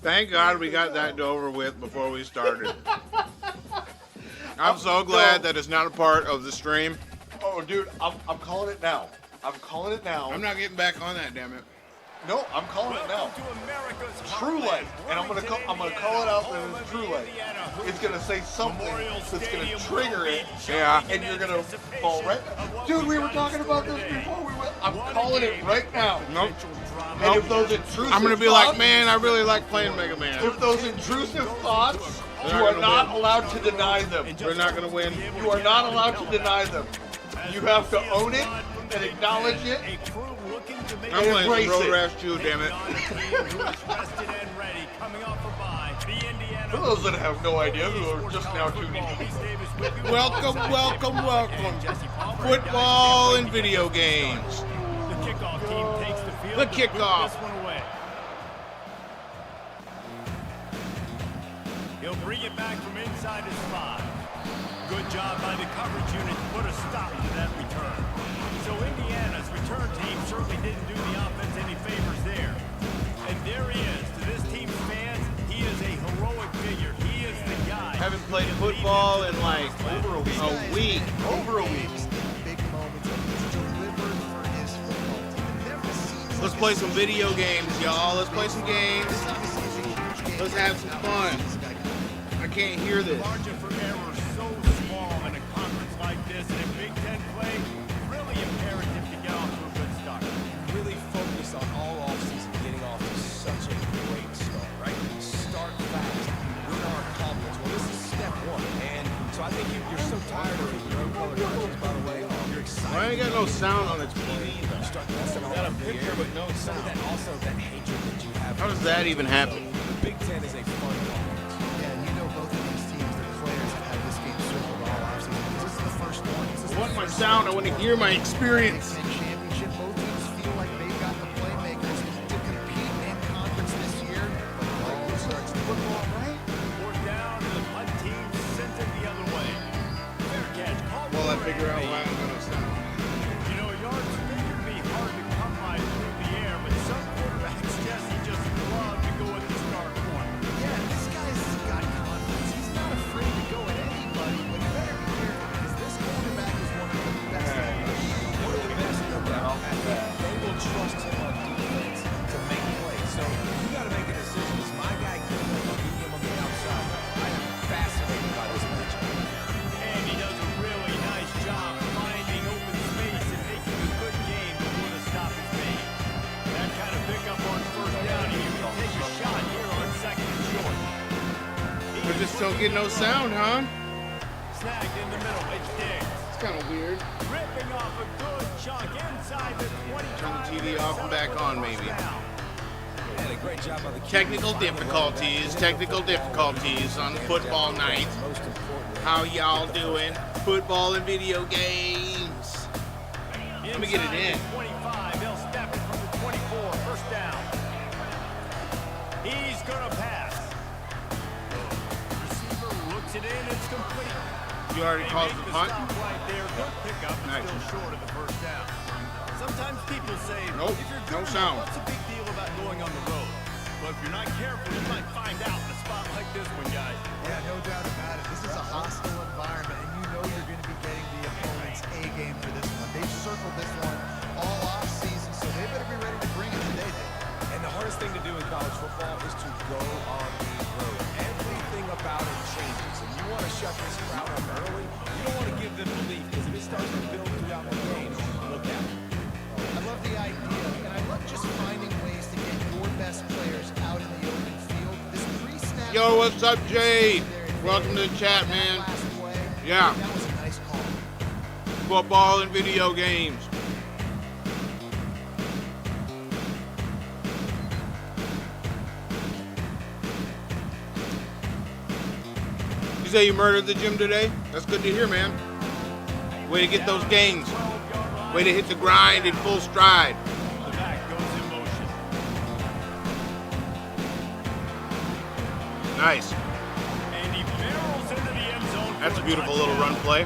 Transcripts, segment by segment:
Thank God we got that over with before we started. I'm so glad that it's not a part of the stream. Oh, dude, I'm calling it now. I'm calling it now. I'm not getting back on that, damn it. No, I'm calling it now. True Light, and I'm gonna call it out that it's True Light. It's gonna say something that's gonna trigger it. Yeah. And you're gonna fall right. Dude, we were talking about this before we went. I'm calling it right now. Nope. And if those intrusive I'm gonna be thoughts, like, man, I really like playing Mega Man. if those intrusive thoughts, They're you not are gonna not win. allowed to deny them. We're not gonna win. You are not allowed to deny them. You have to own it and acknowledge it. I'm playing Embrace some Road it. Rash 2, damn it. For those that have no idea, who are just now tuning in. Welcome, welcome, welcome. Football and video games. The kickoff team takes the field. The kickoff. This one away. He'll bring it back from inside his 5. Good job by the coverage unit to put a stop to that return. So Indiana's return team certainly didn't do the offense any favors there. And there he is. To this team's fans, he is a heroic figure. He is the guy. Haven't played football in like Over a week. Over a week. Let's play some video games, y'all. Let's play some games. Let's have some fun. I can't hear this. Margin for error so small in a conference like this, and in Big Ten play, really imperative to get off to a good start. Really focus on all offseason getting off to such a great start, right? Start fast, win our confidence. Well, this is step 1, and so I think you're so tired of your own color jerseys, by the way. You're excited. Why ain't got no sound on its TV? Got a picture, but no sound. That also that hatred that you have. How does that even happen? The Big Ten is a fun conference. Yeah, and you know both of these teams, their players have had this game circled all offseason. This is the first one. I want my sound. I want to hear my experience. Big Ten championship. Both teams feel like they've got the playmakers to compete in conference this year. But like this starts football, right? Fourth down, and the punt team sends it the other way. Fair catch. Call Well, I for figure out it. why I'm gonna sound. You know, yards may be hard to come by through the air, but some quarterbacks, Jesse, just love to go at the start point. Yeah, this guy's got confidence. He's not afraid to go at anybody, but you better be careful because this quarterback is one of the best. One of the best, no doubt. They will trust him on defense to make plays. So you got to make a decision. Is my guy good enough to beat him on the outside? I am fascinated by this matchup. And he does a really nice job finding open space and making a good game before the stop is made. That kind of pickup on first down, and you can take a shot here on second and short. We just don't get no sound, huh? Snagged in the middle, it's Diggs. It's kind of weird. Ripping off a good chunk inside the 25. Turn the TV off and back on, maybe. And a great job by the Technical difficulties on football night. most important. How y'all doing? Football and video games. Let me get it in. 25, they'll step it from the 24, first down. He's gonna pass. Receiver looks it in, it's complete. You already They called make the the punt? stop right there. Good pickup, but Nice. still short of the first down. Sometimes people say, Nope, if you're no good sound. enough, what's the big deal about going on the road? But if you're not careful, you might find out in a spot like this one, guys. Yeah, no doubt about it. This is a hostile environment, and you know you're going to be getting the opponent's A game for this one. They've circled this one all off season, so they better be ready to bring it today. And the hardest thing to do in college football is to go on the road. Everything about it changes, and you want to shut this crowd up early. You don't want to give them belief, because if it starts to build throughout the game, look out. I love the idea, and I love just finding ways to get your best players out in the open field. This pre-snap. Yo, what's up, Jay? Welcome to the chat, man. Last play, Yeah. that was a nice call. Football and video games. You say you murdered the gym today? That's good to hear, man. Way to get those gains. Way to hit the grind in full stride. The back goes in motion. Nice. And he barrels into the end zone. That's for a beautiful touchdown. little run play.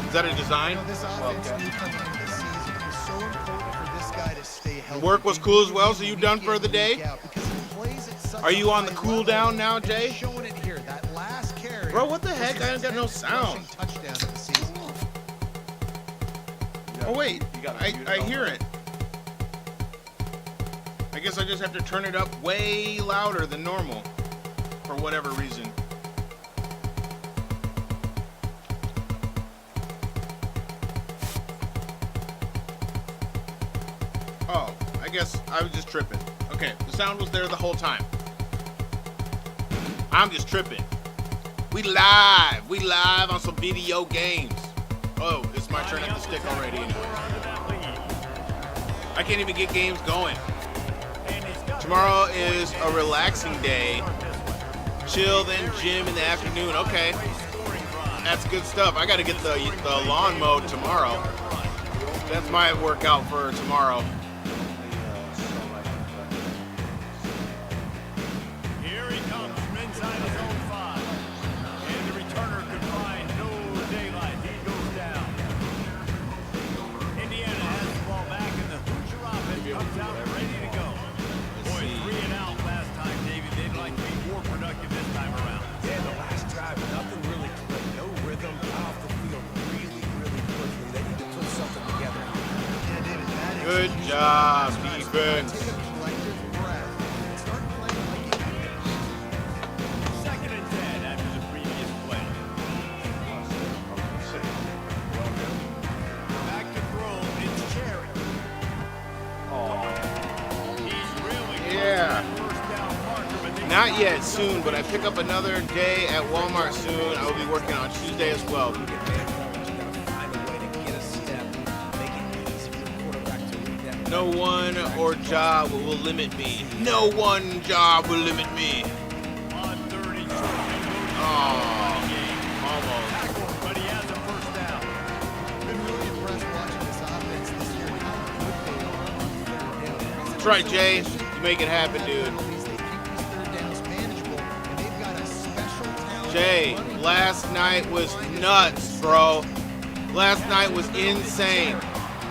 Is that a design? You know, this offense knew coming into the season it was so important for this guy to stay healthy. Work was cool as well, so you done for the day? Yeah, because he plays at such Are you a on the high cool level. down now, Jay? Showing it here. That last carry. Bro, what the was heck? his I ain't got no 10th sound. rushing touchdown of the season. Oh wait, You gotta mute it I up. hear it. I guess I just have to turn it up way louder than normal for whatever reason. Oh, I guess I was just tripping. Okay, the sound was there the whole time. I'm just tripping. We live on some video games. Oh, it's my turn at the stick already anyway. I can't even get games going. Tomorrow is a relaxing day. Chill, then gym in the afternoon. Okay, that's good stuff. I got to get the lawn mowed tomorrow. That's my workout for tomorrow. Here he comes from inside his own 5. And the returner could find no daylight. He goes down. Indiana has the ball back, and the Hoosier offense comes out ready to go. Boy, 3 and out last time, David. They'd like to be more productive this time around. Yeah, the last drive, nothing really clicked. No rhythm, got off the field really, really quickly. They need to put something together. Yeah, David, that is Good job, defense. Take a collective breath and start playing like you mean it. 2nd and 10 after the previous play. Back to throw, it's Cherry. He's really close to Yeah. that first down marker, but they Not yet, soon, but I pick up another day at Walmart soon. I will be working on Tuesday as well. Get man coverage, you gotta find a way to get a step, make it easy for the quarterback to read that. No one or job will limit me. No one job will limit me. on 30 short. Oh, almost. But he has a first down. Been really impressed watching this offense this year and how good they are on third down. That's right, Jay. You make it happen, dude. They keep these third downs manageable, and they've got a special talent. Jay, running last night was nuts, bro. Last night was insane.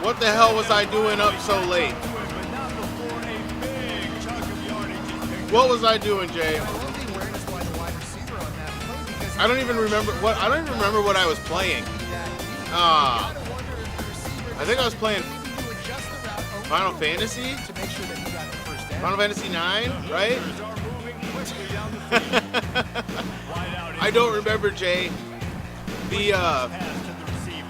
What the hell was I doing up so late? But not before a big chunk of yardage is picked What was I doing, Jay? I love the awareness by the wide receiver on that play because I don't even remember what I was playing. Ah, I think I was playing Final Fantasy? to make sure that he got the first down. Final Fantasy 9, right? are moving quickly down the field. Wide out I don't remember, Jay. The pass to the receiver.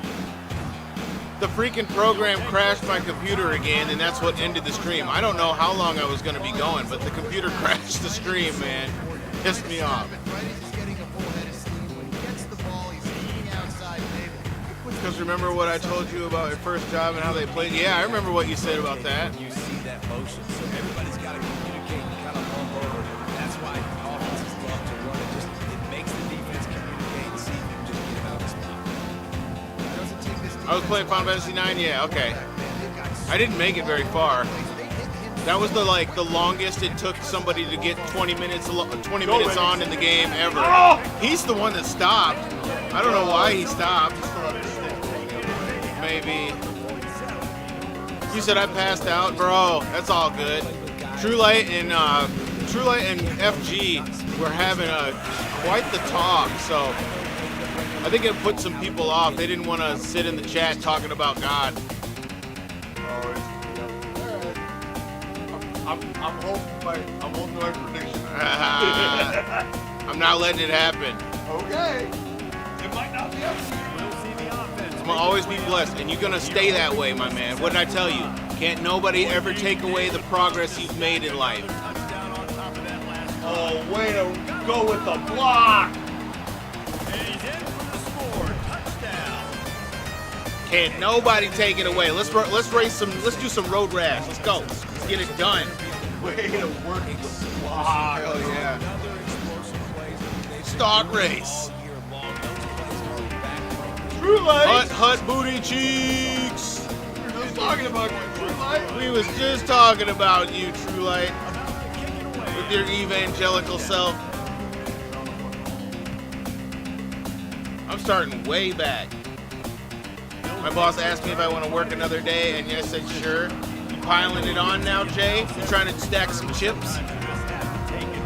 the freaking program crashed my computer again, and that's what ended the stream. I don't know how long I was going to be going, but the computer crashed the stream, man. Pissed me off. Right as he's getting a full head of steam, when he gets the ball, he's looking outside. David, he puts Because remember what I told you about your first job and how they played? Yeah, I remember what you said about that. You see that motion, so everybody's got to communicate and kind of bump over. That's why offenses love to run it. Just it makes the defense communicate and see if you can just get him out of the spot. doesn't take this I was playing Final Fantasy 9, yeah, okay. defense, man. They've got so I didn't make it very far. many plays. They hit him That was the longest it took somebody to get 20 minutes on in the game ever. He's the one that stopped. I don't know why he stopped. Maybe. You said I passed out, bro. That's all good. True Light and FG were having quite the talk, so I think it put some people off. They didn't want to sit in the chat talking about God. I'm holding my prediction. I'm not letting it happen. Okay. It might not be up to you. We'll see the offense. I'm gonna always be blessed, and you're gonna stay that way, my man. What did I tell you? Can't nobody ever take away the progress you've made in life. Touchdown on top of that last drive. Oh, way to go with the block. And he's in for the score. Touchdown. Can't nobody take it away. Let's race some. Let's do some road rash. Let's go. Let's get it done. Way to work the block. Hell yeah. Another explosive plays. Start race. All year long. Those plays going back. True light. Hut booty cheeks. We were just talking about you, True light. We was just talking about you, True Light, with your evangelical self. I'm starting way back. My boss asked me if I want to work another day, and I said sure. You piling it on now, Jay? You trying to stack some chips? Taken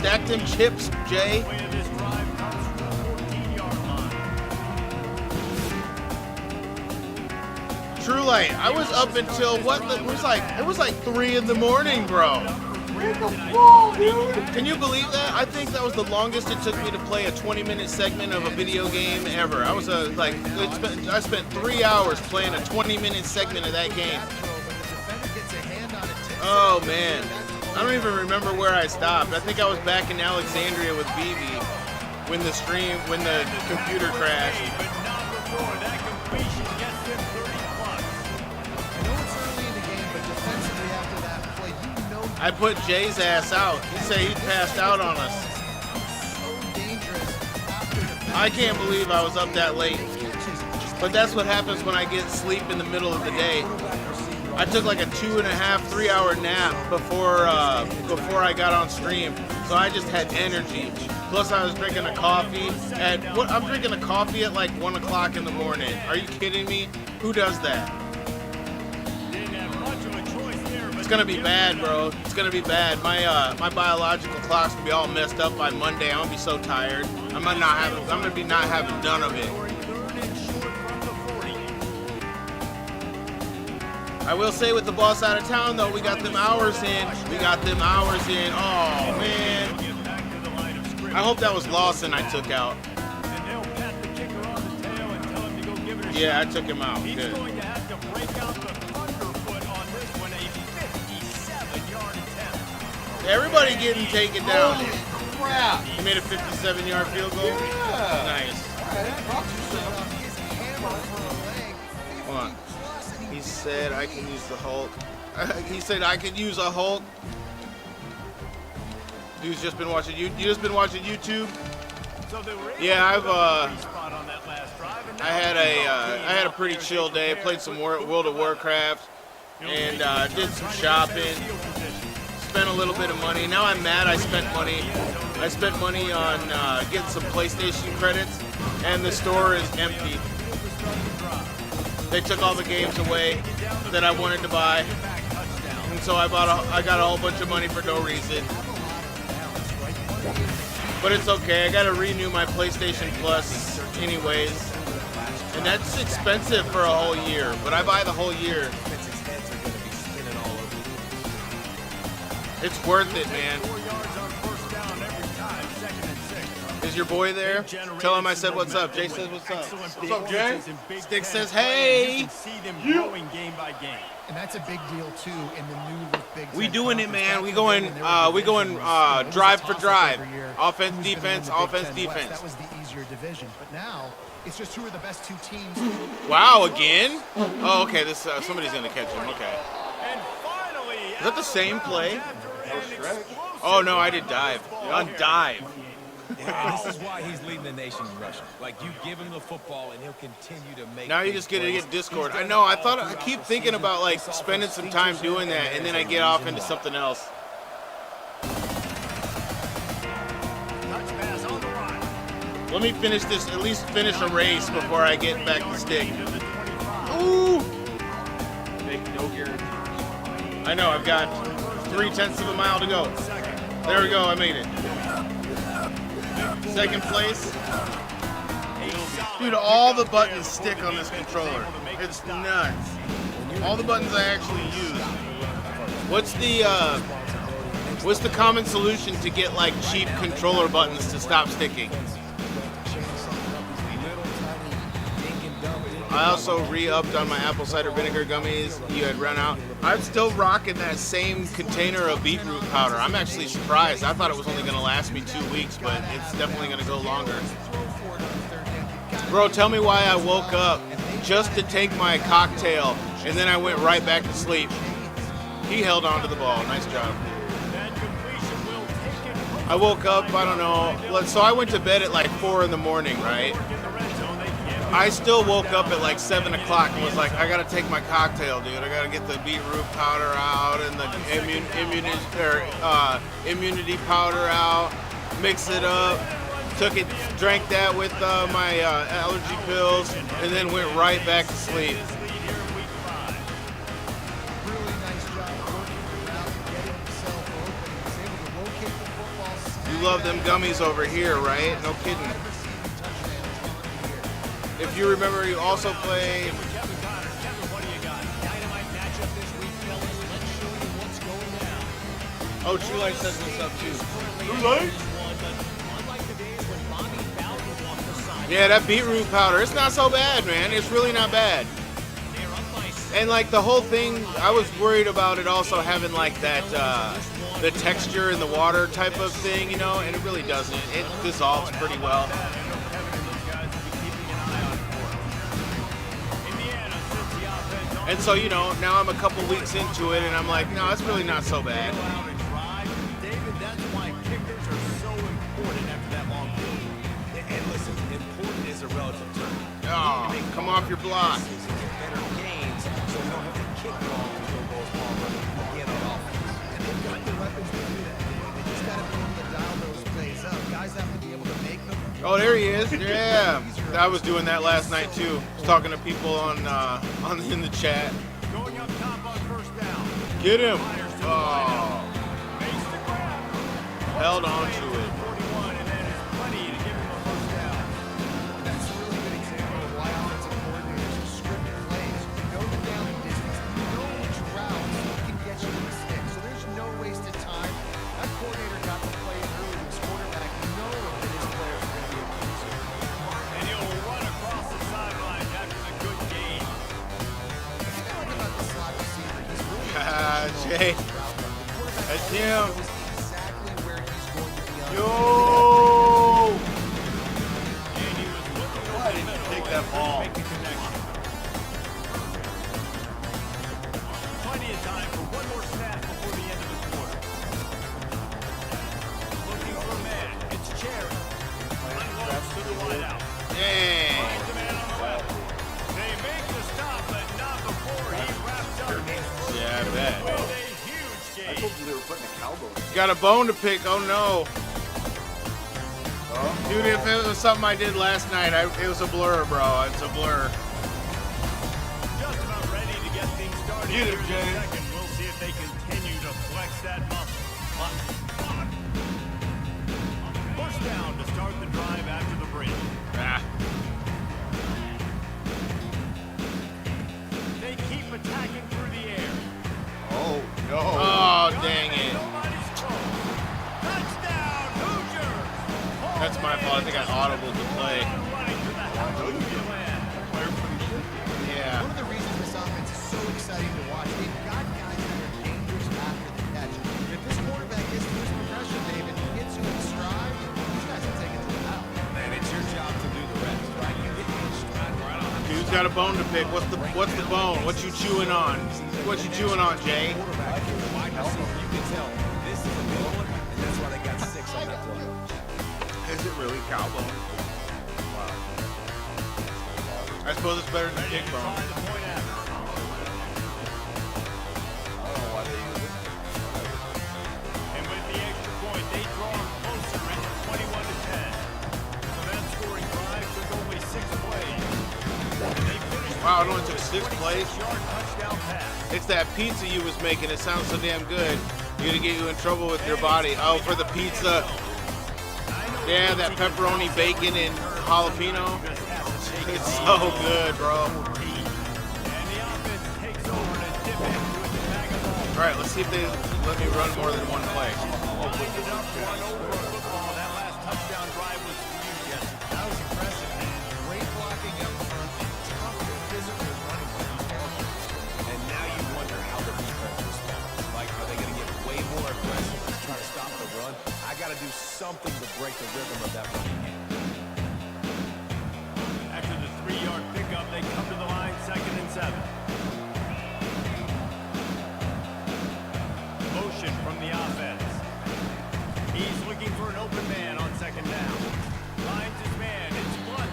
Stack them chips, Jay. Way of this drive comes from the 14-yard line. True Light, I was up until what? It was like 3 in the morning, bro. Can you believe that? I think that was the longest it took me to play a 20-minute segment of a video game ever. I was I spent 3 hours playing a 20-minute segment of that game. Oh man, I don't even remember where I stopped. I think I was back in Alexandria with BB when the computer crashed. But not before that completion gets him 30+. I know it's early in the game, but defensively after that play, you know I put Jay's ass out. He said he passed out on us. so dangerous after the I can't believe I was up that late. But that's what happens when I get sleep in the middle of the day. I took like a 2.5, 3 hour nap before I got on stream, so I just had energy. Plus, I was drinking a coffee I'm drinking a coffee at like 1 o'clock in the morning. Are you kidding me? Who does that? Didn't have much of a choice there, but It's gonna be bad, bro. It's gonna be bad. My biological clock's gonna be all messed up by Monday. I'm gonna be so tired. I'm gonna be not having none of it. 3rd and short from the 40. I will say with the boss out of town though, we got them hours in. Oh man. Get back to the line of scrimmage. I hope that was Lawson I took out. And they'll pat the kicker on the tail and tell him to go give it a Yeah, I shot. took him out. He's Good. going to have to break out the thunderfoot on this one, a 57-yard attempt. Everybody getting taken down. Holy crap! He made a 57-yard field goal. Yeah. Nice. his hammer for a leg. Come on. He said I can use the Hulk. He said I could use a Hulk. Dude's just been watching you just been watching YouTube? So they were able Yeah, to I've put a spot on that last drive, and I had a pretty chill day. Played some World of Warcraft and did some shopping. Spent a little bit of money. Now I'm mad I spent money. I spent money on getting some PlayStation credits, and the store is empty. They took all the games away that I wanted to buy, and so I got a whole bunch of money for no reason. But it's okay. I got to renew my PlayStation Plus anyways, and that's expensive for a whole year. But I buy the whole year. It's worth it, man. 4 yards on first down every time, 2nd and 6. Is your boy there? Tell him I said what's up. Jay says what's up. What's up, Jay? Stick says, hey. You can see them growing game by game. And that's a big deal too in the new look Big We Ten doing it, conference. man. Back We in the going, day when there were we going divisions, it was a drive for toss-up drive. every year. Offense, Who's gonna defense, win the Big offense, Ten West? defense. That was the easier division. But now it's just who are the best two teams. Wow, again? Oh, okay. This somebody's gonna catch him. Okay. And finally, Is that the same play? explosive Oh no, I did dive. On dive. And this is why he's leading the nation in rushing. Like, you give him the football, and he'll continue to make. Now you big just get to plays. get Discord. He's I done know. it I all thought I throughout keep the thinking season. about like This spending offense some time features doing him, that, and then I there's get a off reason into why. something else. touch pass on the run. Let me finish this. At least finish a race before I get back to stick. To the 25. Ooh. I know. I've got 0.3 of a mile to go. There we go. I made it. Second place. Dude, all the buttons stick on this controller. It's nuts. All the buttons I actually use. What's the common solution to get like cheap controller buttons to stop sticking? I also re-upped on my apple cider vinegar gummies. You had run out. I'm still rocking that same container of beetroot powder. I'm actually surprised. I thought it was only going to last me 2 weeks, but it's definitely going to go longer. Bro, tell me why I woke up just to take my cocktail, and then I went right back to sleep. He held on to the ball. Nice job. That completion will take it from I woke up, I don't know. So I went to bed at like 4 in the morning, right? in the red zone. They can't I still woke up at like 7 o'clock and was like, I gotta take my cocktail, dude. I gotta get the beetroot powder out and the immunity powder out, mix it up. Took it, drank that with my allergy pills, and then went right back to sleep. Really nice job working around, getting himself open. He was able to locate the football. You love them gummies over here, right? No kidding. If you remember, you also played. Oh, True Light says what's up too. True Light? Yeah, that beetroot powder, it's not so bad, man. It's really not bad. And like the whole thing, I was worried about it also having like that, the texture in the water type of thing, you know, and it really doesn't. It dissolves pretty well. And so, you know, now I'm a couple weeks into it and I'm like, no, it's really not so bad. David, that's why kickers are so important after that long period. And listen, important is a relative term. Oh, come off your block. Better games, so we don't have to kick long to go goals ball running again on offense. And they've got the weapons to do that. They just got to be able to dial those plays up. Guys have to be able to make them. Oh, there he is. Yeah, I was doing that last night too. I was talking to people on in the chat. Going up top on first down. Get him. Oh, held on to it. 41, and that is plenty to give him a first down. That's a really good example of why offensive coordinators are scripted plays. You know the down and distance. You know which routes can get you to the stick. So there's no wasted time. That coordinator got the play early to his quarterback, knowing that his players are going to be able to use it. And he'll run across the sidelines after the good game. If you talk about the slot receiver, he's really Jay, route running. The quarterback that's him. knows exactly where he's going to be on. Yo. And he was looking Why over the didn't you middle take and that ball? make the connection. Plenty of time for one more snap before the end of the quarter. Looking for a man. It's Cherry. Unloads to the wideout. Dang. Finds the man on the left. They make the stop, but not before he wraps up his first Yeah, I bet. with a huge I game. told you they were putting a cowboy. Got a bone to pick. Oh no. Dude, if it was something I did last night, it was a blur, bro. It's a blur. Just about ready to get things started Get him, here in Jay. the second. We'll see if they continue to flex that muscle. Push down to start the drive after the break. Ah. They keep attacking through the air. Oh, no. Oh, dang it. Nobody's close. Touchdown, Hoosiers! That's my fault. I think I audible to play. Running to the Hallelujah land. Yeah. One of the reasons this offense is so exciting to watch, they've got guys that are dangerous after the catch. If this quarterback gets to his progression, David, he gets you in stride, these guys will take it to the house. Man, it's your job to do the rest, right? You get in stride right on. Dude's got a bone to pick. What's the bone? What you chewing on? What you chewing on, Jay? Quarterback, wide receiver, you can tell this is a good one, and that's why they got 6 on that play. Is it really cow bone? I suppose it's better than kick bone. Try the point after. I don't know why they use it. And with the extra point, they draw him closer. It's 21-10. So that scoring drive took only 6 plays. And they finished Wow, it only took 6 plays. 26-yard touchdown pass. It's that pizza you was making. It sounds so damn good. You're gonna get you in trouble with your body. Oh, for the pizza. Yeah, that pepperoni, bacon, and jalapeno. It's so good, bro. And the offense takes over to dip into it to bag a ball. All right, let's see if they let me run more than one play. Winded up, run over a football. That last touchdown drive was huge yesterday. That was impressive, man. Great blocking up front, tough physical running back. And now you wonder how the defense responds. Like, are they going to get way more aggressive to try to stop the run? I got to do something to break the rhythm of that running game. After the 3-yard pickup, they come to the line, 2nd and 7. Motion from the offense. He's looking for an open man on 2nd down. Finds his man. It's Blunt.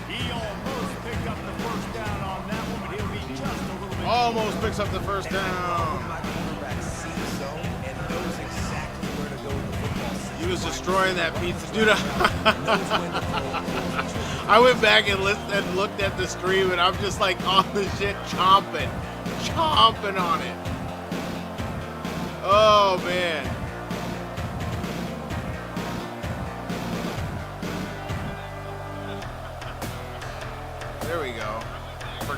He almost picked up the first down on that one, but he'll be just a little bit. Almost picks up the first down. My quarterback sees zone and knows exactly where to go with the football. He was destroying that pizza, dude. Knows when to throw. I went back and looked at the stream, and I'm just like on the shit, chomping on it. Oh man.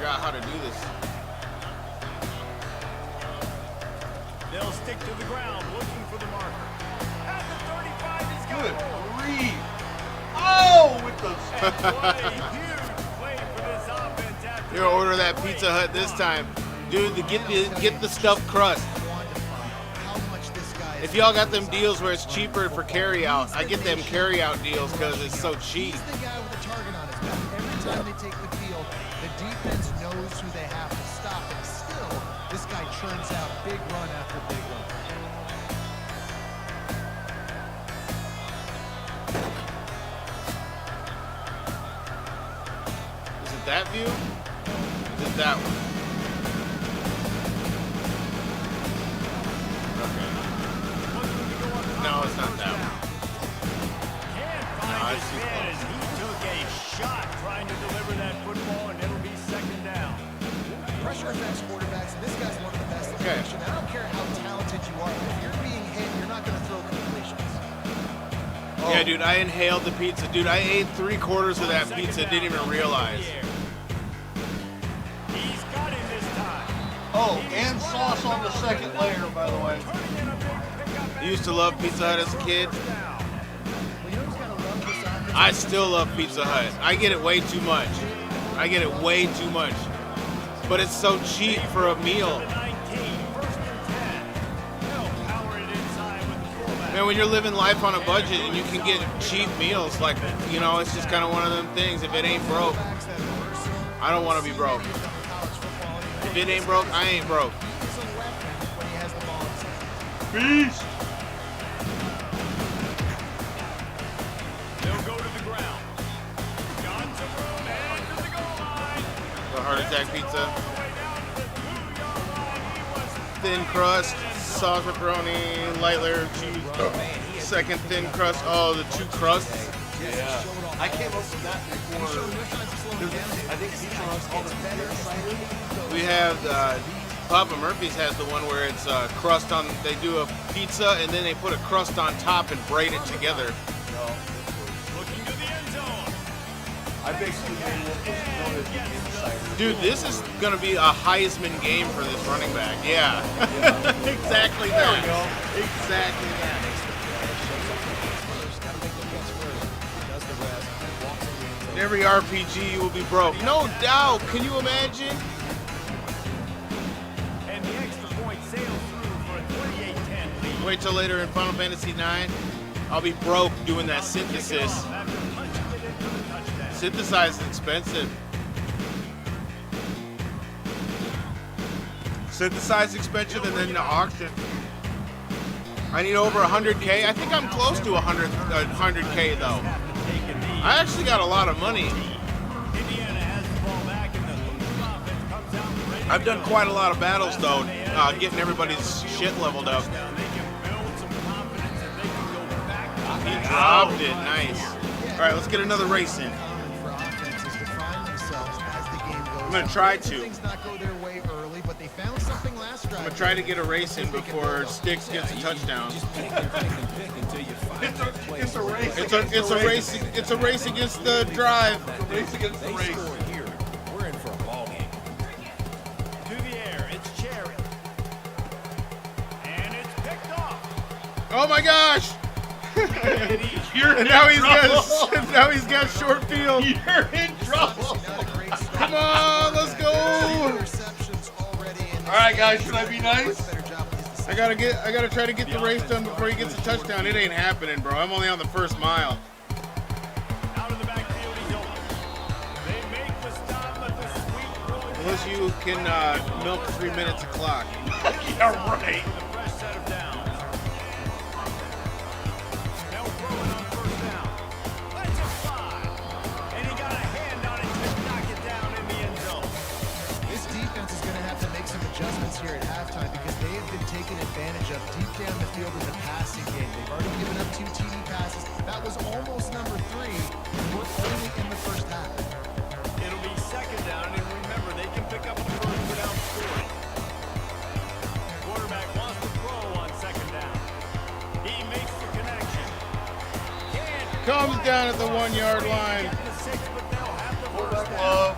out how to do this. They'll stick to the ground, looking for the marker. At the 35, he's got Good it. grief. Oh, with the... And what a huge play for this offense after You're gonna order that Pizza Hut this time, dude. To get the stuffed crust. How much this guy is. If y'all got them deals where it's cheaper for carry out, I get them carry out deals because it's so cheap. He's the guy with the target on his back. Every time they take the field, the defense knows who they have to stop. And still, this guy churns out big run after big run. Is it that view? Is it that one? Okay. No, it's not that one. Can't No, find it's his too man close. as he took a shot trying to deliver that football, and it'll be second down. Pressure affects quarterbacks, and this guy's one of the best in the Okay. nation. I don't care how talented you are, if you're being hit, you're not going to throw completions. Yeah, dude, I inhaled the pizza. Dude, I ate 3/4 of that pizza, didn't even realize. He's got him this time. Oh, and sauce on the second layer, by the way. Turning in a big pickup. I used to love Pizza Hut as a kid. Well, you know who's got to love this offense? I still love Pizza Hut. I get it way too much. I get it way too much. But it's so cheap for a meal. 19, first and 10. They'll power it inside with the fullback. Man, when you're living life on a budget and you can get cheap meals, like, you know, it's just kind of one of them things. If it ain't broke, Quarterbacks that are versatile. I don't want to be broke. College football, If it ain't broke, I ain't broke. he's a weapon when he has the ball in his hand. Beast. They'll go to the ground. Got some room and to the goal line. The heart attack pizza, All the way down to the 2-yard line. He was thin crust, sauce pepperoni, light layer of cheese. Second thin crust. Oh, the two crusts. Yeah. I came up with that before. I think Pizza Hut's called it Better Cider. We have Papa Murphy's has the one where it's crust on. They do a pizza and then they put a crust on top and braid it together. looking to the end zone. I basically made what was known as the insider. Dude, this is gonna be a Heisman game for this running back. Yeah, exactly There that. we go. Exactly that. In every RPG, you will be broke. No doubt. Can you imagine? And the extra point sails through for a 28-10 lead. Wait till later in Final Fantasy IX. I'll be broke doing that synthesis. After punching it in for the touchdown. Synthesize is expensive. Synthesize expensive and then the auction. I need over 100K. I think I'm close to 100K though. Take a knee. I actually got a lot of money. Indiana has the ball back and the Hoosier offense comes out ready. I've done quite a lot of battles though, getting everybody's shit leveled up. Now they can build some confidence and they can go back to He back. dropped it. Nice. All right, let's get another race in. Common for offenses to find themselves as the game goes. I'm gonna try to. Things not go their way early, but they found something last drive. I'm gonna try to get a race in before Sticks gets a touchdown. Just pick and until you find that place. It's a race. It's a race. It's a race against the drive. It's a race against the They race. score here. We're in for a ball game. To the air, it's Cherry. And it's picked off. Oh my gosh! You're And in now he's trouble. got now he's got short field. You're in trouble. Not a great start. Come on, let's go! Interceptions already in All right, guys, should I be nice? better job with his I gotta try to get the race done before he gets a touchdown. It ain't happening, bro. I'm only on the first mile. Out of the backfield, he's open. They make the stop, but the sweep rolling Unless you can milk 3 minutes a clock. Yeah, right. the fresh set of downs. They'll throw it on first down. That's a 5. And he got a hand on it to knock it down in the end zone. This defense is going to have to make some adjustments here at halftime because they have been taken advantage of deep down the field in the passing game. They've already given up 2 TD passes. That was almost number 3. We're only in the first half. It'll be second down, and remember, they can pick up the first without scoring. Quarterback wants to throw on second down. He makes the connection. Can't Comes down at the 1 yard line. get the 6, but they'll have the first down. Love.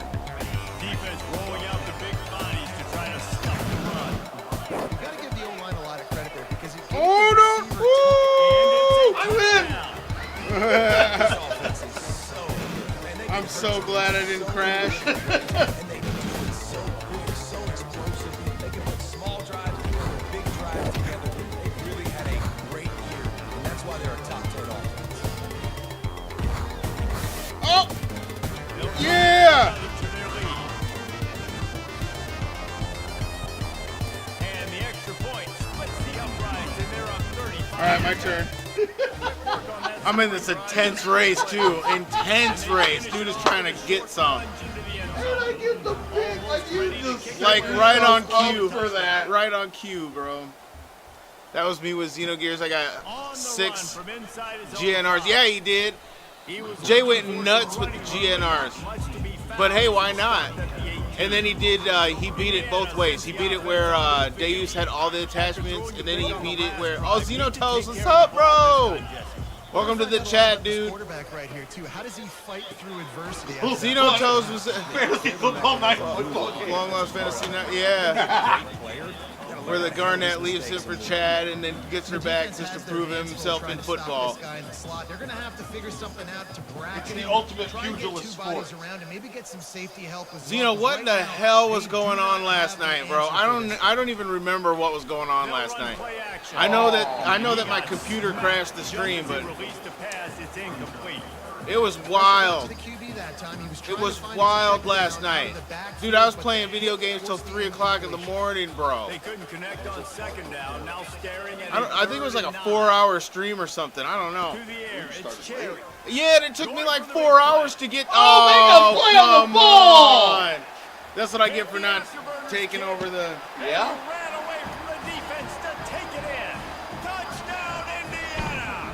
Defense rolling so glad I didn't crash. And they can do it so quick, so explosive. They can put small drives together, big drives together. They've really had a great year, and that's why they're a top 10 offense. Oh! Yeah! To their lead. And the extra point splits the uprights, and they're up 35. All right, my turn. I'm in this intense race too. Intense race. Dude is trying to get some. Hey, like you the big, like you just Like right on up cue. for that. Right on cue, bro. That was me with Xenogears. I got 6 GNRs. Yeah, he did. Jay went nuts with the GNRs. But hey, why not? And then he did, he beat it both ways. He beat it where Deus had all the attachments, and then he beat it where, oh, Xenotoes, what's up, bro? Welcome to the chat, dude. Quarterback right here too. How does he fight through adversity? Xenotoes was Fantasy football night football game. long lost fantasy night, yeah. Where the Garnett leaves him for Chad and then gets her back just to prove himself in football. They're gonna have to figure something out to bracket It's the him, ultimate try and get pugilist two bodies sport. around and maybe get some safety help as Zeno, well, 'cause what right the now, hell was they going do on not last have the night, bro? answer for I don't even remember what was going on last night. I know that my computer crashed the stream, but it was wild. It was wild last night. Dude, I was playing video games till 3 o'clock in the morning, bro. They couldn't connect on second down. Now staring at I think it was like a 4-hour stream or something. I don't know. to the air. It's Cherry. Yeah, and it took me like 4 hours to get. Oh, make a play on the come ball! on. That's what I get for not taking over the. Yeah. Ran away from the defense to take it in. Touchdown, Indiana.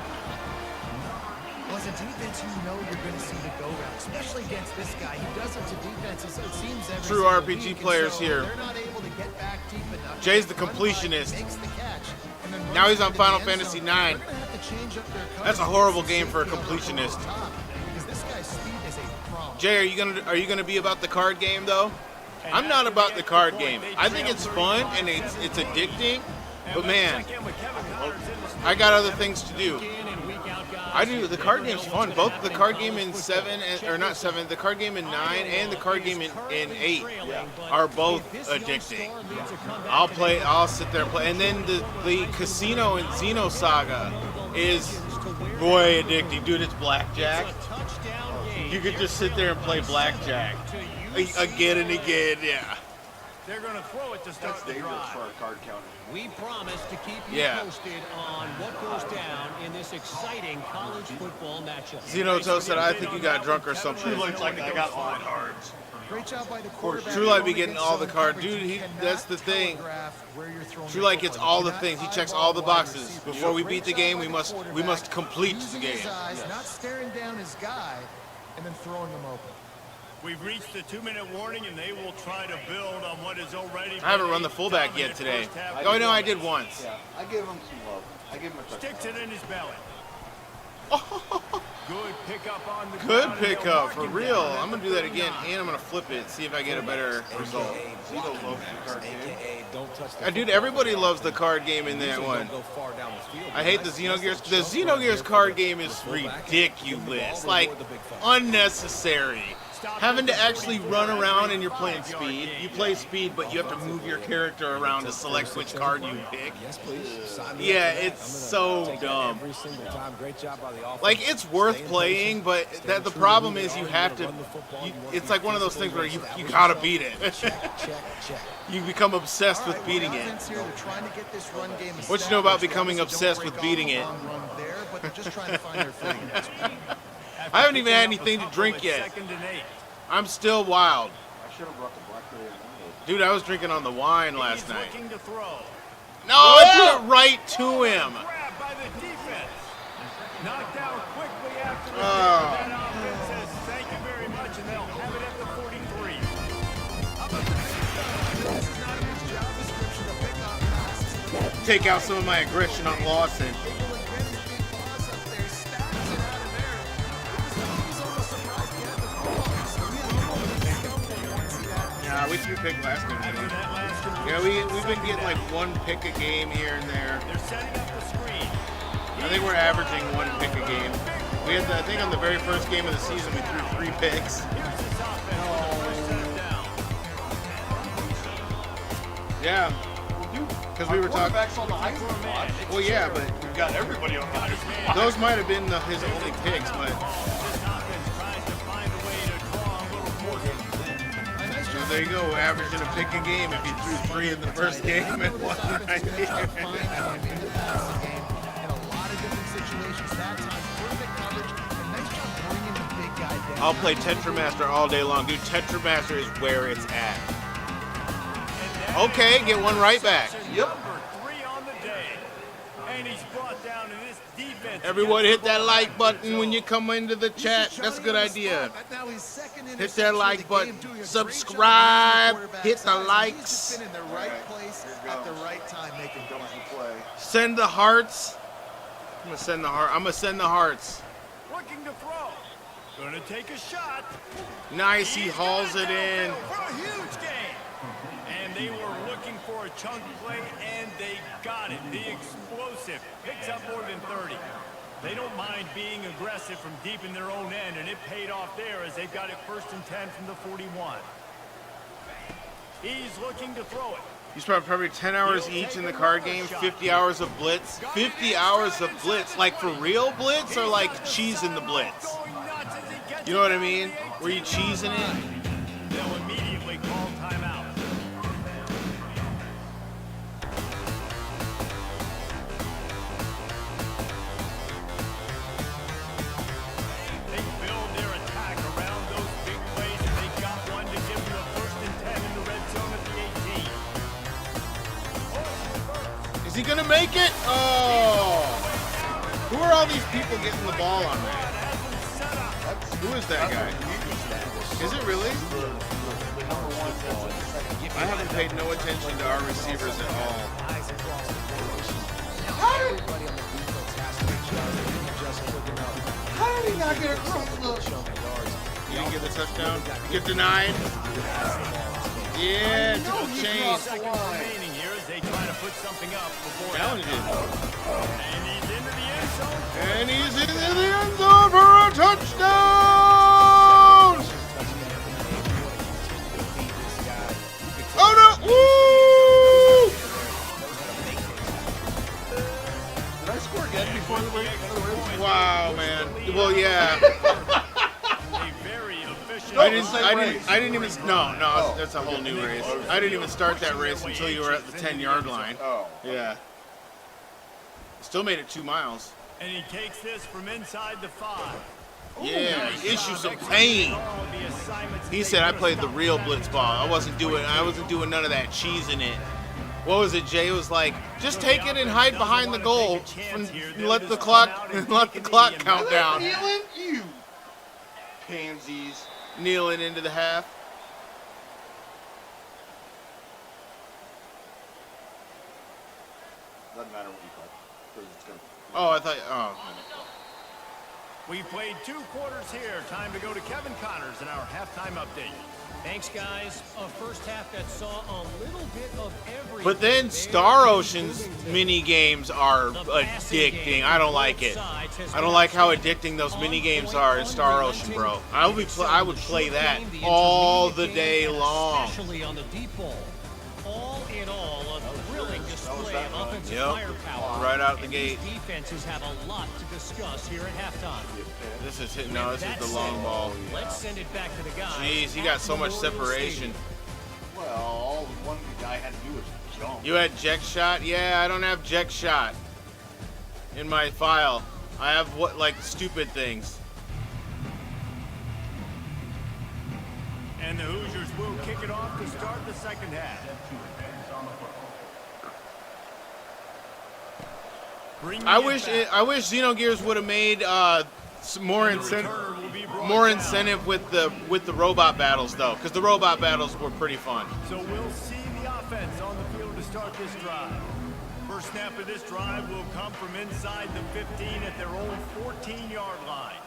Well, as a defense, you know you're going to see the go route, especially against this guy. He does it to defenses, it seems, every True single RPG week, and players so here. they're not able to get back deep enough. Jay's the Run by, completionist. makes the catch, and then Now runs he's on into the Final end Fantasy zone. 9. They're gonna have to change up their That's a coverage. horrible Some game for a safety on the completionist. top, because this guy's speed is a problem. Jay, are you gonna be about the card game though? I'm not about the card game. I think it's fun and it's addicting, but man, I got other things to do. I do. The card game's fun. Both the card game in 7 or not 7, the card game in 9 and the card game in 8 are both addicting. I'll sit there and play, and then the Casino and Xeno Saga is boy addicting, dude. It's blackjack. You could just sit there and play blackjack again and again. Yeah. They're going to throw it to start That's the dangerous drive. for a card counter. We promise to keep you Yeah. posted on what goes down in this exciting college football matchup. Xenoto said, I think you got drunk or something. True Light's like, I got all the cards. Great job by the quarterback. True Light be Only getting gets all the zone cards. coverage. Dude, You cannot that's the thing. telegraph where you're throwing True the Light gets football. all You the cannot things. He checks eyeball all the wide boxes. receivers. Before we Great beat the job game, by we the must quarterback, complete the using game. his eyes, not staring down his guy, and then throwing them open. We've reached the 2-minute warning, and they will try to build on what is already. I haven't been run the a fullback yet dominant today. first half Oh, no, I performance. did once. Yeah, I gave him some love. I gave him a Sticks touchdown. it in his belly. Good pickup on the Good ground, and they'll pickup, mark for him real. down at I'm going to the do that again, 39. and I'm going to flip it, see if I get a better result. Zeno loves the card game. AKA, don't touch the Dude, football. everybody loves the card game in that Usually one. don't go far down the field. I hate the Xenogears. The Xenogears card game is ridiculous. Like, unnecessary. Having to actually run around and you're playing speed. You play speed, but you have to move your character around to select which card you pick. Yes, please. Sign me Yeah, up for that. it's I'm so gonna take that dumb. Every single time. Great job by the offense. Like, it's worth Staying playing, patient, but staying the true problem who is they you are. have You to. run the football, you want It's to like be one of those physical, things where you establish gotta yourself. beat it. Check, check, check. You become obsessed All with right, beating well, the it. offense here, they're trying to get this run game What you know about established. becoming Obviously, obsessed don't with break beating off it? a long run there, but they're just trying to find their footing. I haven't even had anything to drink yet. Second and 8. I'm still wild. I should have brought the Blackberry and Dude, I was drinking on the wine last He's night. looking to throw. No, I threw it right to him. Grabbed by the defense. Knocked down quickly after the Oh. that offense says thank you very much, and they'll have it at the 43. How about the This is not in his job description to pick off passes. Take out some of my aggression on Lawson. Able to get his big paws up there, stabs it out of there. He's almost surprised he had the football. So he almost stumbled once he had it. Yeah, we threw pick last after night. that last Yeah, we've been getting like one pick a game here and there. They're setting up the screen. I think we're averaging one pick a game. Big We had, I think, on the very first game of the season, we threw 3 picks. Yeah, because we were talking. Quarterbacks on the Heisman watch. Well, yeah, but We've got everybody on the Heisman watch. those might have been his only picks, but so there you go, averaging a pick a game if he threw 3 in the first game and 1 right here. I'll play Tetramaster all day long. Dude, Tetramaster is where it's at. Okay, get one right back. Yep. Everyone hit that like button when you come into the chat. That's a good idea. Hit that like button. Subscribe. Hit the likes. In the right place at the right time, making play. Send the hearts. I'm gonna send the heart. I'm gonna send the hearts. Looking to throw. Gonna take a shot. Nice, he hauls it in. For a huge game. And they were looking for a chunk play, and they got it. The explosive picks up more than 30. They don't mind being aggressive from deep in their own end, and it paid off there as they've got it 1st and 10 from the 41. He's looking to throw it. You spent probably 10 hours each in the card game, 50 hours of blitz. 50 hours of blitz, like for real blitz or like cheesing the blitz? You know what I mean? Were you cheesing it? They'll immediately call timeout. They build their attack around those big plays, and they got one to give them a 1st and 10 in the red zone at the 18. Is he gonna make it? Oh! Who are all these people getting the ball on that? Who is that guy? Is it really? I haven't paid no attention to our receivers at all. How did he not get across the... You didn't get the touchdown? You get denied? Yeah, it's a change. Seconds remaining here as they try to put something up before Challenge it. And he's into the end zone. And he's in the end zone for a touchdown! Oh no! Woo! Did I score again before the break? Wow, man. Well, yeah. A very efficient. I didn't even. No, that's a whole new race. I didn't even start that race until you were at the 10-yard line. Oh. Yeah. Still made it 2 miles. And he takes this from inside the 5. Yeah, issue some pain. He said I played the real blitz ball. I wasn't doing none of that cheesing it. What was it? Jay was like, just take it and hide behind the goal and let the clock count down. Kneeling, you pansies. Kneeling into the half. Doesn't matter what you call it. 'Cause it's gonna... Oh, I thought. Oh. We played 2 quarters here. Time to go to Kevin Connors in our halftime update. Thanks, guys. A first half that saw a little bit of everything. But then Star Ocean's mini games are addicting. I don't like it. I don't like how addicting those mini games are in Star Ocean, bro. I would play that all the day long. Especially on the deep ball. All in all, a thrilling display of offensive Yep. firepower. Right out the And gate. these defenses have a lot to discuss here at halftime. This is hitting. No, this is the long ball. Let's send it back to the guys. Jeez, he got so much separation. Well, all one guy had to do was jump. You had Jack shot? Yeah, I don't have Jack shot in my file. I have like stupid things. And the Hoosiers will kick it off to start the second half. I wish Xenogears would have made some more incentive with the robot battles though, because the robot battles were pretty fun. So we'll see the offense on the field to start this drive. First snap of this drive will come from inside the 15 at their own 14-yard line.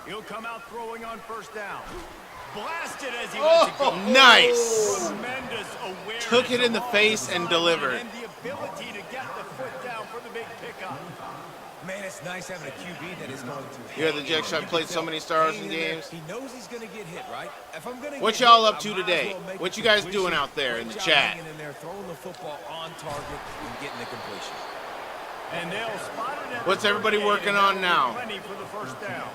He'll come out throwing on first down. Blasted as he went to go. Nice. Tremendous awareness. Took it in the face and delivered. And the ability to get the foot down for the big pickup. Man, it's nice having a QB that is going to. Yeah, the Jack Shot played so many Star Ocean games. He knows he's going to get hit, right? If I'm going to What y'all up to today? What you guys doing out there in the chat? In there, throwing the football on target and getting the completion. And they'll spot it at What's the everybody 38, working and on now? plenty for the first down.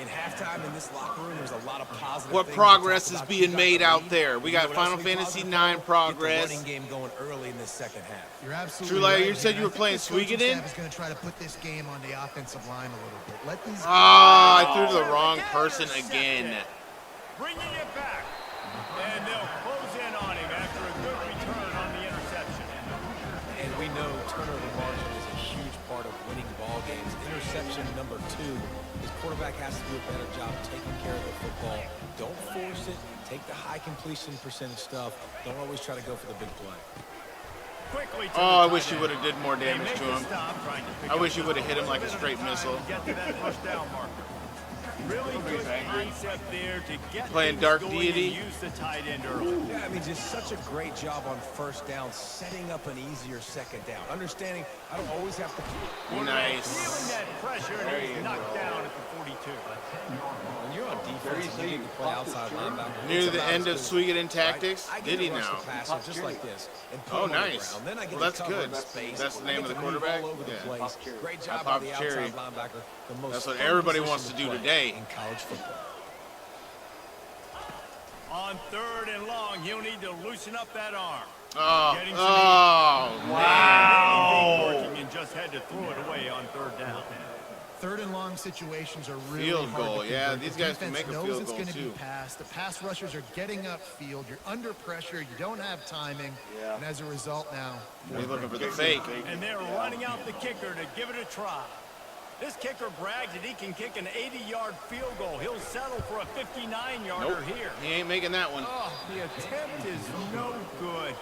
In halftime in this locker room, there's a lot of positive. What things progress to is talk about. being made out there? We You know got what Final else we Fantasy positive IX about? progress. Get the running game going early in this second half. You're absolutely True Liar, right, you said man. you were I think playing this coaching Suikoden? staff is going to try to put this game on the offensive line a little bit. Let these Ah, I threw to the wrong person again. Bringing it back. And they'll close in on him after a good return on the interception. And we know turnover margin is a huge part of winning ball games. Interception number 2. His quarterback has to do a better job taking care of the football. Don't force it. Take the high completion percentage stuff. Don't always try to go for the big play. Quickly to Oh, I the wish tight you end. would have did more They damage make to the him. stop, trying to pick I up wish you would have a hit him like a bit of straight time missile. to Get to that first down marker. Really good concept there to get Playing things Dark going Deity. and use the tight end early. Yeah, I mean, just such a great job on first down, setting up an easier second down. Understanding I don't always have to. Feeling Nice. that pressure, and he's knocked down at the 42. When you're on defense, and you need to play outside linebacker. Near it's the about end as of good as- Suikoden Tactics? I get Did to he rush now? the passer just like this and put Oh, him on the nice. ground. Then I get Well, to that's cover good. in space. That's the I name get of the to move quarterback? all over the Yeah. place. Great job by Pop the Cherry. outside linebacker. The most That's what fun everybody position wants to do play today. in college football. On third and long, he'll need to loosen up that arm. Oh, Getting some wow. working and just had to throw it away on third down. third and long situations are really Field hard goal, to yeah, convert. these The guys can defense make a knows field it's goal, gonna too. be passed. The pass rushers are getting upfield. You're under pressure. You don't have timing. Yeah. And as a result now, He's looking for the fake. And they're running out the kicker to give it a try. This kicker brags that he can kick an 80-yard field goal. He'll settle for a 59-yarder Nope, here. he ain't making that one. Oh, the attempt is no good.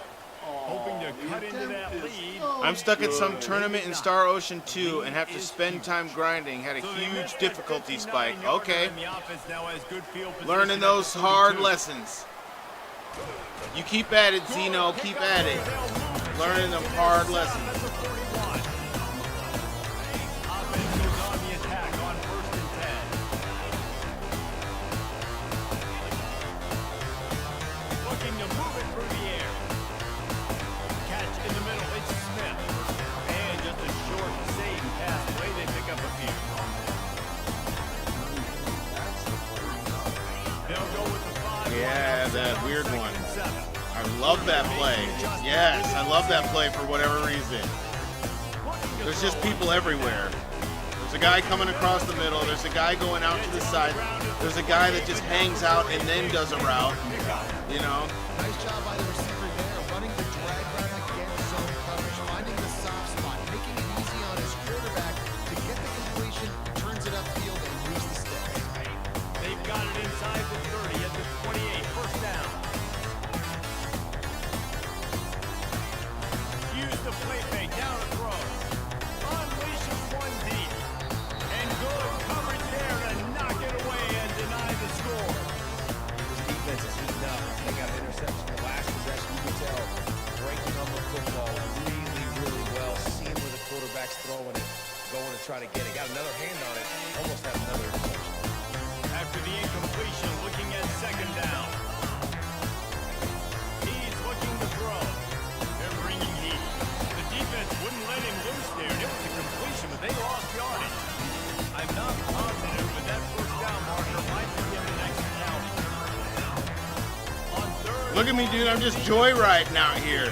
Hoping to cut into that lead. I'm stuck at some tournament in Star Ocean 2 and have to spend time grinding. Had a So they huge missed that difficulty spike. 59-yarder, Okay, and the offense now has good field position learning at those the hard 42. lessons. You keep at it, Zeno. Keep at it. Learning them hard lessons. Offense goes on the attack on 1st and 10. Looking to move it through the air. Catch in the middle, it's Smith. And just a short, safe pass play, they pick up a few. They'll go with the 5. Yeah, that weird one. 7. I love that play. Yes, I love that play for whatever reason. There's just people everywhere. There's a guy coming across the middle. There's a guy going out to the side. There's a guy that just hangs out and then does a route. You know? nice job by the receiver there, running the drag route against zone coverage, finding the soft spot, making it easy on his quarterback to get the completion, turns it upfield, and moves the sticks. They've got it inside the 30 at the 28. First down. Use the play fake down a throw. Unleashes one deep. And good coverage there to knock it away and deny the score. This defense is heating up. They got an interception the last possession. You can tell breaking on the football really, really well. Seeing where the quarterback's throwing it, going to try to get it. Got another hand on it. Almost had another interception. After the incompletion, looking at second down. He's looking to throw. They're bringing heat. The defense wouldn't let him loose there. It was a completion, but they lost yardage. I'm not positive, but that first down marker might be in the next county. On third. Look at me, dude. I'm just joyriding out here.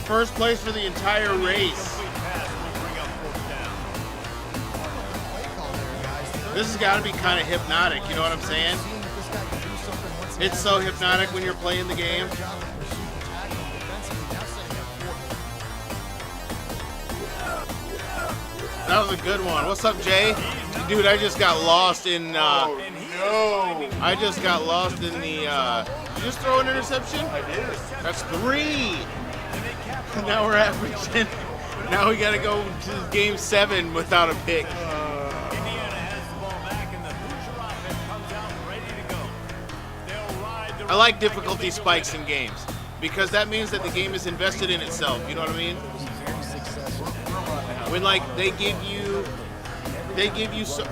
First place for the entire race. Complete pass will bring up fourth down. Play call there, guys. This has got to be kind of hypnotic. You know what I'm saying? Seeing if this guy can do something once he It's has so it. hypnotic when you're playing the game. Better job of pursuit and tackling defensively. Now setting up fourth. That was a good one. What's up, Jay? Dude, I just got lost in. No. I just got lost in the. Did you just throw an interception? I did. That's 3. Now we're averaging. Now we got to go to game 7 without a pick. Indiana has the ball back, and the Hoosier offense comes out ready to go. They'll ride the I like difficulty spikes in games because that means that the game is invested in itself. You know what I mean? Very successful. We're running out When like they give you so.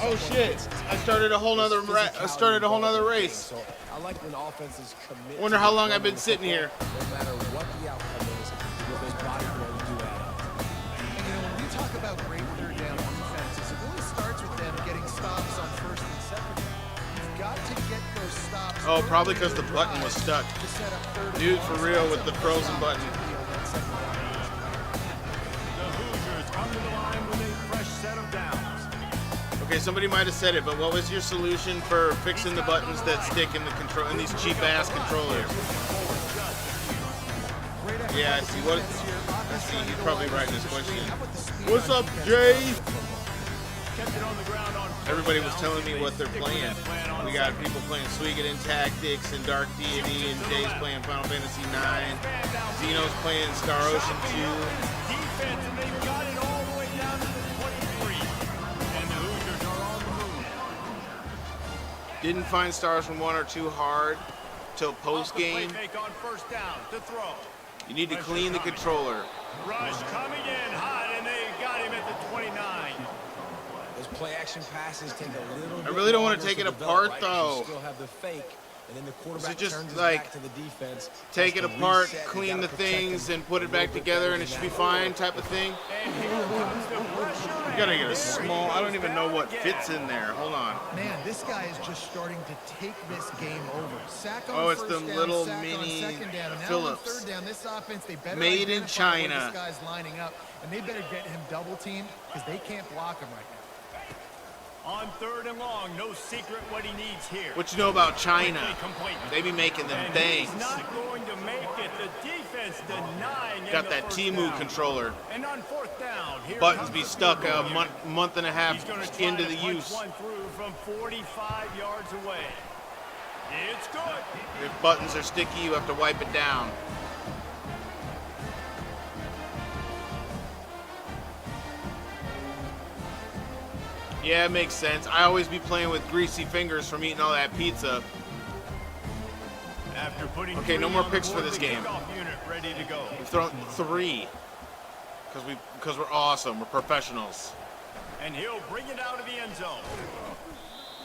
Oh shit! I started a whole nother race. So I like when offenses commit. Wonder how long I've been sitting here. No matter what the outcome is, with those body blows do add up. And you know, when we talk about great third down defenses, it really starts with them getting stops on first and second down. You've got to get those stops. Oh, probably because the button was stuck. To set up third and Dude, long. for real with the frozen button. The Hoosiers come to the line with a fresh set of downs. Okay, somebody might have said it, but what was your solution for fixing the buttons that stick in the control in these cheap ass controllers? Yeah, I see. What? I see. He's probably writing this question. What's up, Jay? Everybody was telling me what they're playing. We got people playing Suikoden Tactics and Dark Deity, and Jay's playing Final Fantasy IX. Zeno's playing Star Ocean 2. Defense, and they've got it all the way down to the 23. And the Hoosiers are on the move. Didn't find Star Ocean 1 or 2 hard till post game. Fake on first down to throw. You need to clean the controller. Rush coming in hot, and they got him at the 29. Those play action passes take a little bit really don't wanna longer take it develop, apart, right? though. You still have the fake, and then the quarterback just, turns his like, back to the defense. Take has it to apart, reset. You clean the gotta protect things, him and put a it back little bit together, better and it than should be that. fine, type of thing. And here comes the pressure. You gotta get a small. I don't even know what fits in there. Hold on. Man, this guy is just starting to take this game over. Sack on Oh, it's first the down, little sack on mini second down, and now on Phillips. third down, this offense, they better Made in identify where China. this guy's lining up, and they better get him double teamed because they can't block him right now. On third and long, no secret what he needs here. What you know about China? Complete. They be making them And things. he's not going to make it. The defense denying him Got the that first Temu down. controller. And on fourth down, here Buttons comes be the stuck field a goal month and a unit. half He's gonna try into to the punch use. one through from 45 yards away. It's good. If buttons are sticky, you have to wipe it down. Yeah, it makes sense. I always be playing with greasy fingers from eating all that pizza. After putting Okay, no three more on picks the for board, this the game. kickoff unit ready to go. We've thrown 3 because we're awesome. We're professionals. And he'll bring it out of the end zone.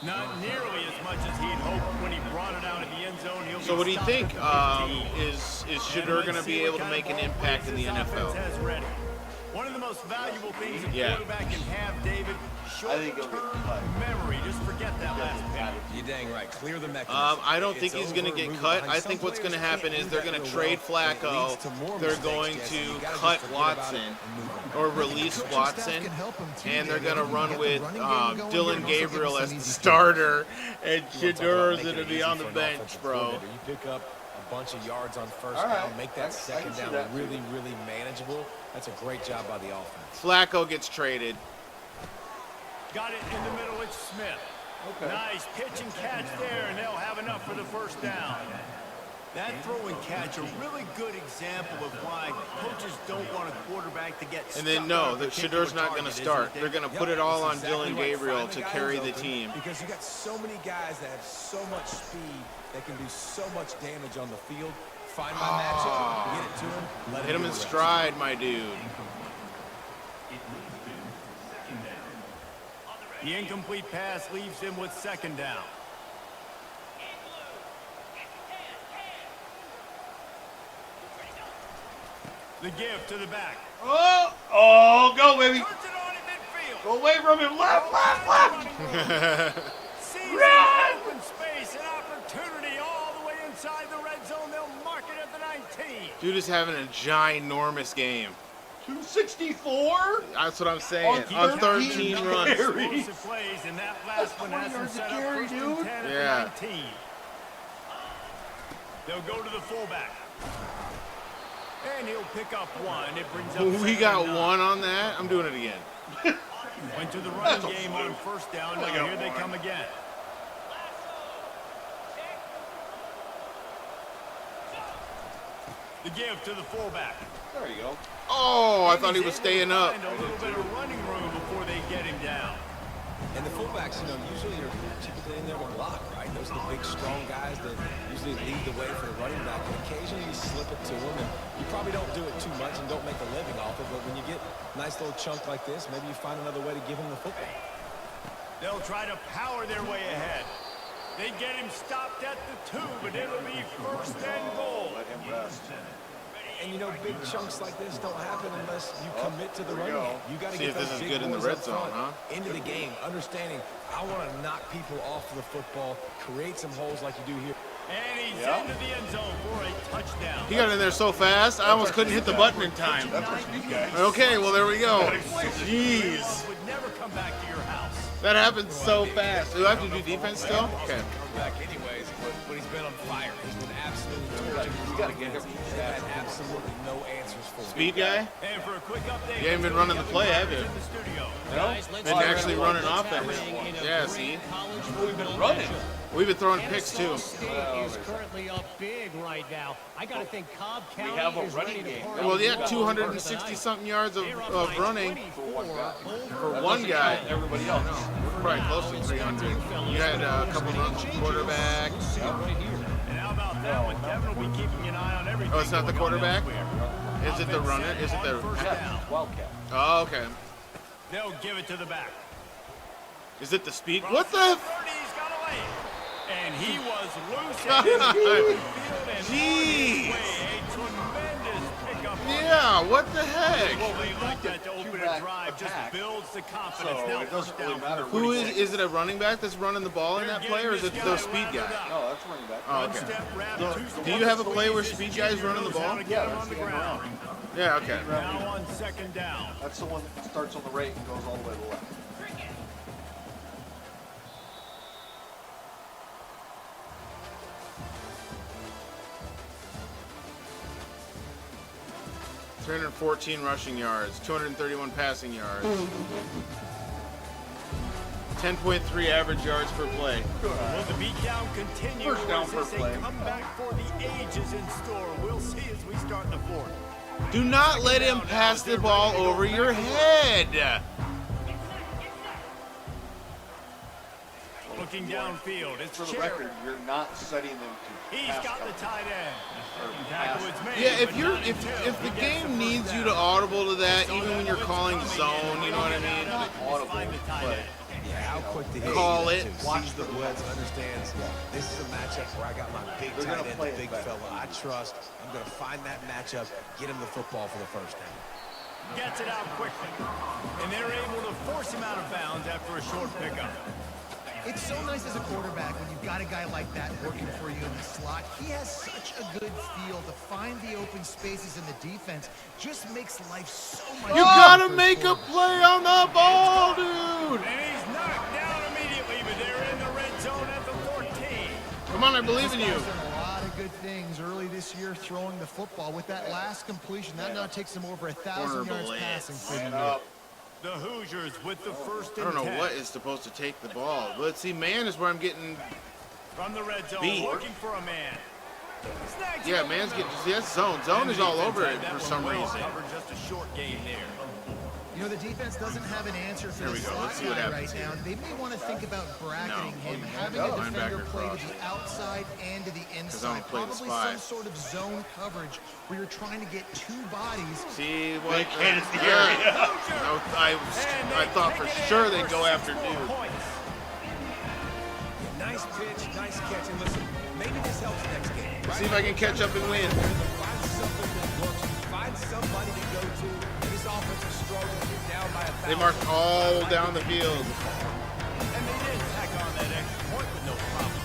Not nearly as much as he'd hoped when he brought it out of the end zone. He'll So be what do you stopped think? at the 15. Is Shedeur going to be able to make an impact in the NFL? One of the most valuable things a Yeah. quarterback can have, David, I think he'll get short-term cut. memory. Just forget that last pick. You're dang right. Clear the mechanism. I don't think It's he's going to over, get move cut. behind. I Some think what's going to players happen can't is do they're that going to real trade well, and it Flacco. leads to more They're mistakes, going Jesse. to You gotta just cut forget about it Watson and move on. or release Coaching Watson, staff can help him too, and they're David. going to He can run get the with running game going, Dylan he can also Gabriel get as some the easy starter, and You wanna talk Shedeur about is making going to it be easy on for the an bench, offensive bro. coordinator. You pick up a bunch of yards on first All right. down, make that I second see down that. really, really manageable. That's a great job by the offense. Flacco gets traded. Got it in the middle. It's Smith. Okay. Nice pitch and catch there, and they'll have enough for the first down. That throw and catch, a really good example of why coaches don't want a quarterback to get And then stuck no, on a the particular Shedeur's not going to target, start. isn't it? They're going to Yep, put it all on that's exactly Dylan right. Gabriel Find to the guys carry the open, team. Because you got so many guys that have so much speed that can do so much damage on the field. Find my matchup, get it to him, let Hit him do in the rest. stride, my dude. The incomplete pass leaves him with second down. The give to the back. Oh, go, baby. Turns it on in midfield. Go away from him. Left, left, left. Sees Run! an open space, an opportunity all the way inside the red zone. They'll mark it at the 19. Dude is having a ginormous game. 264? That's what I'm saying. On On 13 13 runs. Explosive plays, and that last one 20 has them yards set a up carry, first and dude. 10 at Yeah. the 19. They'll go to the fullback. And he'll pick up one. It brings up We second got and 9. 1 on that. I'm doing it again. Went to the running That's a game fluke. on first down. Only Now got here they one. come again. The give to the fullback. There you go. Oh, I And thought he he's was able to staying up. find a little bit of running room before they get him down. And the fullback fullbacks, you know, usually are typically in there to block, right? Those are the big, strong guys that usually lead the way for the running back. And occasionally you slip it to them, and you probably don't do it too much and don't make a living off it. But when you get a nice little chunk like this, maybe you find another way to give him the football. They'll try to power their way ahead. They get him stopped at the 2, but it'll be first and goal. Let him rest. And you know, big chunks like this don't happen unless you commit to the running game. You got to See get if this those is big good in the boys red up zone, front, huh? into the game, understanding I want to knock people off of the football, create some holes like you do here. And he's into the end zone for a touchdown. He got in there so fast, I almost couldn't hit the button in time. That's our speed guy. Okay, well, there we go. Jeez. Jeez. Would never come back to your house. That happens so fast. Do I have to do defense still? Okay. Back anyways, but he's been on fire. He's been absolutely tortured. You got to get him. They've had absolutely no answers for him. Speed guy? And for a quick update, You haven't been running the play, have you? in the studio. Guys, let's And see actually what's running offense. happening in a Yeah, great see? college We've been football running. matchup. We've been throwing picks too. Kansas State is currently up big right now. I got to think Cobb County have a is running ready to game. party Well, yeah, all over 260 tonight. something yards of They're up by running 24 for over one guy. Everybody else. We're probably close to 300. You had a couple runs from quarterback. And how about that one? Kevin will be keeping an eye on everything. Oh, it's not the going on quarterback? elsewhere. Is it the runner? Is it the? First down. Wildcat. Oh, okay. They'll give it to the back. Is it the speed? What the? He's got away. And he was loose at his own field and Jeez. on his way. A tremendous pickup. Yeah, what the heck? Well, they like that to open a Q-back drive. Just attack. builds the confidence. So Now it first doesn't really down. matter. Who is it a running back that's running the ball in that play, or is it the speed guy? No, that's running back. Oh, One okay. step wrap, two Do you have a play where speed guy's running the ball? Yeah, on the ground. Yeah, okay. Now on second down. That's the one that starts on the right and goes all the way to the left. $314 rushing yards, 231 passing yards, 10.3 average yards per play. Will the beatdown continue? First down or is per this play. a comeback for the ages in store? We'll see as we start in the fourth. Do not let him pass the ball over your head. Looking downfield, it's For the Cherry. record, you're not setting them to He's pass got the coverage. tight end. Or Tackle pass. is made, Yeah, if but you're not until if the he gets game first needs you to down. audible to that, even when you're calling zone, you know what I mean? Audible, Find the tight but end. Yeah, how quick to hit. Call it. Watch the blitz, understands this is a matchup where I got my big They're tight gonna end, play the it big better. fella I trust. I'm going to find that matchup, get him the football for the first down. Gets it out quickly. And they're able to force him out of bounds after a short pickup. It's so nice as a quarterback when you've got a guy like that working for you in the slot. He has such a good feel to find the open spaces in the defense. Just makes life so much You easier gotta for make a quarterback. play on the ball, dude. And he's knocked down immediately, but they're in the red zone at the 14. Come on, I believe in you. He's done a lot of good things early this year throwing the football. With that last completion, that now takes him over 1,000 yards blitz. passing for the Man year. up. The Hoosiers with the first I and don't know 10. what is supposed to take the ball. Let's see, man is where I'm getting. From the red zone, Beat. looking for a man. Snags Yeah, him. man's getting. See, that's zone. Zone is all over it That for one some well reason. covered, just a short gain there. You know, the defense doesn't have an answer for There the we go. slot Let's see what guy happens right now. They may want to think about bracketing No. him, having a defender Linebacker play cross. to the outside and to the I inside. don't play the Probably spy. some sort of zone coverage where you're trying to get two bodies. See what? They can't, it's the area. I thought for sure they'd go after dude. Nice pitch, nice catch, and listen, maybe this helps next game. Right? See if I can catch up and win. Find something that works. Find somebody to go to. This offense is struggling. You're down by 1,000. They marched all down the field. And they did tack on that extra point with no problem.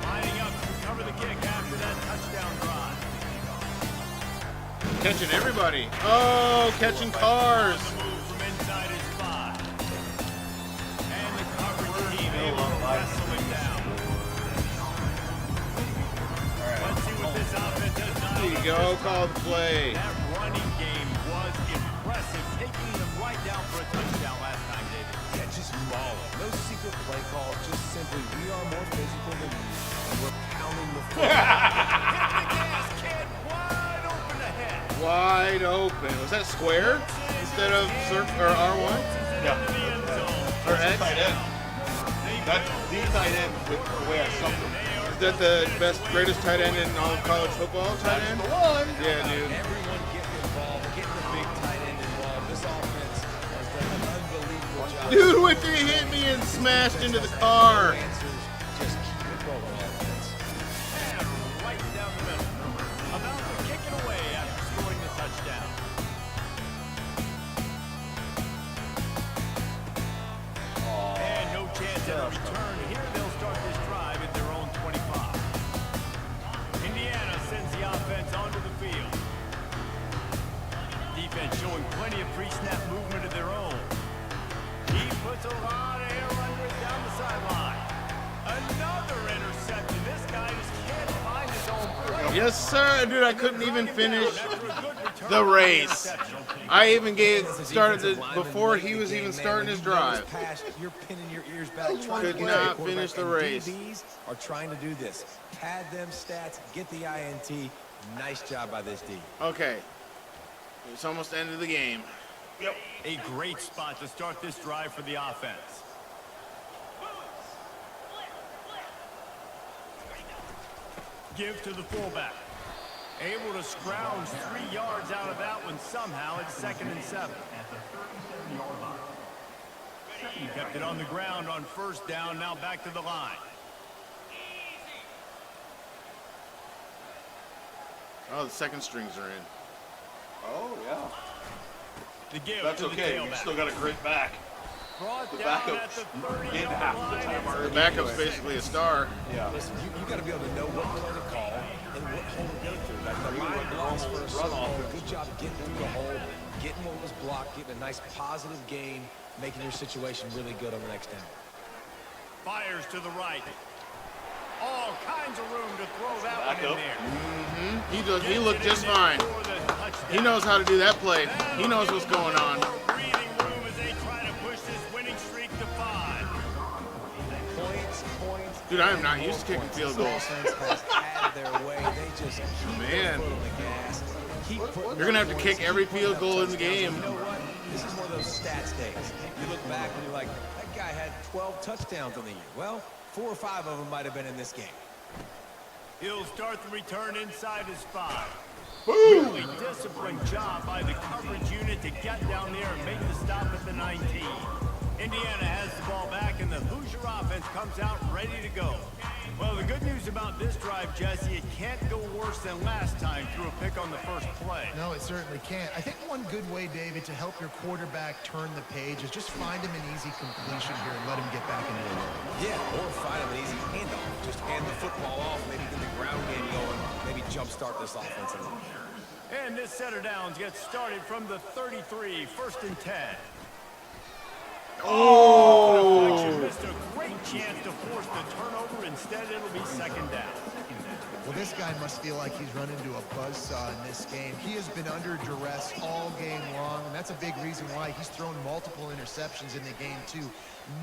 Lining up to recover the kick after that touchdown drive. Catching everybody. Oh, catching cars. On the move from inside his 5. And the coverage team able to wrestle him down. Let's see what this offense has done. There you go. Call the play. That running game was impressive, taking them right down for a touchdown last time, David. Yeah, just mauling. No secret play call. Just simply, we are more physical than you, and we're pounding the football. Hit the gas, kid. Wide open ahead. Wide open. Was that square instead of or R1 Yeah. The end zone. or X? That's the tight end with the way I sucked him. Is that the greatest tight end in all of college football? Tight end? The one. Yeah, dude. Everyone getting involved, getting the big tight end involved. This offense has done an unbelievable job. Dude, what they hit me and smashed into the car. Answers, just keep it rolling, offense. And right down the middle. About to kick it away after scoring the touchdown. And no chance at a return. Here they'll start this drive at their own 25. Indiana sends the offense onto the field. Defense showing plenty of pre-snap movement of their own. He puts a lot of air under it down the sideline. Another interception. This guy just can't find his own play. Yes, sir. Dude, I couldn't even finish the race. I even started it before he was even starting his drive. You're pinning your ears back. Could not finish the race. DBs are trying to do this. Pad them stats, get the INT. Nice job by this D. Okay. It's almost the end of the game. A great spot to start this drive for the offense. Give to the fullback. Able to scrounge 3 yards out of that one somehow. It's 2nd and 7. Kept it on the ground on 1st down. Now back to the line. Oh, the second strings are in. Oh, yeah. The give That's to the okay. We tailback. still got a great back. Brought The down backup at the in 30-yard half the line. time It's already. The backup's basically a star. Yeah. Listen, you got to be able to know what play to call and what hole to go through. Like the line blocks for a certain hole. Good job getting through the hole, getting what was blocked, getting a nice positive gain, making your situation really good on the next down. Fires to the right. All kinds of room to throw that Back one in up. there. He looked just fine. He knows how to do that play. He knows what's going on. Breathing room as they try to push this winning streak to 5. Points. Dude, I am not used to kicking field goals. Offense has had their way. They just keep Man. their foot on the gas. Keep putting You're gonna have to points, kick every keep putting field up goal in the touchdowns. game. You know what? This is one of those stats days. You look back and you're like, that guy had 12 touchdowns on the year. Well, 4 or 5 of them might have been in this game. He'll start the return inside his 5. Really disciplined job by the coverage unit to get down there and make the stop at the 19. Indiana has the ball back and the Hoosier offense comes out ready to go. Well, the good news about this drive, Jesse, it can't go worse than last time through a pick on the first play. No, it certainly can't. I think one good way, David, to help your quarterback turn the page is just find him an easy completion here and let him get back into the rhythm. Yeah, or find him an easy handoff. Just hand the football off, maybe get the ground game going, maybe jumpstart this offense a little bit. And this set of downs gets started from the 33, 1st and 10. Oh! Missed a great chance to force the turnover. Instead, it'll be 2nd down. Well, this guy must feel like he's run into a buzzsaw in this game. He has been under duress all game long, and that's a big reason why he's thrown multiple interceptions in the game, too.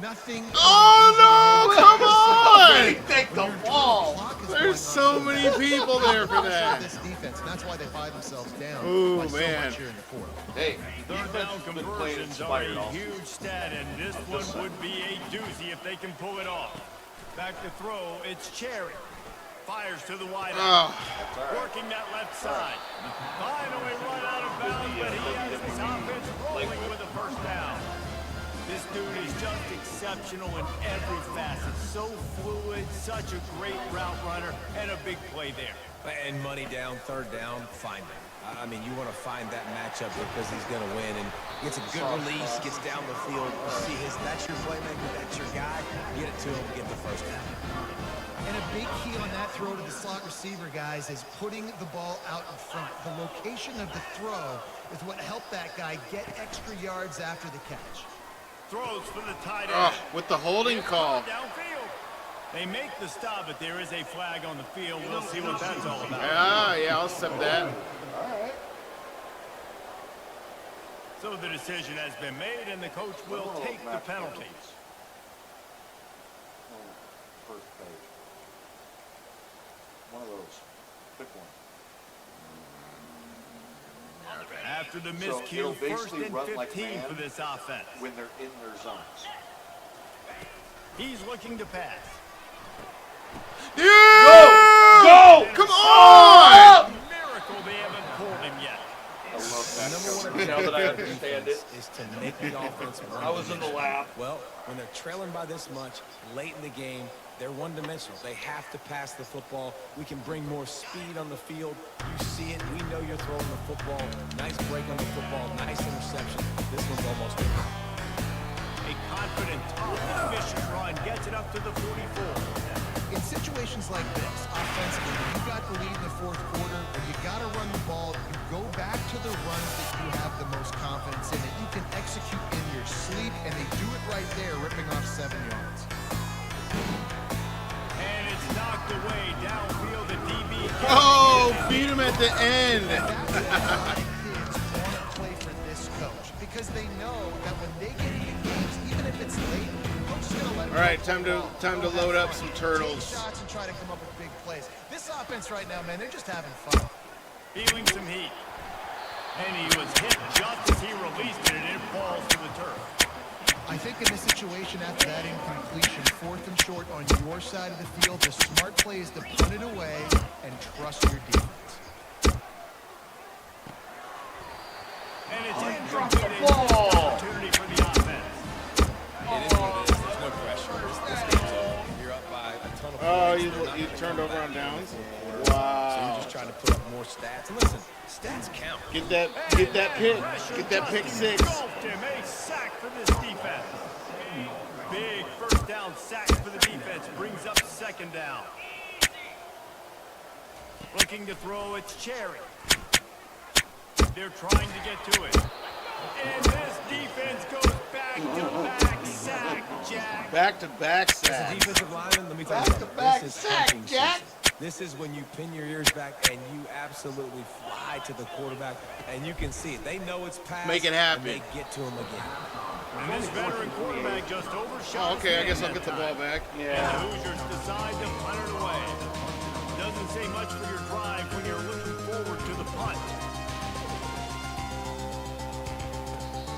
Nothing. Oh, no! Come on! Take the ball. There's so many people there for that. This defense, and that's why they find themselves down Ooh, by so man. much here in the fourth. Hey, Third down defense has been playing conversions are inspired a also. huge stat, and this one would be a doozy if they can pull it off. Back to throw, it's Cherry. Fires to the wide out. Working that left side. Finally run out of bounds, but he has his offense rolling with a 1st down. This dude is just exceptional in every facet. So fluid, such a great route runner, and a big play there. And money down, 3rd down, find him. I mean, you want to find that matchup because he's going to win and gets a good release, gets down the field. You see that's your playmaker, that's your guy. Get it to him, get the 1st down. And a big key on that throw to the slot receiver, guys, is putting the ball out in front. The location of the throw is what helped that guy get extra yards after the catch. Throws for the tight end. Oh, with the holding call. Downfield. They make the stop, but there is a flag on the field. We'll see what that's all about. Yeah, I'll accept that. So the decision has been made, and the coach will take the penalty. First page. One of those. Pick one. After the So miscue, it'll 1st basically and run like 15 man for this offense. when they're in their zones. He's looking to pass. Yeah! Go! Come on! Miracle they haven't pulled him yet. I love that. Number one Now that I understand it. is to make the offense I was in the lab. Well, when they're trailing by this much late in the game, they're one-dimensional. They have to pass the football. We can bring more speed on the field. You see it. We know you're throwing the football. Nice break on the football. Nice interception. This one's almost over. A confident, tough, efficient run gets it up to the 44. In situations like this, offensively, when you got the lead in the fourth quarter, when you got to run the ball, you go back to the runs that you have the most confidence in, that you can execute in your sleep, and they do it right there, ripping off 7 yards. And it's knocked away downfield. The DB. Oh, beat him at the end. That's why a lot of kids want to play for this coach, because they know that when they get into games, even if it's late, coach is going to let them. All right, time to load up some turtles. Take shots and try to come up with big plays. This offense right now, man, they're just having fun. Feeling some heat. And he was hit just as he released it, and it falls to the turf. I think in this situation, after that incompletion, 4th and short on your side of the field, the smart play is to put it away and trust your defense. And it's incomplete. Opportunity for the offense. It is what it is. There's no pressure. This game's over. You're up by a ton of points. Oh, you They're not turned gonna over go on back downs? in the fourth quarter. Wow. So you're just trying to put up more stats. And listen, stats count. Get that pick six. Engulfed him. A sack for this defense. Big first down sack for the defense. Brings up 2nd down. Looking to throw, it's Cherry. They're trying to get to it. And this defense goes back-to-back sack, Jack. Back-to-back As a sack. defensive lineman, let me tell you something. Back-to-back This is sack, hunting Jack. season. This is when you pin your ears back and you absolutely fly to the quarterback, and you can see it. They know it's past. Make it happen. And they get to him again. And this veteran quarterback just overshot. Oh, okay, I his guess man I'll get the that ball time. back. And the Hoosiers decide to punt it away. Doesn't say much for your drive when you're looking forward to the punt.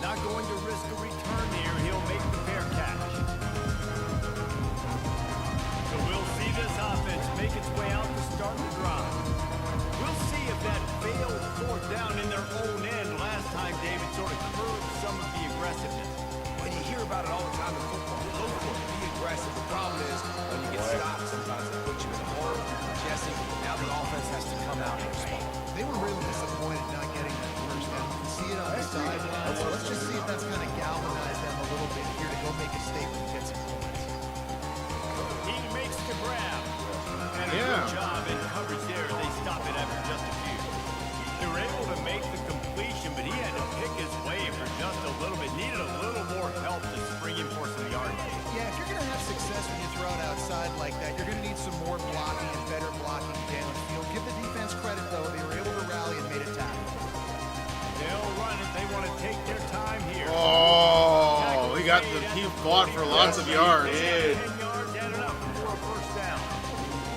Not going to risk a return here. He'll make the fair catch. So we'll see this offense make its way out to start the drive. We'll see if that failed 4th down in their own end last time, David, sort of curbed some of the aggressiveness. When you hear about it all the time in football, go for it, be aggressive. The problem is when you get stopped, sometimes it puts you in a hole. Jesse, now the offense has to come out and respond. They were really disappointed not getting that first down. You can see it on the sideline. So let's just see if that's going to galvanize them a little bit here to go make a statement and get some points. He makes the grab. And a good job in coverage there. They stop it after just a few. They were able to make the completion, but he had to pick his way for just a little bit. Needed a little more help to spring him for some yards. Yeah, if you're going to have success when you throw it outside like that, you're going to need some more blocking and better blocking downfield. Give the defense credit, though. They were able to rally and made a tackle. They'll run it. They want to take their time here. Oh, he fought for lots of yards. 10 yards added up for a first down.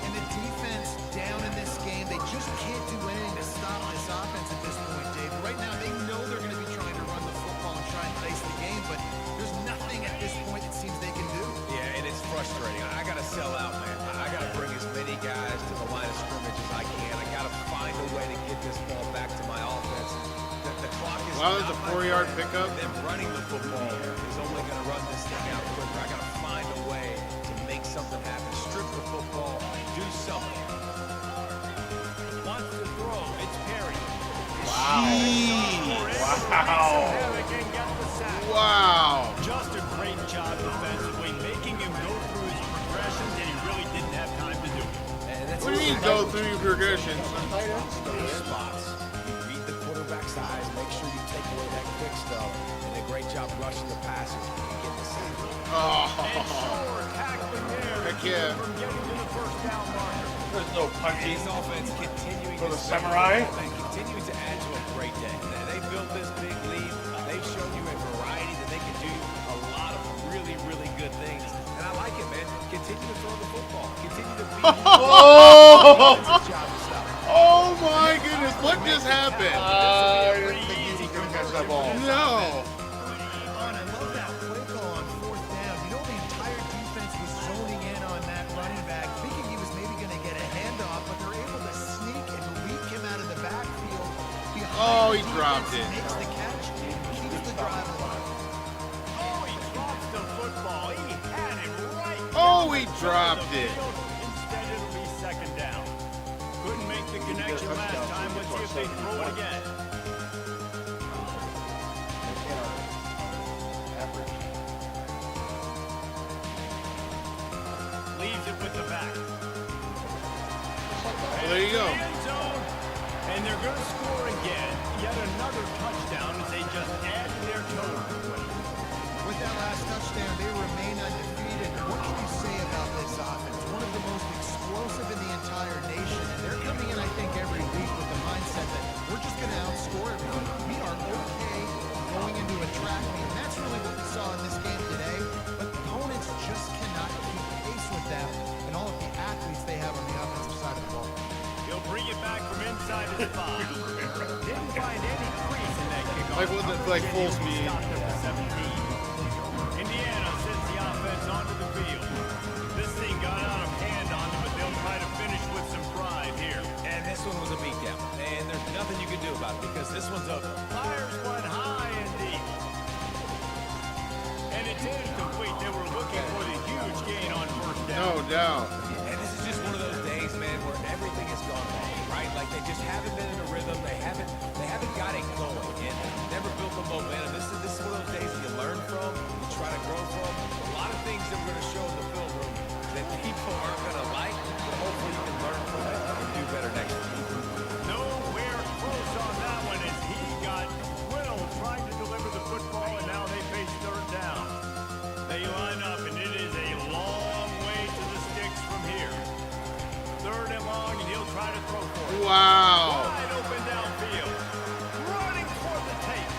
And the defense down in this game, they just can't do anything to stop this offense at this point, Dave. Right now, they know they're going to be trying to run the football and try and ice the game, but there's nothing at this point it seems they can do. Yeah, and it's frustrating. I got to sell out, man. I got to bring as many guys to the line of scrimmage as I can. I got to find a way to get this ball back to my offense. The clock is Wow, that's not a my 4-yard friend. pickup. Them running the football is only going to run this thing out quicker. I got to find a way to make something happen. Strip the football, do something. Wants to throw. It's Perry. Wow. Just a great job defensively, making him go through his progressions, and he really didn't have time to do it. And that's What do you mean go through your progressions? those spots. You read the quarterback's eyes, make sure you take away that quick stuff, and a great job rushing the passes and getting the sack. Oh, Short tackling there. heck yeah. From getting to the first down marker. There's no punching. His offense continuing For to the step Samurai? up and continuing to add to a great day. They built this big lead. They've shown you a variety that they can do a lot of really, really good things. And I like it, man. Continue to throw the football. Continue to beat Oh! It's a job to stop. Oh my goodness, what just happened? I didn't think he was going to catch that ball. No. And I love that play call on 4th down. You know the entire defense Oh, he dropped it. Makes the catch, keeps the drive alive. Oh, he drops the football. He had it right. Oh, he dropped it. Instead, it'll be second down. Couldn't make the connection last time. Let's see if they throw it again. Leaves it with the back. Well, there you go. End zone. And they're going to score again. Yet another touchdown as they just add to their total. With that last touchdown, they remain undefeated. What can you say about this offense? One of the most explosive in the entire nation. And they're coming in, I think, every week with the mindset that we're just going to outscore everyone. We are okay going into a track meet. And that's really what we saw in this game today. But opponents just cannot keep pace with them and all of the athletes they have on the offensive side of the ball. He'll bring it back from inside his 5. Didn't find any crease in that kickoff. Like with the, like full speed. Stopped at the 17. Indiana sends the offense onto the field. This thing got out of hand on them, but they'll try to finish with some pride here. And this one was a beatdown. And there's nothing you can do about it because this one's over. Fires one high and deep. And it's incomplete. They were looking for the huge gain on first down. No doubt. And this is just one of those days, man, where everything has gone wrong, right? Like they just haven't been in a rhythm. They haven't got it going, and never built the momentum. This is one of those days that you learn from, you try to grow from. A lot of things that we're going to show in the film room that people aren't going to like, but hopefully you can learn from it and do better next week. Nowhere close on that one as he got Will trying to deliver the football, and now they face third down. They line up, and it is a long way to the sticks from here. Third and long, and he'll try to throw for it. Wow. Wide open downfield. Running toward the tape.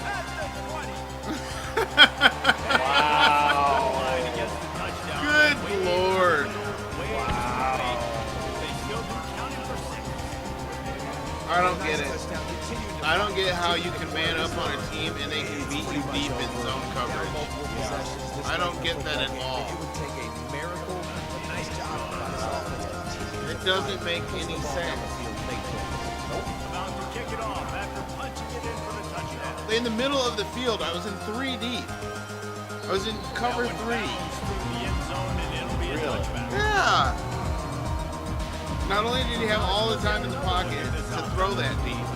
At the 20. Wow. Line against the touchdown. Good Lord. Wow. They still do counting for 6. I don't get it. I don't get how you can man up on a team and they can beat you deep in zone coverage. I don't get that at all. It would take a miracle, a nice job by this offense. It doesn't make any sense. About to kick it off after punching it in for the touchdown. In the middle of the field, I was in 3 deep. I was in cover 3. Through the end zone, and it'll be a touchback. Yeah. Not only did he have all the time in the pocket to throw that deep.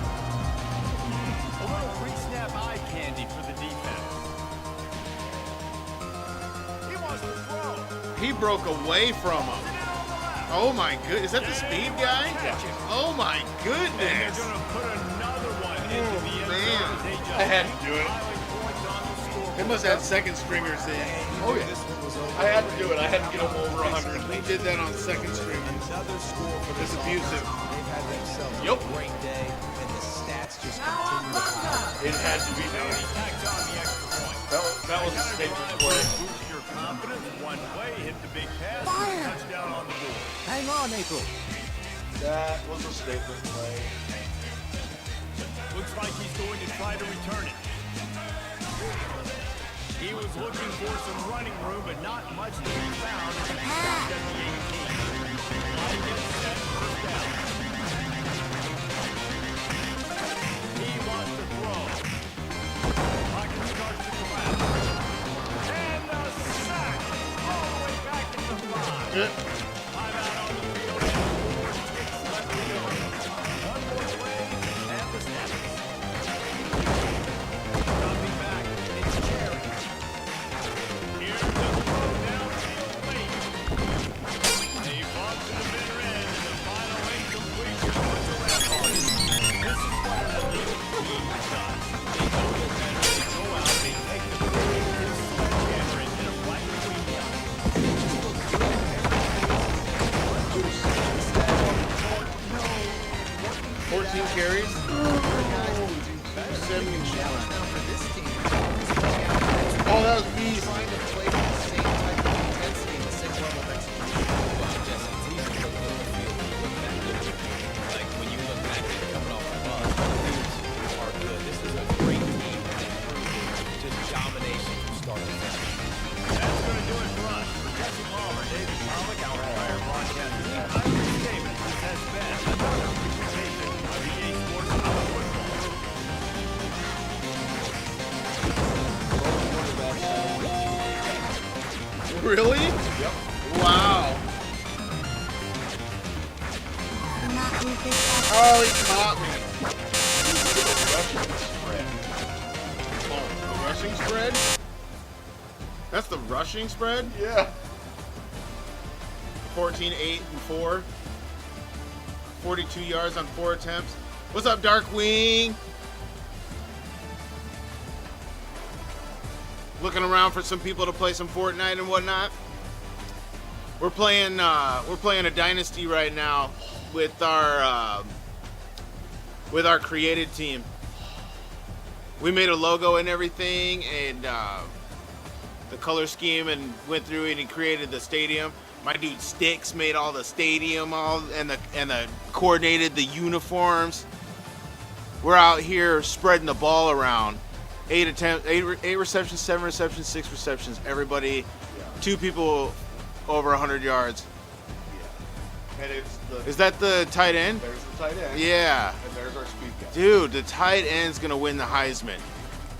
A little pre-snap eye candy for the defense. He wants to throw. He broke away from him. Oh my goodness. Is that the speed guy? Oh my And they're goodness. going to put another one into the end man. zone as they just I had to do it. piling points on the scoreboard. They must have had second stringers in. Oh yeah. I had to do it. I had to get them over 100. He did that on second stringers. Another score for It's this abusive. offense. They've had themselves Yep. a great day, and the stats just continue to pile. It had to be Now done. he tacks on the extra point. That was a statement play. Boost your confidence. One play, hit the big pass, touchdown on the board. Hang on, April. That was a statement play. Looks like he's going to try to return it. He was looking for some running room, but not much to be found as he stopped at the 18. Line gets set, first down. He wants to throw. Pocket starts to collapse. And a sack all the way back at the 5. Timeout on the field and 4-6 left to go. One more play and the snaps. Dropping back, it's Jerry. Here's the throw downfield late. They bought to the bitter end, and the final incompletion was a wrap on it. This is what an elite team does. They know they're better, they go out, they take the field, they sledgehammer it, hit them right between the eyes. They look good every Really? Yep. Wow. Oh, he caught me. The rushing spread? That's the rushing spread? Yeah. 14, 8, and 4. 42 yards on 4 attempts. What's up, Darkwing? Looking around for some people to play some Fortnite and whatnot. We're playing a dynasty right now with our created team. We made a logo and everything, and the color scheme, and went through it and created the stadium. My dude Sticks made all the stadium, and coordinated the uniforms. We're out here spreading the ball around. 8 receptions, 7 receptions, 6 receptions. Everybody, 2 people over 100 yards. Yeah. And it's the. Is that the tight end? There's the tight end. Yeah. And there's our speed guy. Dude, the tight end's gonna win the Heisman.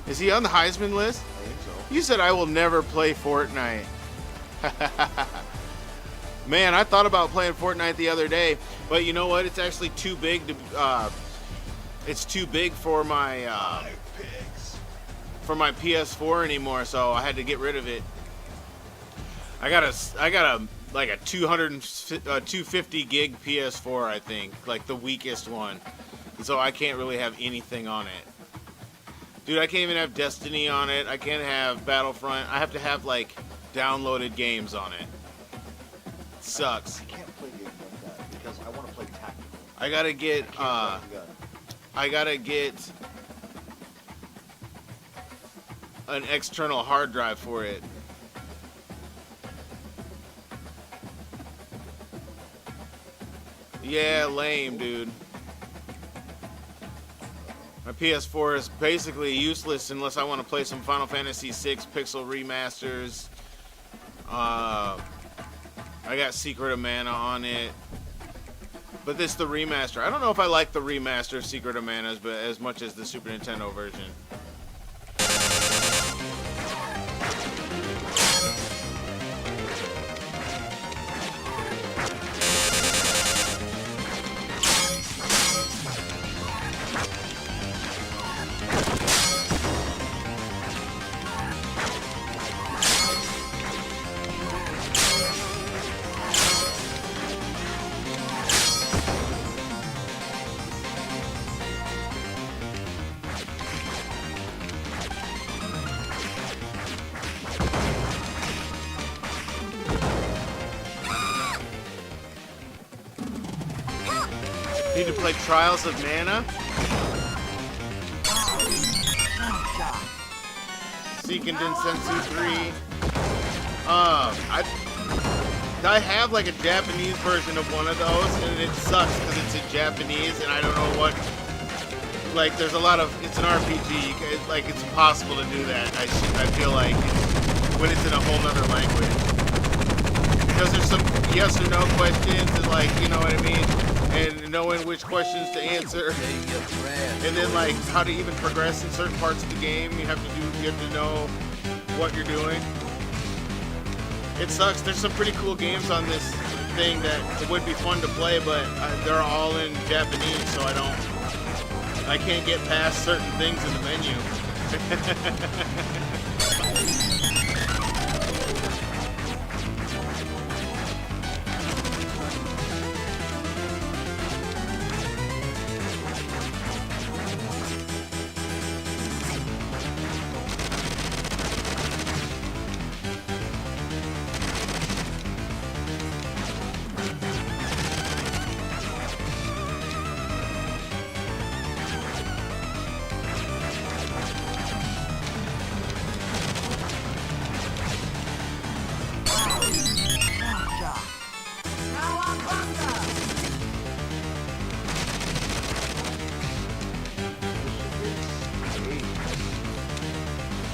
Is he on the Heisman list? I think so. You said I will never play Fortnite. Man, I thought about playing Fortnite the other day, but you know what? It's actually too big to. It's too big for my PS4 anymore, so I had to get rid of it. I got a like a 250 gig PS4, I think, like the weakest one, so I can't really have anything on it. Dude, I can't even have Destiny on it. I can't have Battlefront. I have to have like downloaded games on it. Sucks. I can't play games like that because I want to play tactical. I gotta get an external hard drive for it. Yeah, lame, dude. My PS4 is basically useless unless I want to play some Final Fantasy VI Pixel remasters. I got Secret of Mana on it. But this is the remaster. I don't know if I like the remaster of Secret of Mana but as much as the Super Nintendo version. Need to play Trials of Mana. Seiken Densetsu 3. I have like a Japanese version of one of those, and it sucks because it's in Japanese, and I don't know what. Like, there's a lot of. It's an RPG. Like, it's impossible to do that. I feel like when it's in a whole nother language, because there's some yes or no questions, and like, you know what I mean. And knowing which questions to answer, and then like how to even progress in certain parts of the game, you have to know what you're doing. It sucks. There's some pretty cool games on this thing that it would be fun to play, but they're all in Japanese, so I can't get past certain things in the menu.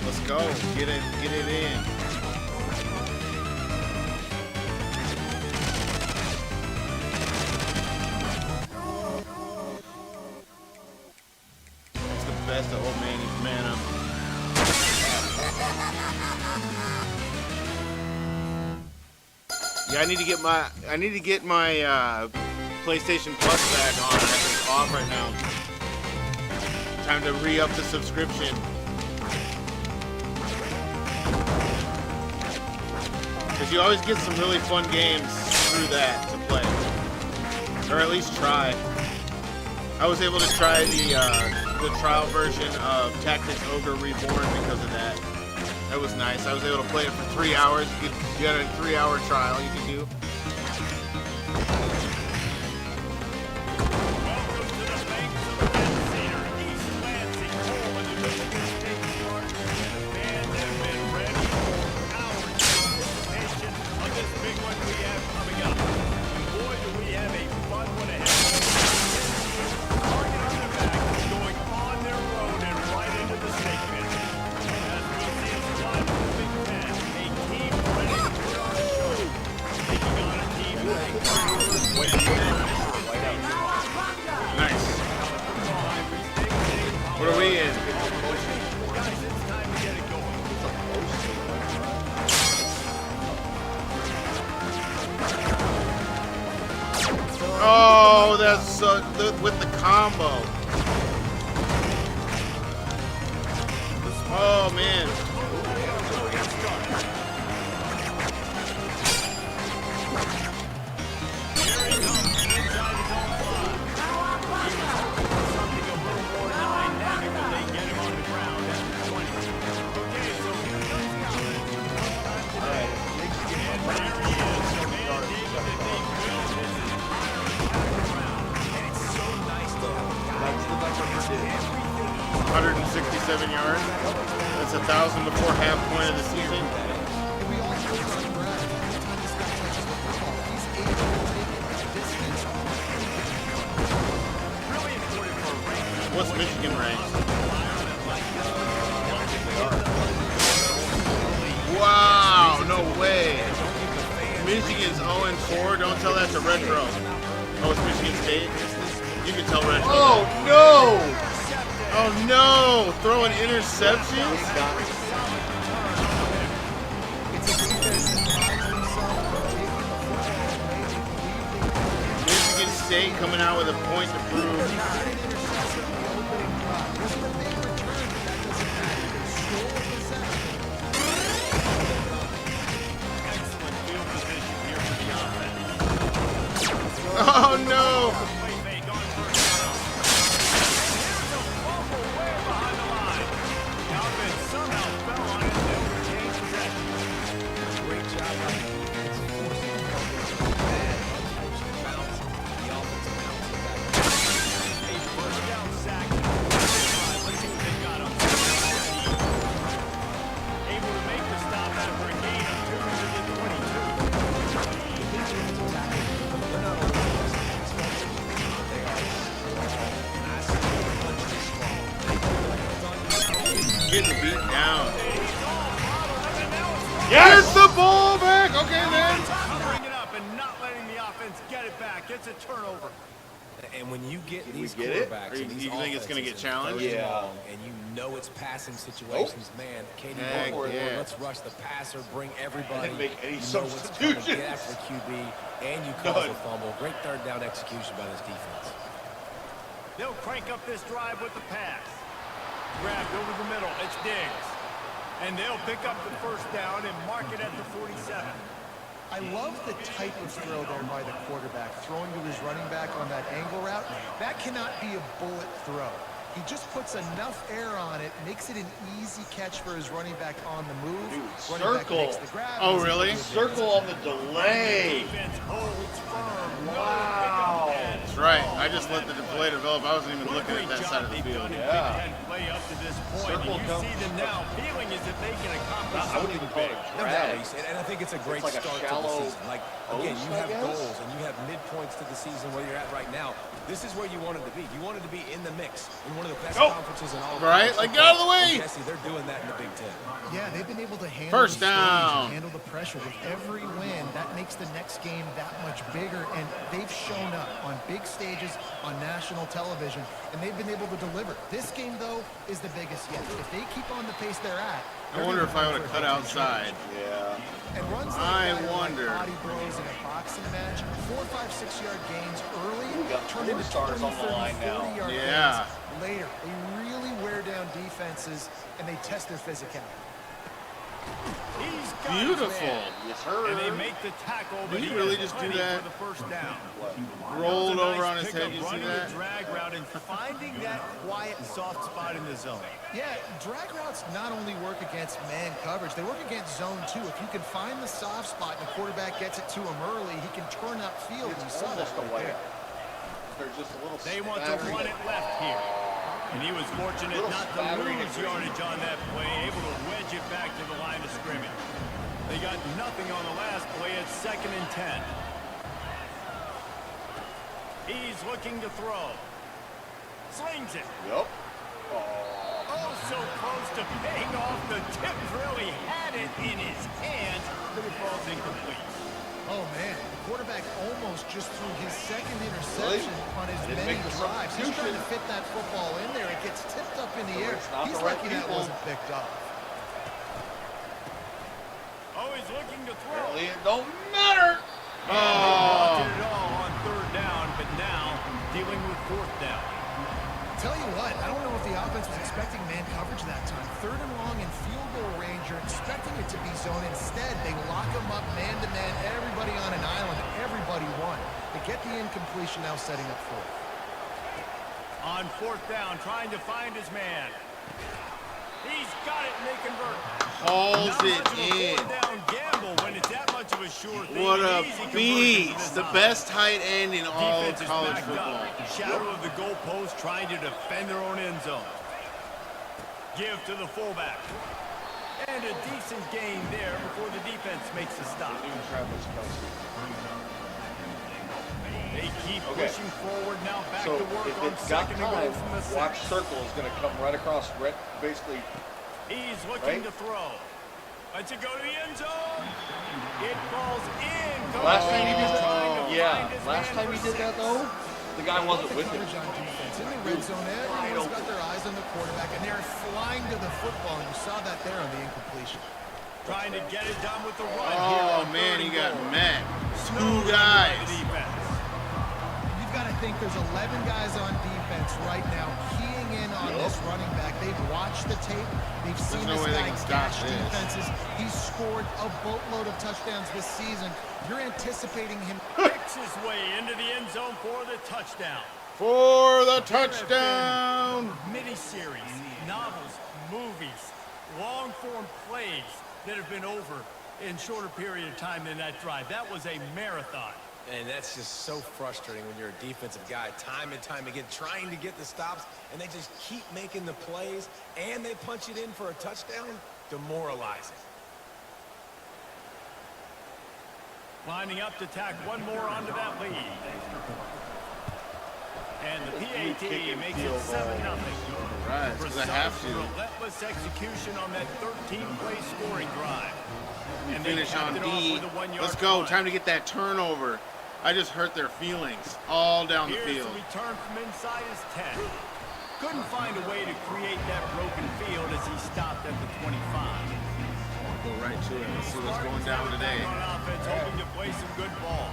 Let's go. Get it in. It's the best of Old Man. Yeah, I need to get my PlayStation Plus back on. It's off right now. Time to re-up the subscription. Because you always get some really fun games through that to play, or at least try. I was able to try the trial version of Tactics Ogre Reborn because of that. That was nice. I was able to play it for 3 hours. You got a 3-hour trial you can do. What are we in? Oh, that's with the combo. Oh man. Yards. That's 1,000 before half point of the season. What's Michigan ranked? Wow, no way. Michigan's 0-4. Don't tell that to Retro. Oh, it's Michigan State. You can tell Retro. Oh no! Oh no! Throwing interceptions? Michigan State coming out with a point to prove. Oh no! Getting beat down. Yes! Get the ball back! Okay, then. Bring it up and not letting the offense get it back. It's a turnover. And when you get these get it? quarterbacks, Or and these you think it's gonna get offenses challenged? third and Yeah. long, and you know it's passing situations, man. Katie, Heck yeah. let's rush the passer, bring everybody. Didn't make any you know what's coming, substitutions. get after the QB, and you cause a fumble. Great third down execution by this defense. They'll crank up this drive with the pass. Grabbed over the middle. It's Diggs. And they'll pick up the first down and mark it at the 47. I love the type of throw there by the quarterback, throwing to his running back on that angle route. That cannot be a bullet throw. He just puts enough air on it, makes it an easy catch for his running back on the move. Dude, Running back circle. makes the grab. Oh, really? Circle on the delay. Defense holds firm. Wow. That's right. I just let the play develop. I wasn't even looking at that side of the field. Yeah. Play up to this point. Circle And you comes- see them now feeling as if they can accomplish I wouldn't something even call big. it No drag. doubt, Reese, and I think it's a great like a start to the shallow season. Like, again, post, you I have guess? goals and you have midpoints to the season where you're at right now. This is where you wanted to be. You wanted to be in the mix in one of the best conferences in all of Right? college Like, get out of the football. way! And Jesse, they're doing that in the Big Ten. Yeah, they've been able to handle First the storms down. and handle the pressure. With every win, that makes the next game that much bigger, and they've shown up on big stages on national television, and they've been able to deliver. This game, though, is the biggest yet. If they keep on the pace they're at, I wonder if I would have cut outside. Yeah. And runs I like that are wonder. like body blows in a boxing match. 4, 5, 6-yard gains early We got turn 4 into stars 20, on the 30, line now. 40-yard Yeah. gains later. They really wear down defenses, and they test their physicality. He's got his Beautiful. man. Yes, sir. And they make the tackle, but Did he he really has just do plenty that? for the first down. Rolled That was a over nice on his pickup, head. You see running that? the drag route and finding that quiet, soft spot in the zone. Yeah, drag routes not only work against man coverage, they work against zone too. If you can find the soft spot and the quarterback gets it to him early, he can turn upfield. You It's saw that almost right away. there. There's just a little They want to spattering. run it left here. And he was fortunate Little not to spattering lose and yardage on that play, able to wedge it back to the line of scrimmage. They got nothing on the last play at 2nd and 10. He's looking to throw. Slings it. Yep. Oh, so close to paying off. The tip really had it in his hands, but it falls incomplete. Oh man, the quarterback almost just threw his second interception on his Didn't many make the drives. He's trying to substitution. fit that football in there. It gets tipped up in the air. it's not He's the right lucky that people. wasn't picked up. Oh, he's looking to throw. Apparently it don't matter. They wanted it all on 3rd down, but now dealing with 4th down. Tell you what, I don't know if the offense was expecting man coverage that time. 3rd and long in field goal range, you're expecting it to be zone. Instead, they lock them up man-to-man, everybody on an island, everybody won. They get the incompletion, now setting up 4th. On 4th down, trying to find his man. He's got it, and they convert. Hauls Not it much of a in. 4th down gamble when it's that much of a sure thing. What An a easy conversion beast. to this The offense. best tight end in all of Defense is college backed football. up. Shadow of the goalpost, trying to defend their own end zone. Give to the fullback. And a decent gain there before the defense makes a stop. They keep pushing forward now, back So to work if on it's got 2nd and goal time, from the 6. watch circle is going to come right across, basically. He's looking Right? to throw. Lets it go to the end zone. It falls in. Last time he did Trying to that, yeah. find his Last man time for he did that 6. though, the guy wasn't The with him. coverage on defense in the red zone, everyone's got their eyes on the quarterback, and they're flying to the football, and you saw that there on the incompletion. Trying to get it done with the run here Oh, on man, 3rd he and got goal. met. Snowed Two under by guys. the defense. You've got to think there's 11 guys on defense right now keying in on this running back. They've watched the tape. They've seen no this way they guy can stop gash this. defenses. He's scored a boatload of touchdowns this season. You're anticipating him. Picks his way into the end zone for the touchdown. For the touchdown. Miniseries, novels, movies, long-form plays that have been over in shorter period of time than that drive. That was a marathon. And that's just so frustrating when you're a defensive guy, time and time again, trying to get the stops, and they just keep making the plays, and they punch it in for a touchdown. Demoralizing. Lining up to tack one more onto that lead. And the PAT makes it 7-0. Right, because I have Precise, to. relentless execution on that 13-play scoring drive. And they Finish on capped it off D. with a 1-yard Let's go. punt. Time to get that turnover. I just hurt their feelings all down the Here's field. the return from inside his 10. Couldn't find a way to create that broken field as he stopped at the 25. Go right to it. Let's see what's going down today. On offense, hoping to play some good ball.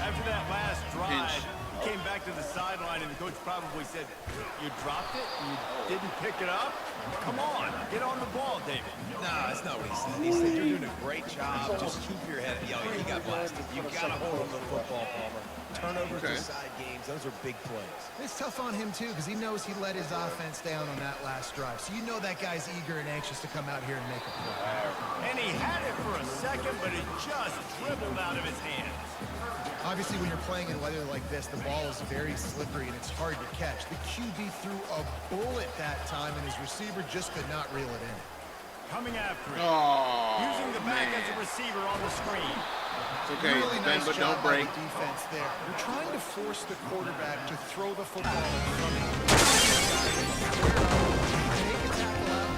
After that last drive, Pinch. he came back to the sideline, and the coach probably said, "You dropped it? You didn't pick it up? Come on, get on the ball, David." No, that's not what he said. He said, you're doing a great job. Just keep your head. Yo, he got blasted. You got to hold on to the football, Palmer. Turnovers, Okay. decide games. Those are big plays. It's tough on him, too, because he knows he let his offense down on that last drive. So you know that guy's eager and anxious to come out here and make a play. And he had it for a second, but it just dribbled out of his hands. Obviously, when you're playing in weather like this, the ball is very slippery and it's hard to catch. The QB threw a bullet that time, and his receiver just could not reel it in. Coming after it. Oh, Using the back man. as a receiver on the screen. It's okay. Really Bend nice but job don't by break. the defense there. You're trying to force the quarterback to throw the football in front of you. Make a tackle out.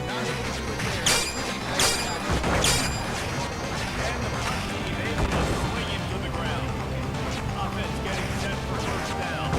Not able to do it there. Really nice tackle. And the punt team able to swing him to the ground. Offense getting set for first down.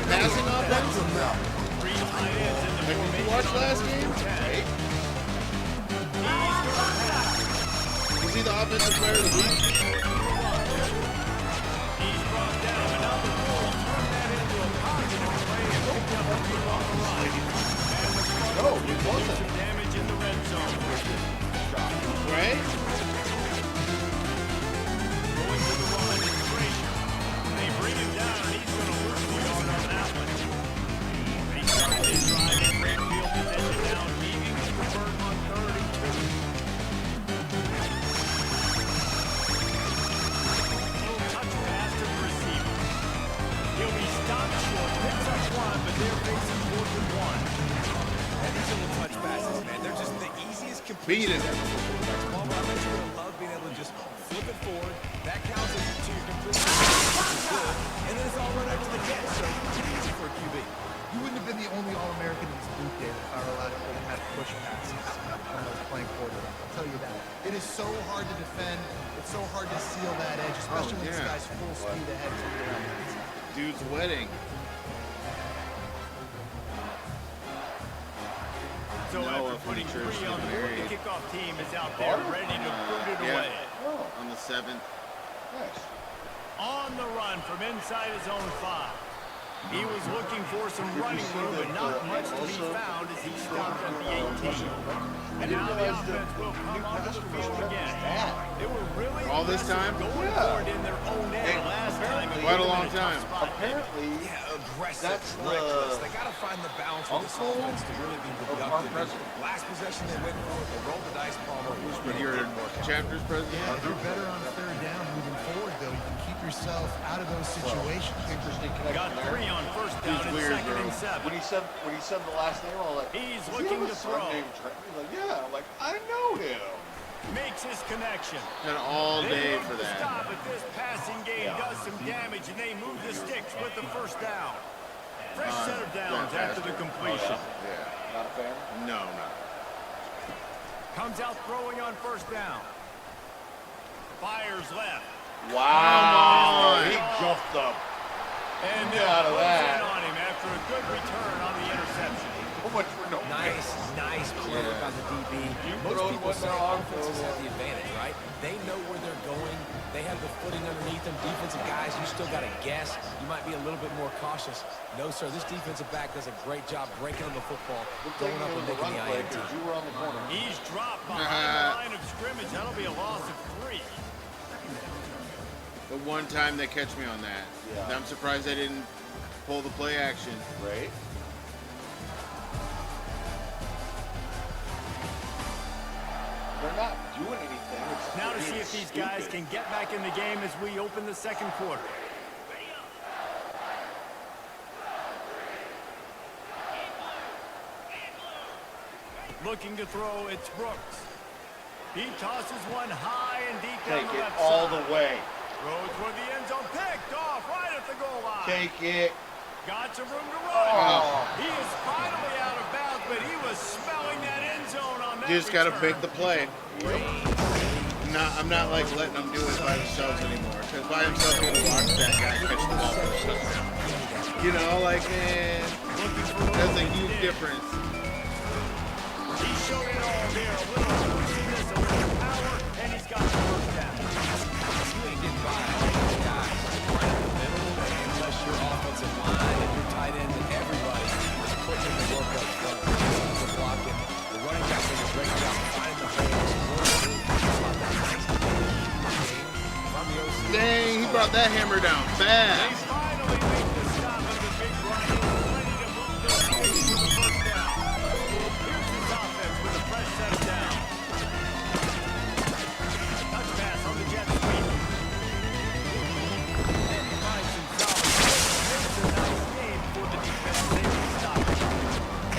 passing offense? Three tight ends in the Like, did you formation watch on last 1st game? and 10. Was he the offensive player of the week? He's brought down, and now the Bulls turn that into a positive play and pick up a few on the run. And the Spartans do some damage in the red zone. Right? Going to the run, it's Frazier. They bring him down, and he's going to lose the yard on that one. They start his drive in great field position now, needing to convert on 3rd and 2. Little touch pass to the receiver. He'll be stopped short, picks up one, but they're facing 4th and 1. And these little touch passes, man, they're just the easiest Beat completion it. ever for quarterbacks. Paul Brown, you love being able to just flip it forward. That counts as to your completion, which is good. And then it's all run out to the catch, so it's easy for a QB. You wouldn't have been the only All-American in this booth, David, if I were allowed to have push passes when I was playing quarterback. I'll tell you that. It is so hard to defend. It's so hard to seal that edge, especially when this yeah. guy's full speed ahead to you around the inside. Dude's wedding. So No, after putting church 3 on the board, married. the kickoff team is out there ready to put it away. On the 7th. Nice. On the run from inside his own 5. He was looking for some running room, but not much to be found as he stopped at the 18. And now the offense will come onto the field again. They were really All this time? going for it in their own end last time. Quite a long time. Apparently, Yeah, aggressive, That's the reckless. They got to find the balance with this uncle offense to really be of our productive. president. Last possession they went for it. They rolled the dice, Palmer. But you're chapter's president? Yeah, if you're better on a 3rd down moving forward, though, you can keep yourself out of those situations. interesting Got connection 3 there. on 1st down and weird, 2nd and bro. 7. When he said the last name, I was like, He's "Does he looking have a to son throw. named Trent?" He's like, yeah. I'm like, I know him. Makes his connection. Had all They day look for to that. stop, but this passing game does some damage, and they move the sticks with the 1st down. Fresh set of downs after the completion. Yeah. Not a fan. No, no. Comes out throwing on 1st down. Fires left. Wow. Come He on. jumped up. And Get out of goes that. in on him after a good return on the interception. So much for no Nice play by the DB. Most throw people one say down, offenses throw have the advantage, right? They know where they're going. They have the footing underneath them. Defensive guys, you still got to guess. You might be a little bit more cautious. No, sir, this defensive back does a great job breaking on the football, going up and making the INT. You were on the corner. He's dropped behind the line of scrimmage. That'll be a loss of 3. The one time they catch me on that. Yeah. I'm surprised I didn't pull the play action. Right? They're not doing anything. It's Now to being see if these stupid. guys can get back in the game as we open the 2nd quarter. Looking to throw, it's Brooks. He tosses one high and deep down Take the it left all side. the way. Throws toward the end zone, picked off right at the goal line. Take it. Got some room to run. Oh. He is finally out of bounds, but he was smelling that end zone on that You just got to return. pick the play. I'm not like letting them do it by themselves anymore. Because by themselves, you're going to watch that guy catch the ball for a touchdown. You know, like, that's a huge difference. He showed it all there. A little elusiveness, a little power, and he's got the 1st down. You ain't getting by all these guys right in the middle, unless your offensive line and your tight end and everybody is putting in the work up front. The blocking, the running back doing a great job finding the holes. Dang, he brought that hammer down They fast. finally make the stop of the big run. He's ready to move the sticks for the 1st down. Here's his offense with a fresh set of downs. Touch pass on the jet sweep. And he finds some solid space. It's a nice game for the defense. They can stop it.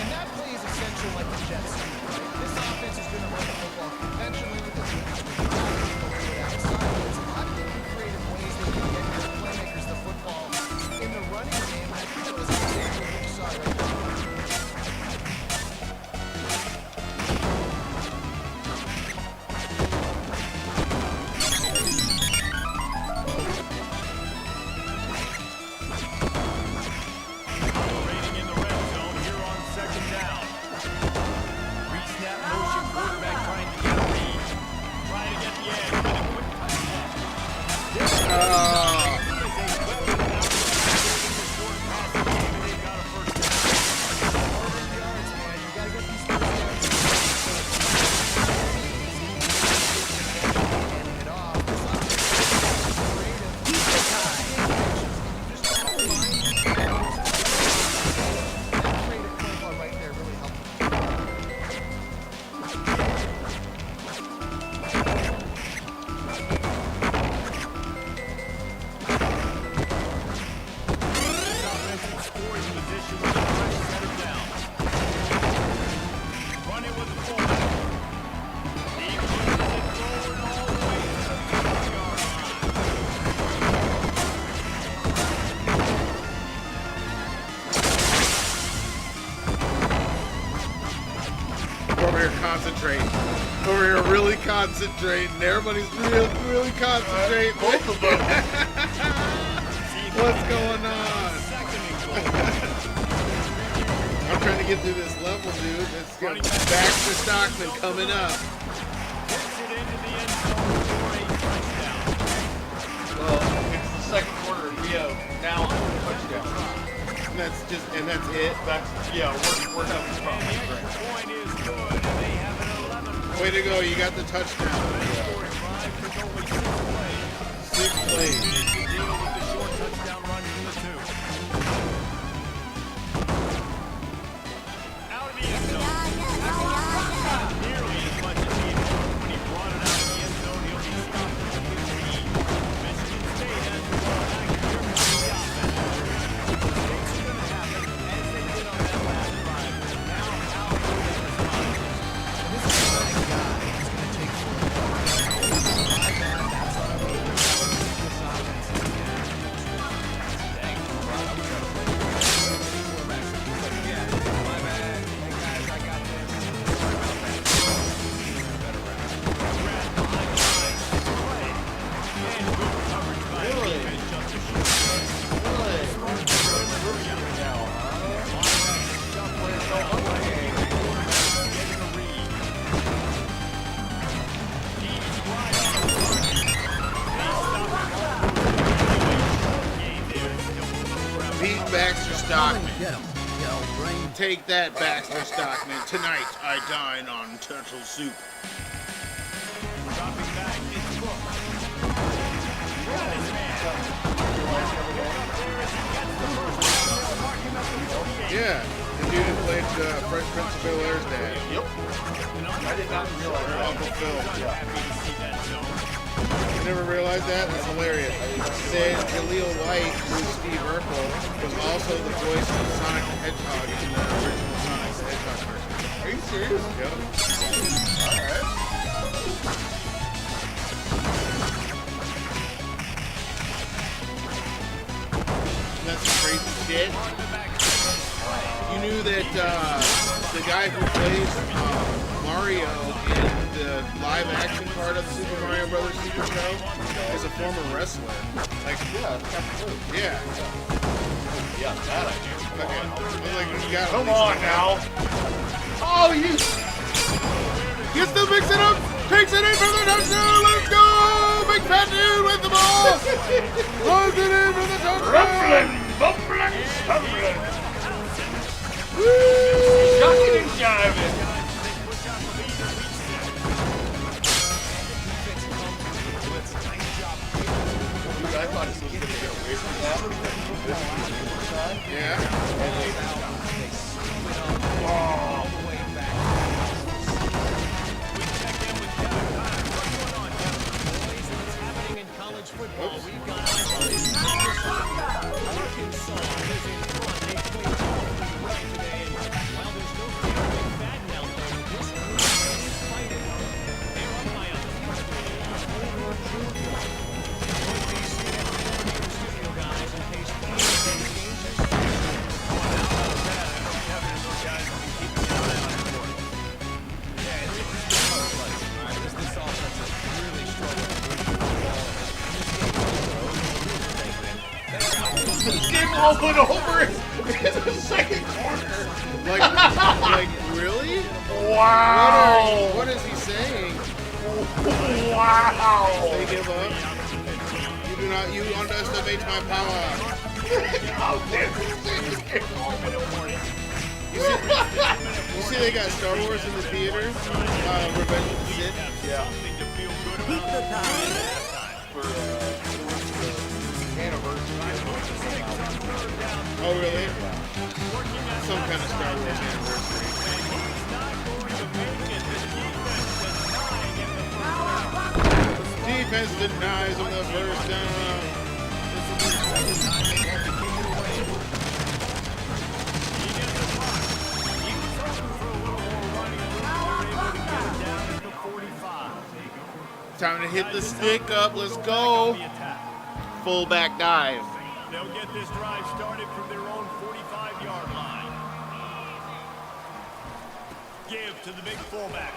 And that play is essential like the jet sweep. This offense is going to run the football conventionally with the outside. It's a lot of creative ways they can get their playmakers the football here concentrating. Over here really concentrating. Everybody's really concentrating. Both of them. What's going on? I'm trying to get through this level, dude. It's got Baxter Stockman coming up. Well, it's the second quarter of Rio. Now touchdown. And that's it. We're having fun. Way to go, you got the touchdown. 6 plays. Beat Baxter Stockman. Take that, Baxter Stockman. Tonight I dine on turtle soup. Yeah, the dude who played Fresh Prince of Bel-Air's dad. Yep. I did not realize that. Uncle Phil. You never realized that? That's hilarious. Said Jaleel White, who's Steve Urkel, was also the voice of Sonic the Hedgehog in the original Sonic the Hedgehog version. Are you serious? Yep. Alright. That's some crazy shit. You knew that the guy who plays Mario in the live-action part of the Super Mario Brothers Super Show is a former wrestler. Like, yeah. Yeah, that I do. Okay. I was like, you got Come on now. Oh, you. Gets the mix it up, takes it in for the touchdown. Let's go, big fat dude with the ball. Runs it in for the touchdown. Bumbling, stumbling. Woo! Ducking and jiving. Dude, I thought he was going to get away from that because this is the other side. Yeah. And they Football. We've got Arkansas is in front. They played awfully right today. And while there's no Big Baden out there, this group is fighting. They're up by a studio guys in case this offense is really struggling. this game all went over in the second quarter. Like really? Wow. What is he saying? Wow. They give up. You underestimate my power. How dare you say this game all went over? You see they got Star Wars in the theater? Revenge of the Sith? Yeah. For anniversary. Oh really? Some kind of Star Wars anniversary. Defense denies him the first down. Time to hit the stick up. Let's go. Fullback dive. They'll get this drive started from their own 45-yard line. give to the big fullback.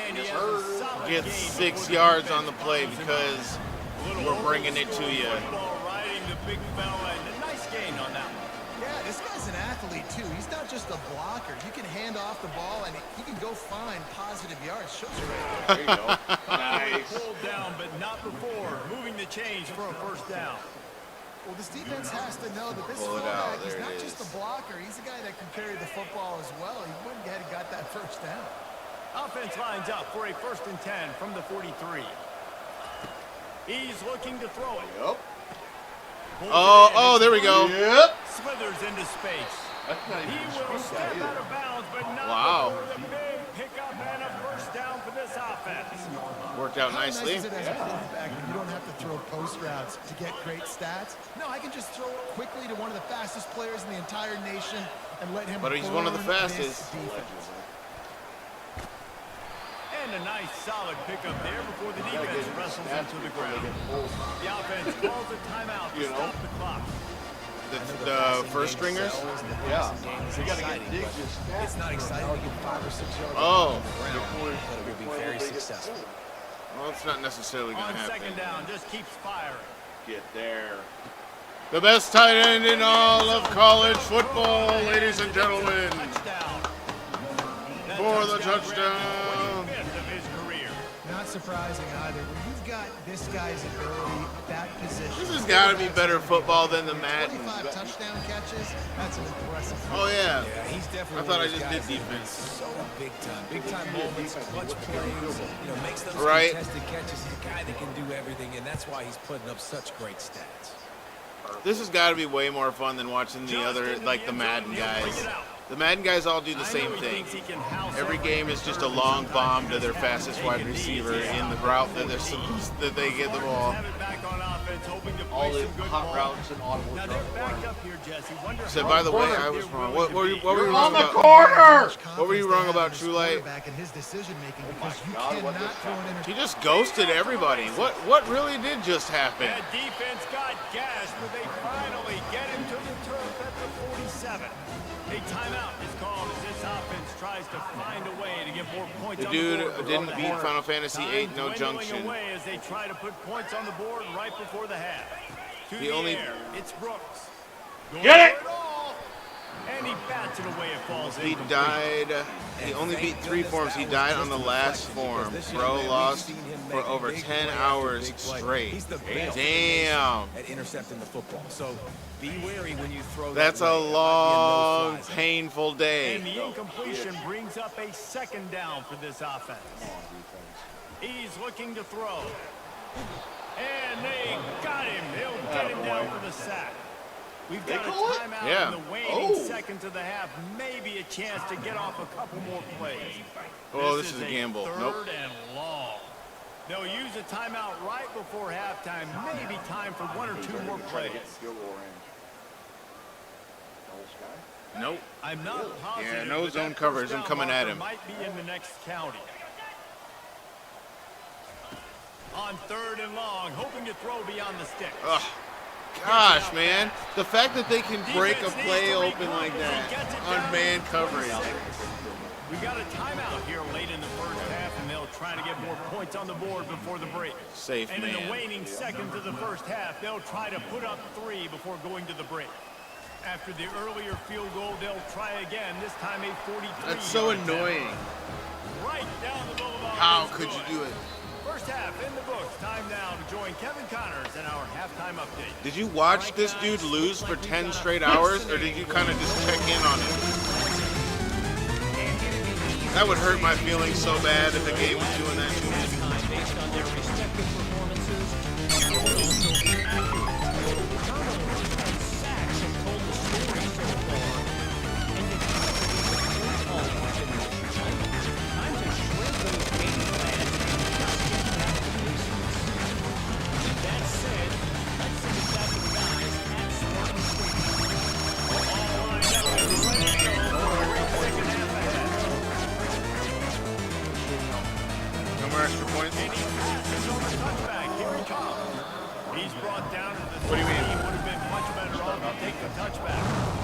And he has a solid Get gain 6 before the yards defense on the play closes him because out. Little we're bringing it to old-school you. football riding the big fella, and a nice gain on that one. Yeah, this guy's an athlete too. He's not just a blocker. You can hand off the ball and he can go find positive yards. Shows you right There you go. Nice. Pulled down, but not before moving the chains for a first down. Well, this defense has to know that this Pull it out. fullback is There not it just is. a blocker. He's a guy that can carry the football as well. He went ahead and got that first down. Offense lines up for a 1st and 10 from the 43. He's looking to throw it. Yep. Pulls Oh, it in. oh, there we go. Yep. Slithers into space. That's not He even a will screen step guy out either. of bounds, but not Wow. before the big pickup and a first down for this offense. Worked out How nicely. nice is it as a quarterback when you don't have to throw post routes to get great stats? No, I can just throw it quickly to one of the fastest players in the entire nation and let him But he's one of the burn fastest. this defense. And a nice solid pickup there before the defense wrestles him to the ground. The offense calls a timeout to stop the clock. The first stringers? Yeah. We got to get Diggs his stats. It's not exciting to get 5 or 6 yards Oh. on the ground, but it will be very successful. Well, it's not necessarily going On to happen. second down, just keeps firing. Get there. The best tight end in all of college football, ladies and gentlemen. Touchdown. That For the touchdown touchdown. grabs the 25th of his career. Not surprising either. When you've got this guy's ability, that position. This has got to be better football than the Madden. 25 touchdown catches. That's an impressive. Oh, yeah. Yeah, he's definitely I thought one I of those just did guys that defense. is so big time moments, clutch plays, makes those Right. contested catches. He's a guy that can do everything, and that's why he's putting up such great stats. This has got to be way more fun than watching the other, like the Madden guys. The Madden guys all do the same thing. Every game is just a long bomb to their fastest wide receiver in the route that they get the ball. All the hot routes and audible Now drops. they're backed up here, Jesse. Wonder So how by the way, far I was they're wrong. willing What were to you be. wrong about? corner! What were you wrong about, True Light? Back in his decision making because you God, what cannot just throw an happened? He interception. just ghosted everybody. What really did just happen? That defense got gashed, but they finally get him to the turf at the 47. A timeout is called as this offense tries to find a way to get more points The on the dude board. didn't beat Final Fantasy VIII, Time no dwindling junction. away as they try to put points on the board right before the half. To The the only- air, it's Brooks. Going Get for all. And he bats it away. It falls He incomplete. died. He only beat 3 forms. He died on the last form. Bro lost for over 10 hours straight. He's the best Damn. at intercepting the football. So be wary when you throw That's that a way. That might be long, no-fly zone. painful And day. the incompletion brings up a second down for this offense. He's looking to throw. And they got him. They'll get him down for the sack. We've got a call it? timeout Yeah. in the waning Oh. seconds of the half. Maybe a chance to get off a couple more plays. Oh, this is a gamble. Third Nope. and long. They'll use a timeout right before halftime. Maybe time for one or two more plays. Field goal range. Old Sky. Nope. I'm not positive. Yeah, no but zone that coverage. first I'm down coming at marker him. Might be in the next county. On third and long, hoping to throw beyond the stick. Ugh. Gosh, man. The fact that they can break a play open like that on man coverage. We got a timeout here late in the first half, and they'll try to get more points on the board before the break. Safe And in the man. waning seconds of the first half, they'll try to put up 3 before going to the break. After the earlier field goal, they'll try again, this time a 43. That's so annoying. Right down the boulevard. How It's could you good. do it? First half in the books. Time now to join Kevin Connors in our halftime update. Did you watch this dude lose for 10 straight hours, or did you kind of just check in on him? That would hurt my feelings so bad if the game was doing that to me. Based on their respective performances, and also accurate. Turnovers and sacks have told the story so far, and you can't forget the calling within this time. Time to shrink those game plans and just get back to basics. That said, let's send it back to the guys at Spartan Stadium. All lined up and ready to go for a great second half ahead. No more extra points? And he passes on the touchback. Here he comes. He's brought down to the What do you mean? Would have been much better off to take the touchback.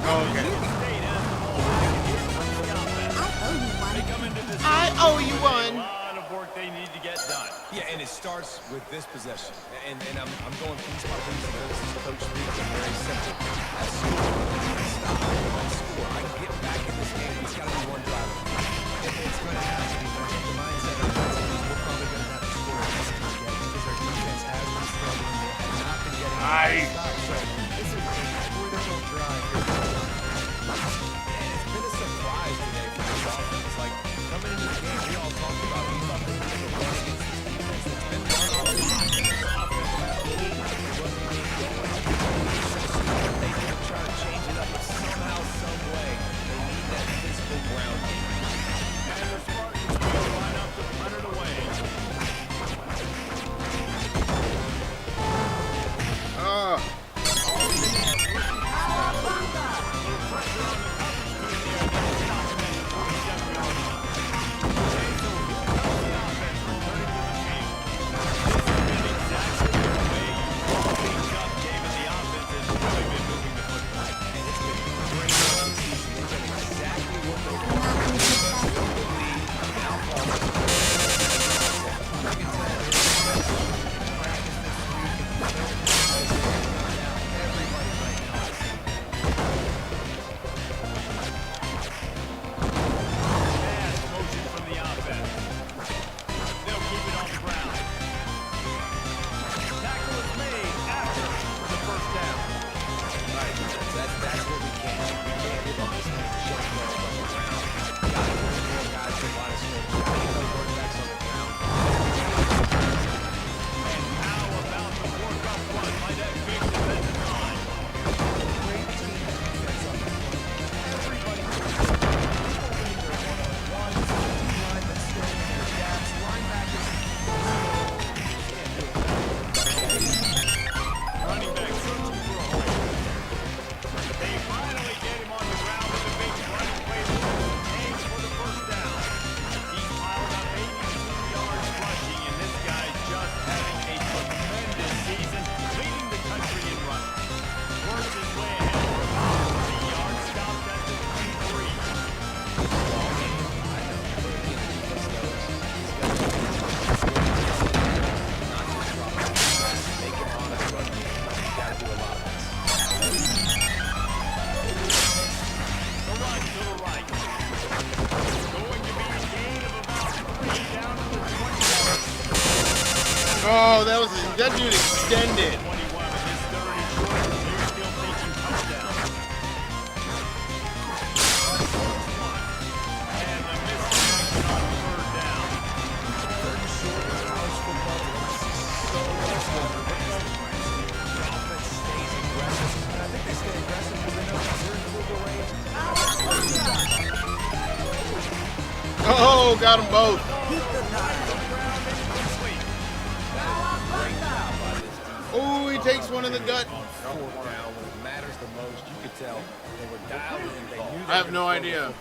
Oh, okay. State has the ball. Here comes the offense. I owe you Oh, you won. A lot of work they need to get done. Yeah, and it starts with this possession. And I'm going piece by piece. This is coach speaking, very simple. Let's score. Stop. Let's score. I can get back in this game. It's got to be one drive. It's going to have to be, but I think the mindset of the team is we're probably going to have to score this game because our defense has been struggling. They have not been getting stops. So this is a critical drive here. And it's been a surprise today for this offense. Like, coming into the game, we all talked about we thought this was a run against this defense. It's been run all the time. This offense absolutely wasn't being going. They can try to change it up, but somehow, some way, they need that physical ground game. And the Spartans will line up to punt it away. Oh, that dude extended. Oh, got them both. Oh, he takes one in the gut. Fourth down, when it matters the most, you could tell they were dialed in. They knew I have no idea.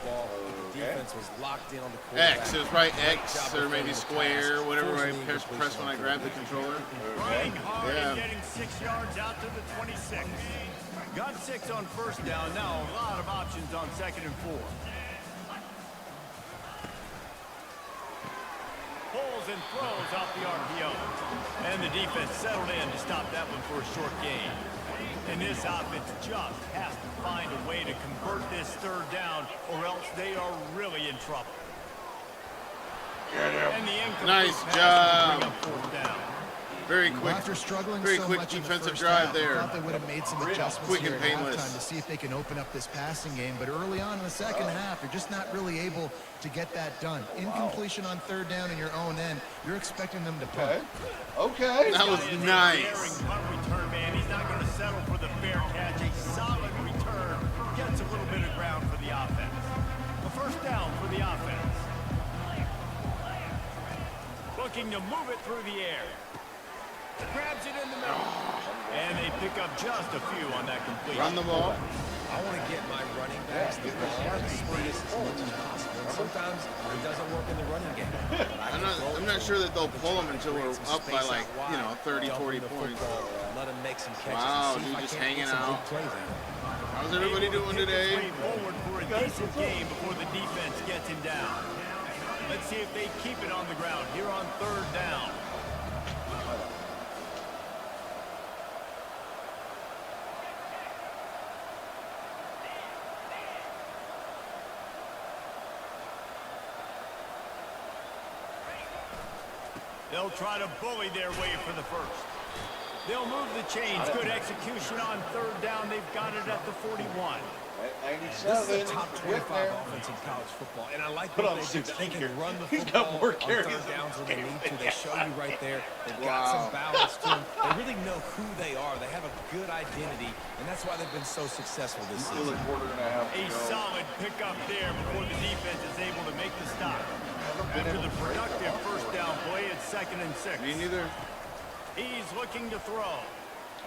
The defense was locked in on the quarterback. X. It was probably X or maybe square, whatever I press when I grab the controller. Running hard Yeah. and getting 6 yards out to the 26. Got 6 on first down. Now a lot of options on 2nd and 4. Pulls and throws off the RPO. And the defense settled in to stop that one for a short gain. And this offense just has to find a way to convert this 3rd down, or else they are really in trouble. And the incomplete Nice pass job. will bring up 4th down. Very quick. After struggling Very so quick much in the defensive first drive half, there. I thought they would have made some adjustments Quick here and at painless. halftime to see if they can open up this passing game. But early on in the second half, you're just not really able to get that done. Incompletion on 3rd down in your own end, you're expecting them to punt. Okay. That was Daring nice. punt return, man. He's not going to settle for the fair catch. A solid return gets a little bit of ground for the offense. A 1st down for the offense. Looking to move it through the air. Grabs it in the middle. And they pick up just a few on that completion. Run the ball. I want to get my running backs the ball and space as much as possible. And sometimes it doesn't work in the running game. I'm not sure that they'll pull them until we're up by like, 30, 40 points. Let them make some catches. Wow, and see dude, if I just can't hanging get some out. big plays out. How's everybody doing today? Forward for a decent game before the defense gets him down. Let's see if they keep it on the ground here on 3rd down. They'll try to bully their way for the first. They'll move the chains. Good execution on 3rd down. They've got it at the 41. At This 97, is a top 25 offense in college football, and I like Put what on they do. 16 They can here. run the He's football got more on carries 3rd than downs when they this need to. kid. They show you right there. They've got Wow. some balance to them. They really know who they are. They have a good identity, and that's why they've been so successful this still season. a quarter and a half to A go. solid pickup there before the defense is able to make the stop. been After able the to break productive that first down play, it's 2nd and 6. Me neither. He's looking to throw.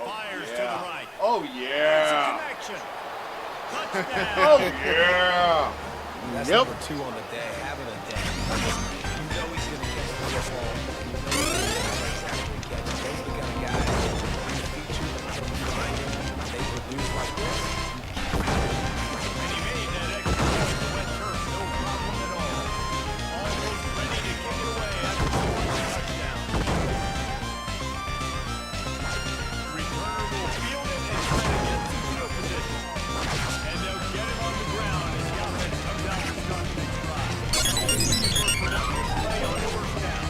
Fires to Yeah. the right. Oh, It's a yeah. connection. Touchdown. Oh, yeah. That's Yep. number 2 on the day, having a day. You know he's going to catch the football. You know he's going to exactly catch it. Those are the kind of guys that you feature, you find them, they produce like this. And he made that extra point to wet turf. No problem at all. Almost ready to kick it away after scoring the touchdown. The returner will field it and try to get to field position. And they'll get him on the ground as the offense comes out to start the next drive. Looking for a productive play on 1st down.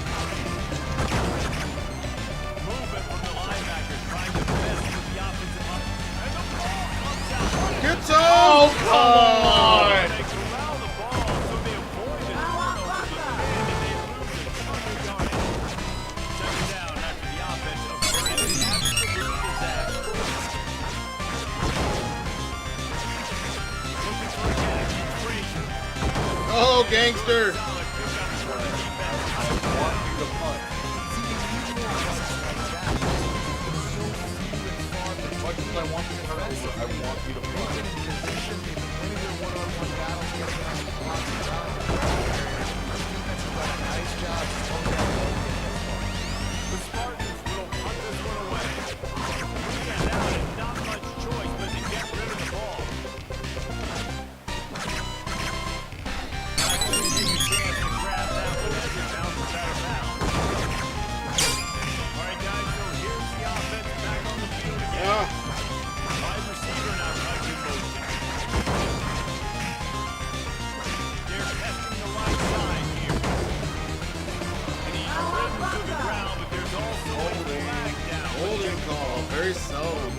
Movement from the linebacker, trying to mess with the offensive line. And the ball comes out. Get some! Come on. They corral the ball, so they avoid the turnover with the man, and they lose a ton of yardage. 2nd down after the offense averted an absolute disaster. Looking for a catch. It's Frazier. Oh, gangster! Solid pickup for the defense. I want you to punt. As much as I want the turnover, I want you to punt. They've been in position, they've been winning their one-on-one battles, getting on the block and down the ball carrier. This defense has done a nice job of slowing down the game thus far. The Spartans will punt this one away. Yeah, now there's not much choice but to get rid of the ball. Actually, take a chance to grab that one as it bounces out of bounds. All right, guys, so here's the offense back on the field again. Yeah. Wide receiver now comes in motion. They're testing the right side here. And he's driven to the ground, but there's also a flag down. Holding call. Very seldom.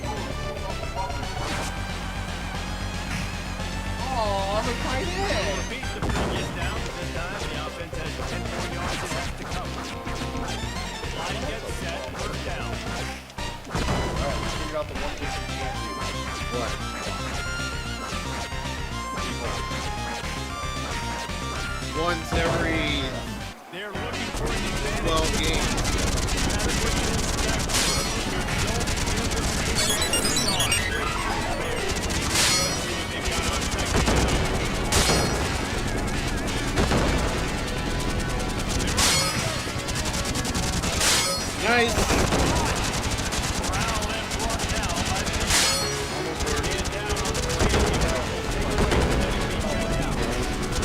Oh, I'm a tight end. Repeat the previous down, but this time the offense has 10 more yards it has to cover. Line gets set, 1st down. All right, let's figure out the one thing you can't do. What? Once every They're looking for an advantage. 12 games. That's what you expect. You don't do this early on. Let's see what they've got on 2nd down. Nice. Corral and brought down by the defense. And down on the play, the defense will take away from that and be checked out.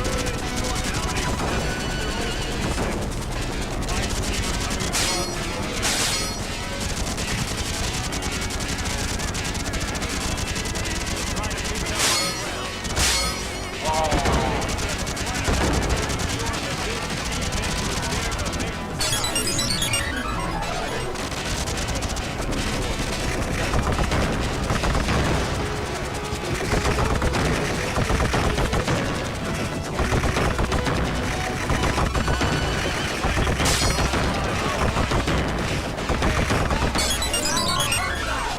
Third and short now, and it's 7 from their own 26. Wide receiver coming across the field. Trying to pick it up on the ground.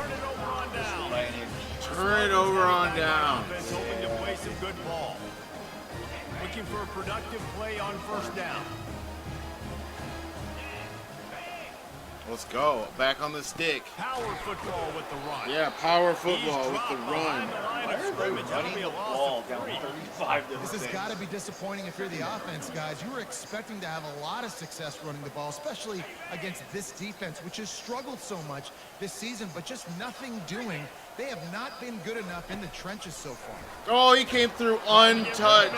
Turn it over on down. Turn it over on down. Offense hoping to play some good ball. Looking for a productive play on 1st down. Let's go. Back on the stick. Power football with the run. Yeah, power He's football with the dropped behind run. the line Why of are they scrimmage. That'll running be the a ball loss down of 3. 35 to This has got to be disappointing if you're the offense, guys. You were expecting to have a lot of success running the ball, especially against this defense, which has struggled so much this season, but just nothing doing. They have not been good enough in the trenches so far. Oh, he came through untouched.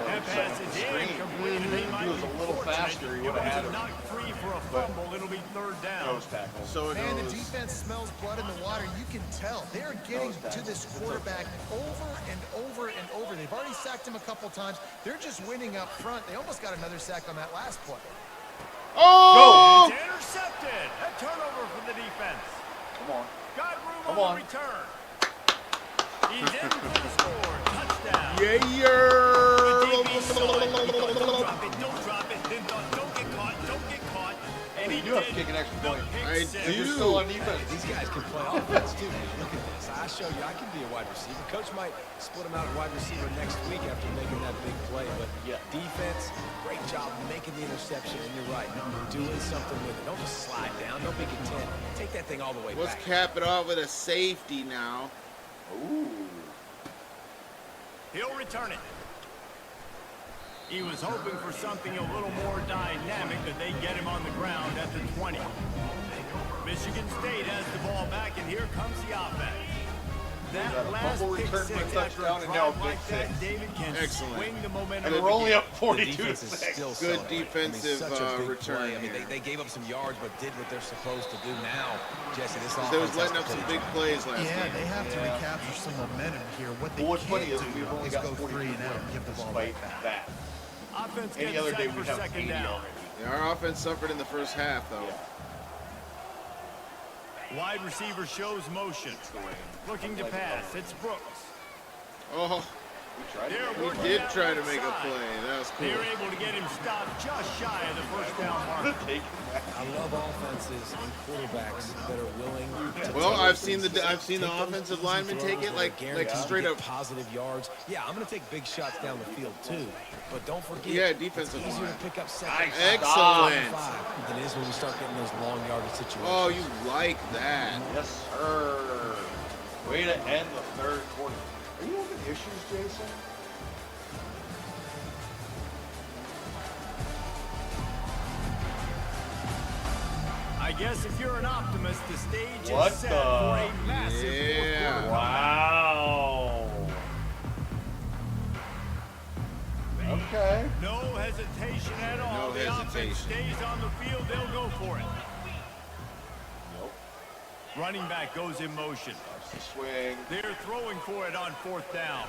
Have saying pass the is screen. incomplete. They might He was be a little fortunate. faster, he It would have was had a him. knock free for a But fumble. It'll be third down. Nose tackle. So it Man, the goes. defense smells blood in the water. You can tell. They're getting to this quarterback over and over and over. They've already sacked him a couple times. They're just winning up front. They almost got another sack on that last play. Oh! It's intercepted. A turnover for the defense. Come on. Got room Come on on. the return. He's in for the score. Touchdown. Yeah, DB saw it. He thought, don't drop it. Don't drop it. Then thought, don't get caught. Don't get caught. And he You do have to did. kick an extra The point. pick I six. do. You're still on defense. These guys can play offense too, man. Look at this. I show you I can be a wide receiver. Coach might split him out at wide receiver next week after making that big play. But Yeah. defense, great job making the interception. And you're right, doing something with it. Don't just slide down. Don't make it 10. Take that thing all the way Let's back. cap it off with a safety now. Ooh. He'll return it. He was hoping for something a little more dynamic, but they get him on the ground at the 20. Michigan State has the ball back, and here comes the offense. got That a last fumble pick return for a six after touchdown a and now a drive pick like that, six. David can Excellent. swing the momentum. And we're only up The 42 to defense is 6. still Good solid. defensive, such a big return play. I mean, here. they gave up some yards, but did what they're supposed to do. Now, Jesse, this They was offense letting has up to some finish. big plays last Yeah, game. they have to recapture some momentum here. What they Well, what's funny can't is we've do only is got go 42 3 and out and give the ball despite right back. that. Offense Any gets other day set we'd for have second 80 down. already. Yeah, our offense suffered in the first half, though. Wide receiver shows motion. Looking to pass. It's Brooks. Oh, We tried They're to we working did out try to make a outside. play. That was cool. They're able to get him stopped just shy of the first down mark. take it back. I love offenses and quarterbacks that are willing to Well, take I've seen things. the Take those offensive easy linemen take throws it that like are guaranteed to straight get up. positive yards. Yeah, I'm going to take big shots down the field too. But don't forget, Yeah, defensive it's easier line. to pick up second Excellent. than it is when we start getting those long yardage situations. Oh, you like that? Yes, sir. Way to end the third quarter. Are you having issues, Jason? I guess if you're an optimist, the stage What is set the- for a massive Yeah. fourth quarter. Wow. Okay. No hesitation at all. No The offense hesitation. stays on the field. They'll go for it. Nope. Running back goes in motion. That's the swing. They're throwing for it on fourth down.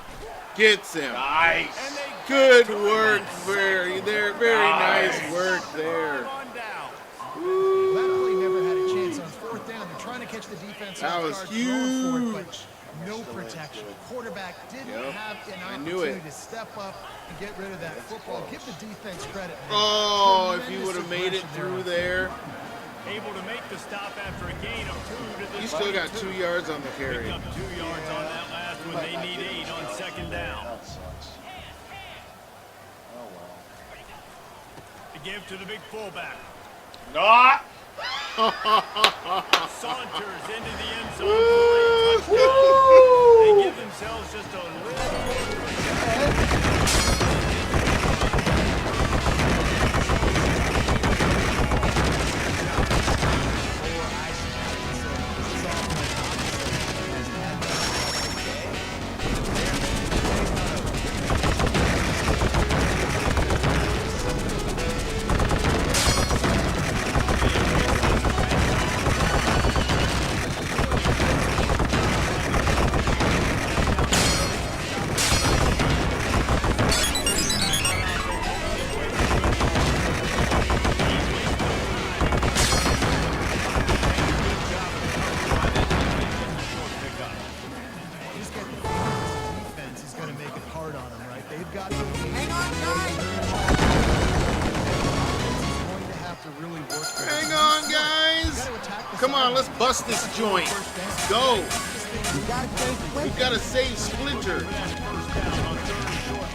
Gets him. Nice. And they Good get to work, it. very there. Very nice work there. On down. That play never had a chance on fourth down. They're trying to catch the defense That off was guard, throwing for it, huge. but no protection. Quarterback didn't Yep. have an I knew opportunity it. to step up and get rid of that football. Give the defense credit. man. Oh, if you Tremendous would have made it aggression through on there, Able to make the stop after a gain of 2 to the you still got 22. 2 yards on the Picked carry. up 2 yards on that last one. They need 8 on second down. That sucks. Oh well. To give to the big fullback. Not. Saunters into the end zone for a touchdown. They give themselves just a little. Just get the defense is going to make it hard on them, right? They've got to hang on, guys. Going to have to really work. Hang on, guys. Come on, let's bust this joint. Go. We gotta save Splinter. First down on third and short.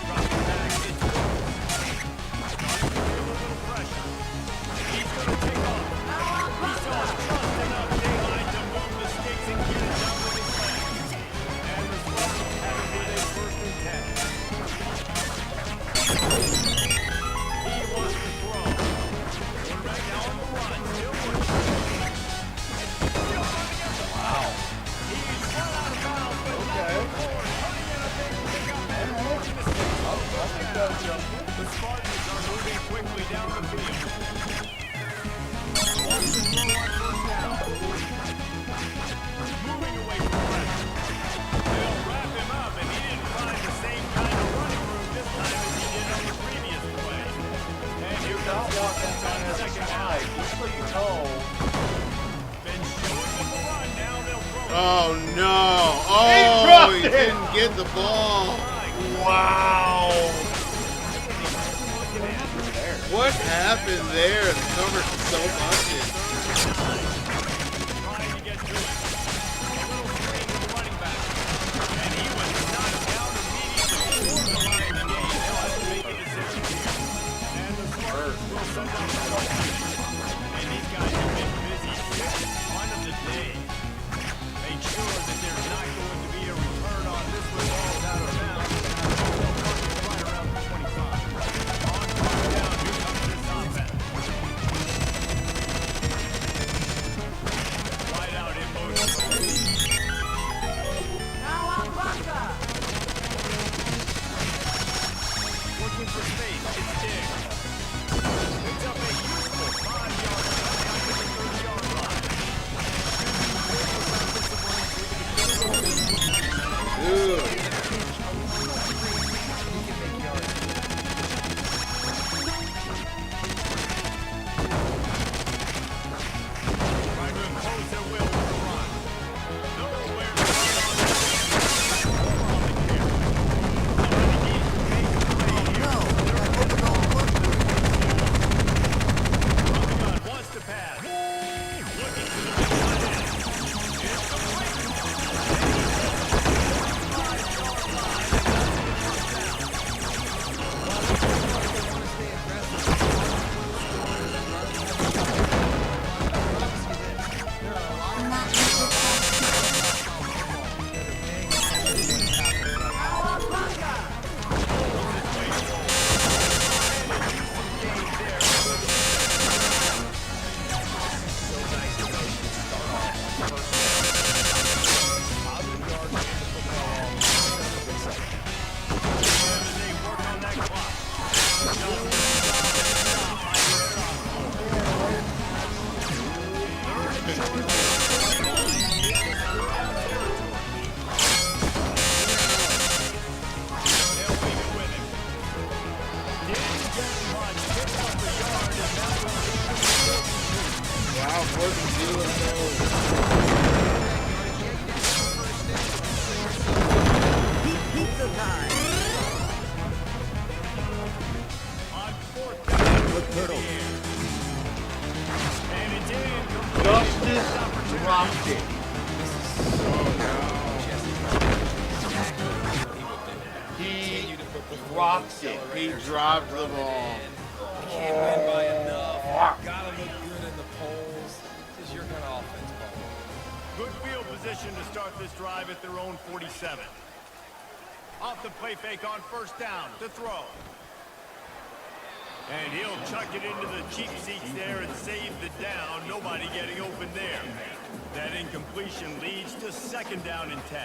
Drop it back. It's a little pressure. He's going to take off. He saw just enough daylight to move the sticks and get it down with his legs. And the Spartans have it with a first and 10. He wants to throw. Quarterback now on the run. Still working. Still running at the wow. He's run out of bounds, but not before. The Spartans are moving quickly down the field. Wants to throw on first down. Moving away from pressure. They'll wrap him up, and he didn't find the same kind of running room this time as he did on the previous play. And You here do not comes want that offense on man as a second spy, down. just so you know. Been showing them the run. Now they'll throw it. Oh no! dropped Oh, he it! didn't get the ball. Wow. What happened there? The cover's so bunted. Trying to get to it. A little screen to the running back. And he was knocked down immediately before the line of the game. They'll have to make a decision here. And the Spartans will send out the ball. And these guys have been busy. Sixth punt of the day. Make sure that there's not going to be a return on this one. Ball's out of bounds. They'll mark it right around the 25. On first down, here comes this offense. Wide out in motion. Looking for space. It's Diggs. Picks up a useful 5-yard shot out to the 30-yard line. Dude. Trying to impose their will with the run. Nowhere to wants to pass. Looking to the middle end. It's complete. They work on that clock. They'll leave it with him. Didn't get much. Picks up the yard, and that was Wow, 4th and 0. on fourth down. And it's in. Justice dropped it. He dropped it. He dropped the ball. Can't win by enough. Gotta look good in the polls. This is your kind of offense, Paul. Good field position to start this drive at their own 47. Off the play fake on first down to throw. And he'll chuck it into the cheap seats there and save the down. Nobody getting open there. That incompletion leads to second down and 10.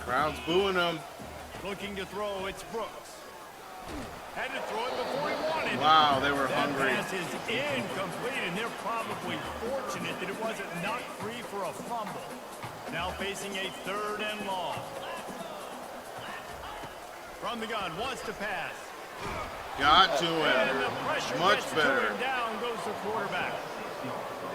Crowd's booing him. Looking to throw, it's Brooks. Had to throw it before he wanted. Wow, they were That hungry. pass is incomplete, and they're probably fortunate that it wasn't knocked free for a fumble. Now facing a 3rd and long. From the gun, wants to pass. Got to And the him. pressure Much gets better. turned down, goes the quarterback.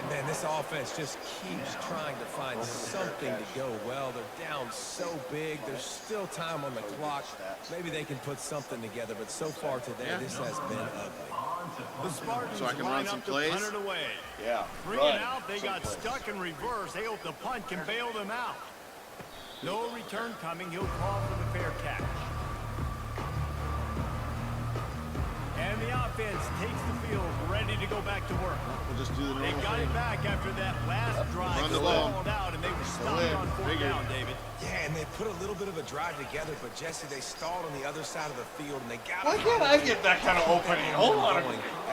And man, this offense just keeps trying to find something to go well. They're down so big. There's still time on the clock. Maybe they can put something together, but so far today, this has been ugly. The Spartans So I can line run some up to plays? punt it away. Yeah. Bring it out, they got stuck in reverse. They hope the punt can bail them out. No return coming, he'll call for the fair catch. And the offense takes the field, ready to go back to work. We'll just do the They normal got thing. it back after that last drive. Run the ball. Stalled out, and they were stopped win. on 4th Figured. down, David. Yeah, and they put a little bit of a drive together, but Jesse, they stalled on the other side of the field, and they got Why can't I get that kind of opening? Hold on.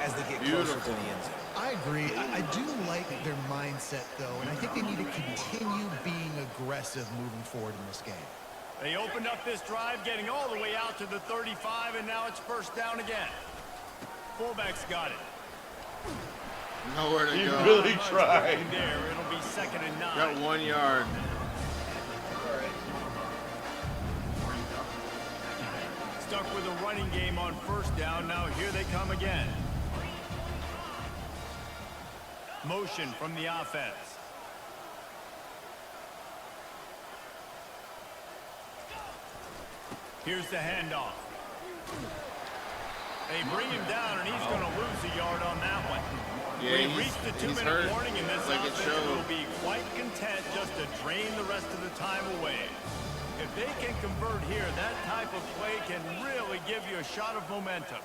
as they get closer to Beautiful. the end zone. I agree. I do like their mindset, though, and I think they need to continue being aggressive moving forward in this game. They opened up this drive, getting all the way out to the 35, and now it's first down again. Fullback's got it. Nowhere to He go. really tried. There, it'll be 2nd and 9. Got 1 yard. Stuck with a running game on first down. Now here they come again. Motion from the offense. Here's the handoff. They bring him down, and he's going to lose a yard on that one. Yeah, We've reached the he's 2-minute hurt. warning, and this Like it offense showed. will be quite content just to drain the rest of the time away. If they can convert here, that type of play can really give you a shot of momentum.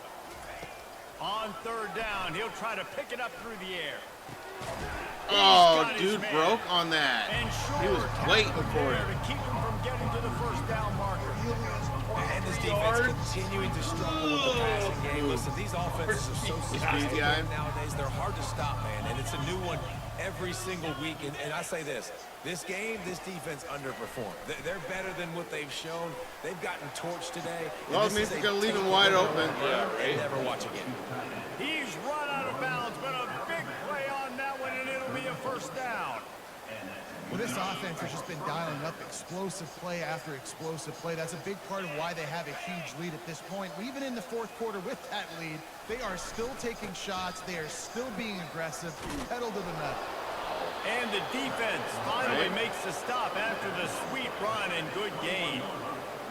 On 3rd down, he'll try to pick it up through the air. Oh, got his dude man. broke on that. And He was sure, waiting tackle for there it. to keep him from getting to the first down marker. And this defense continuing to struggle with the passing game. Listen, these offenses are so sophisticated nowadays. They're hard to stop, man. And it's a new one every single week. And I say this game, this defense underperformed. They're better than what they've shown. They've gotten torched today. Well, it means they're going to leave him wide open. Yeah, right. Never watch again. He's run out of bounds, but a big play on that one, and it'll be a first down. Well, this offense has just been dialing up explosive play after explosive play. That's a big part of why they have a huge lead at this point. Even in the 4th quarter with that lead, they are still taking shots. They are still being aggressive, pedal to the metal. And the defense finally makes the stop after the sweet run and good gain.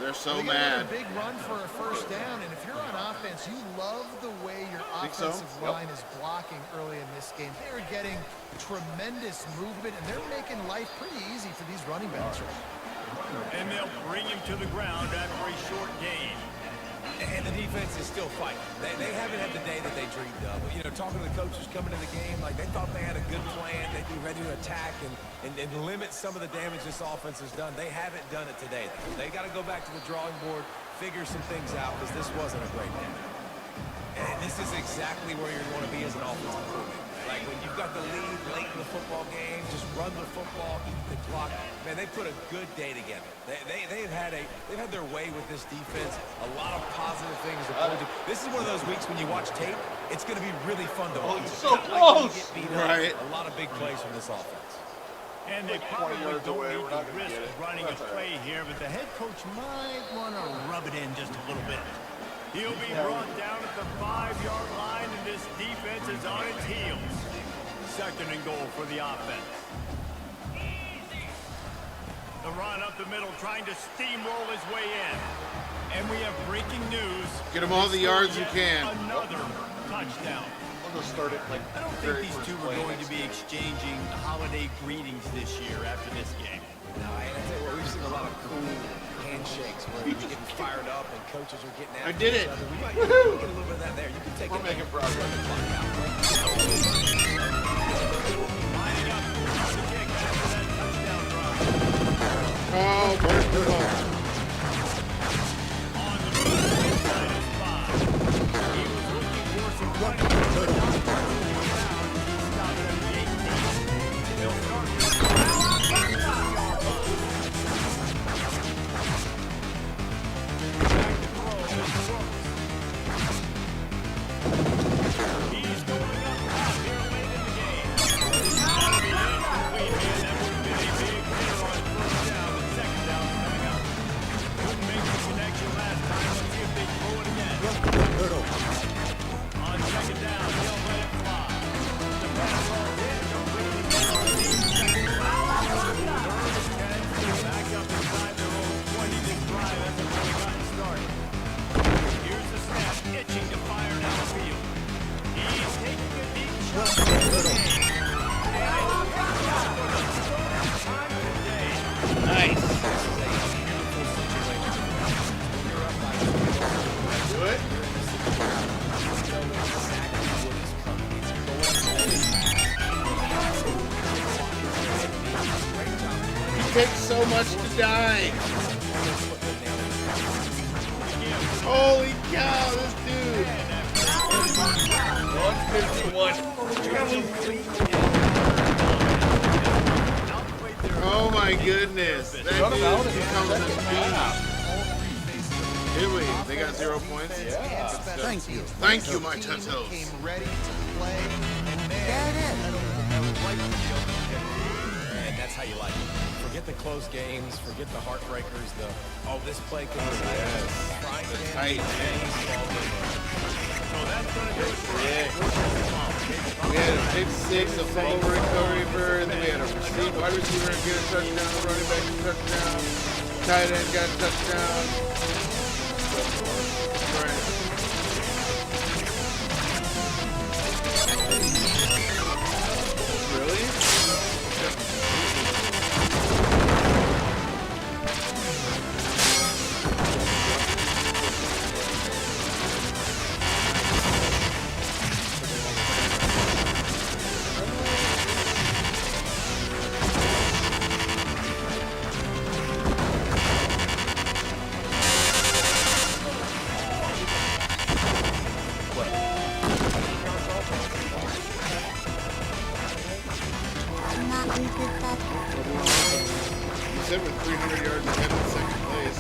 They're so They get mad. another big run for a first down, and if you're on offense, you love the way your Think so? offensive line is blocking early in this game. They're getting tremendous movement, and they're making life pretty easy for these running backs. And they'll bring him to the ground after a short gain. And the defense is still fighting. They haven't had the day that they dreamed of. You know, talking to the coaches coming to the game, like they thought they had a good plan. They'd be ready to attack and limit some of the damage this offense has done. They haven't done it today. They got to go back to the drawing board, figure some things out, because this wasn't a great day. And this is exactly where you're going to be as an offensive coordinator. Like when you've got the lead late in the football game, just run the football, eat the clock. Man, they put a good day together. They've had their way with this defense. A lot of positive things to point to. This is one of those weeks when you watch tape, it's going to be really fun to watch. he's so It's not like when you close. get beat up. Right. A lot of big plays from this offense. And they Like 20 probably yards don't away, need we're to not gonna risk get it. running a That's all play here, but the head coach might want to rub it in just a little bit. He'll be Yeah. brought down at the 5-yard line, and this defense is on its heels. 2nd and goal for the offense. The run up the middle, trying to steamroll his way in. And we have breaking news. Get him all the yards you can. Another touchdown. I'm going to start it like I don't think very these first two are play going next to be exchanging holiday greetings this year after this game. No, and I tell you what, we've seen a lot of cool handshakes where you're getting fired up and coaches are getting after I did each it. other. We might get a little bit of that there. You can take We're it. making progress. Lining up the kick after that touchdown drive. Oh, burst it off. On the move inside his 5. He was looking for some running, but not touching the ground. He stopped at the 18. He'll start this drive. 5-yard line. Back to throw is Brooks. He's going up top here late in the game. That'll be incomplete, and that would have been a big hit on first down. The 2nd down coming up. Couldn't make the connection last time. Let's see if they throw it again. On 2nd down, he'll let it fly. The pass ball hit, completely down. 2nd down. 3rd and 10. Back up inside their own 20. This drive hasn't really gotten started. Here's the snap, itching to fire downfield. He's taking a deep shot. Nice. Do it. He takes so much to die. Holy cow, this dude. 151. Outplayed their Oh my goodness. That Shut him out in dude the comes in second peace. half. Did we? They got 0 points? Yeah. Thank you. Thank you, my Tuttles. Came ready to play, and man, And that's how you like it. Forget the close games, forget the heartbreakers, this play could be Tight. So that's going to do it for We had a pick six, a fumble recovery bird, then we had a wide receiver get a touchdown, a running back a touchdown, tight end got a touchdown. Right. Really? You said we're 300 yards ahead in second place.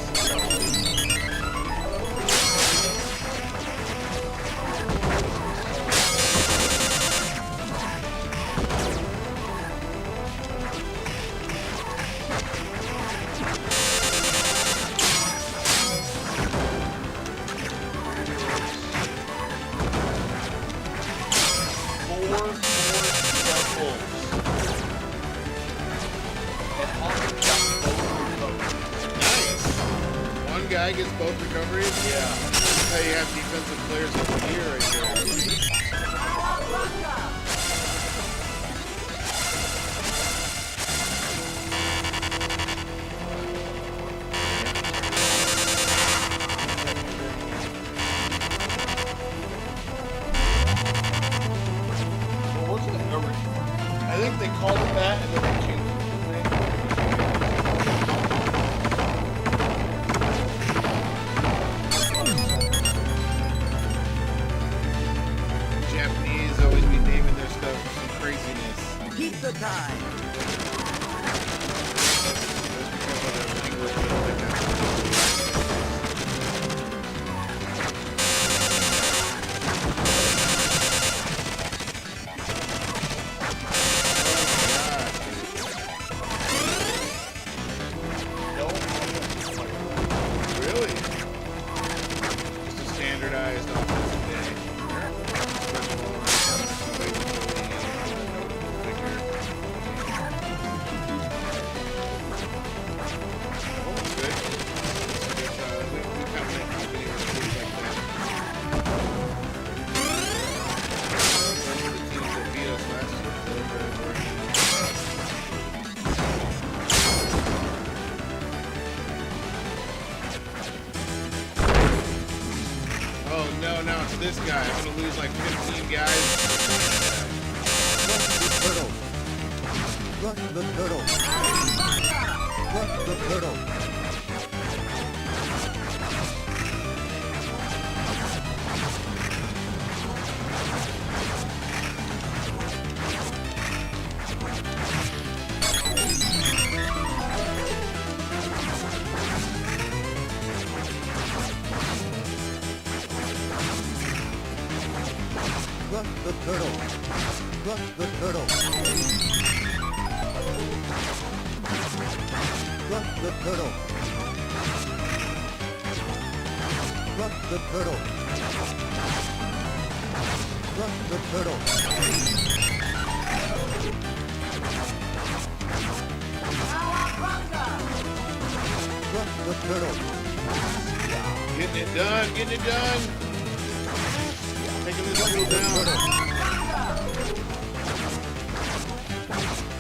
One guy gets both recoveries? Yeah. That's how you have defensive players of the year right there. What was it? I think they called it that and then they changed Japanese always be naming their stuff some craziness. Keep the time. That's because of their language that they have. Really? Just a standardized offensive day. Oh no, now it's this guy. I'm gonna lose like 15 guys. Rush the turtle. Rush the turtle. Rush the turtle. Rush the turtle. Rush the turtle. Rush the turtle. Rush the turtle. Rush the turtle. Getting it done, getting it done. Taking this field down.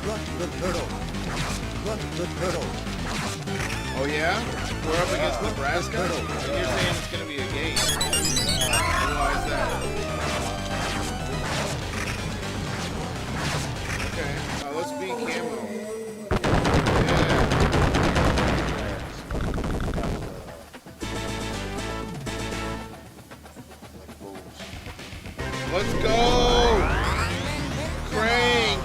Rush the turtle. Rush the turtle. Oh yeah? We're up against Nebraska? And you're saying it's gonna be a game. Why is that? Okay, let's be camo. Yeah. Let's go! Crank!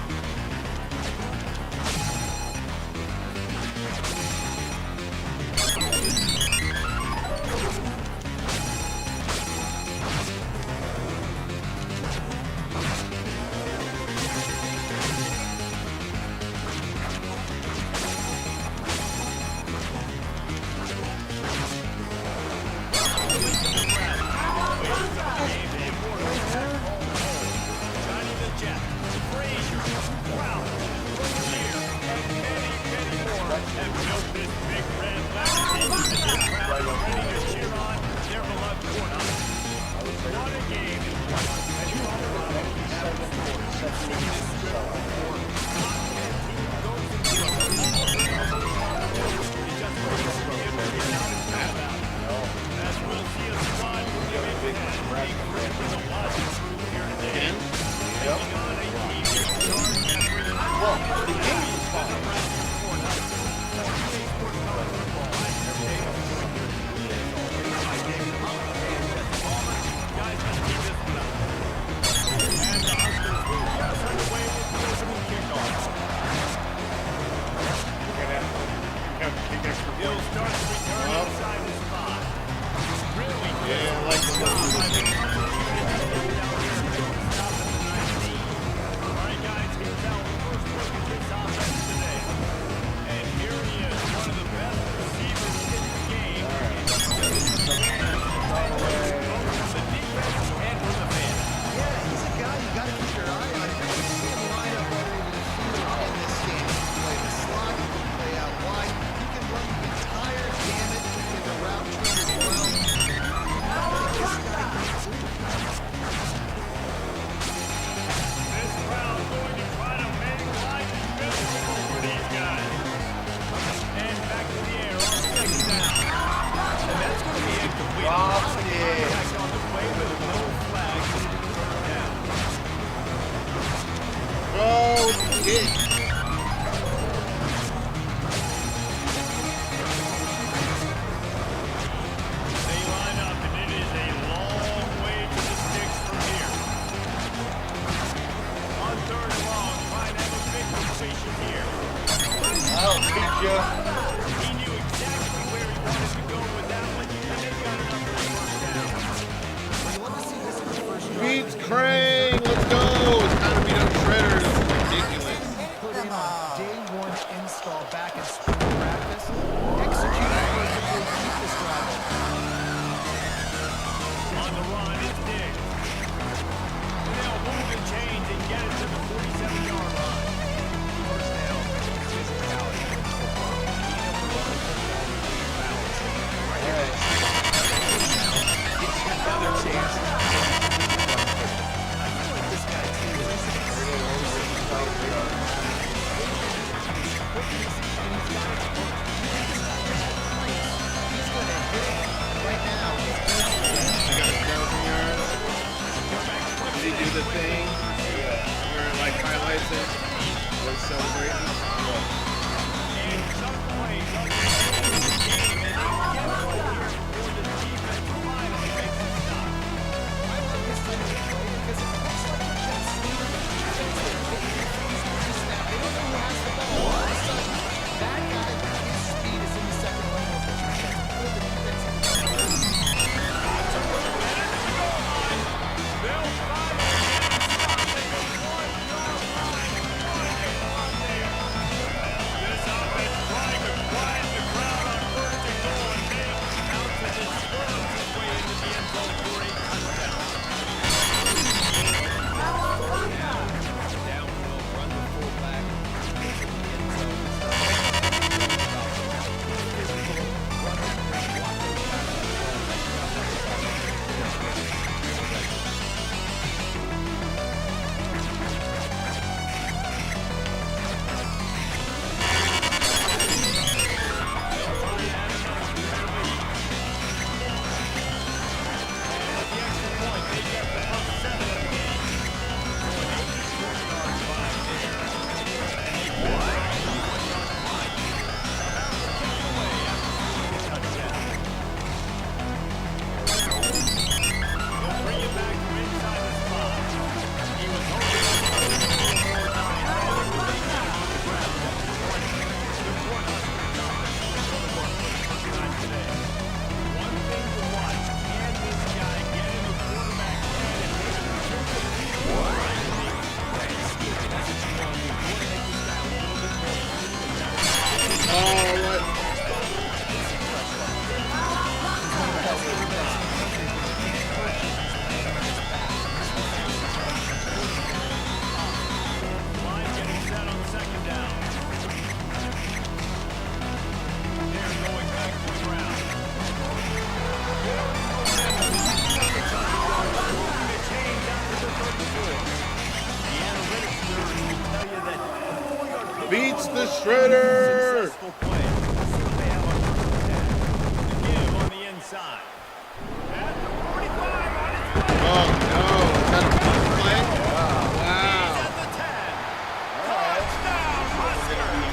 Oh, shit. They line up, and it is a long way to the sticks from here. On third and long, trying to have a big completion here. I'll teach you. He knew exactly where he wanted to go with that one, and they got enough for the first down. You love to see this in the first drive. Beats Crane. Let's go. It's time to beat up Shredder. This is ridiculous. Put in a day one install back in spring practice. Executed perfectly. Keep this drive open. On the run, it's Diggs. And they'll move and change and get it to the 47-yard line. First down, physicality in football. Being able to run the football with good balance. Right here, gives you another chance. I feel like this guy too is He's going to hit it right now. You got a skeleton yard. Did he do the thing where it like highlights it? Was celebrating? And some plays up the game, and they get one here before the defense finally makes a stop. I love this type of play because it looks like a jet sweep. They don't know who has the ball. All of a sudden, that guy with his speed is in the second lane of the defense. Before the defense even They'll try to stop at the 1-yard line. On there. This offense trying to quiet the crowd on first and goal, and Big bounces and swerves his way into the end zone for a touchdown. downhill, run the fullback, get to the end zone, physical, run that quick, block those guys on the ball. At the extra point, they get the first 7 of the game. So an 84-yard drive there. And they pull out the 1-yard line. About to kick away after scoring a touchdown. They'll bring it back from inside the spot. He was hoping to score a little more time, but he was able to get on the ground at the 20. The Fort Huskers offense will go to work for the first time today. One thing to watch, can this guy get in the quarterback's head and make him jump the field? That's what you want to do. You want to make this guy a little bit more comfortable. Oh, what? Line getting set on second down. They're going back to the ground. Moving the chains out to the 34. The analytics nerds will tell you that a 4-yard pickup Beats the is a Shredder. successful play. Certainly have a first down. The give on the inside. At the 45 on its way. Oh, no. Is that a fun play? Wow. At the 10. Touchdown, Huskers.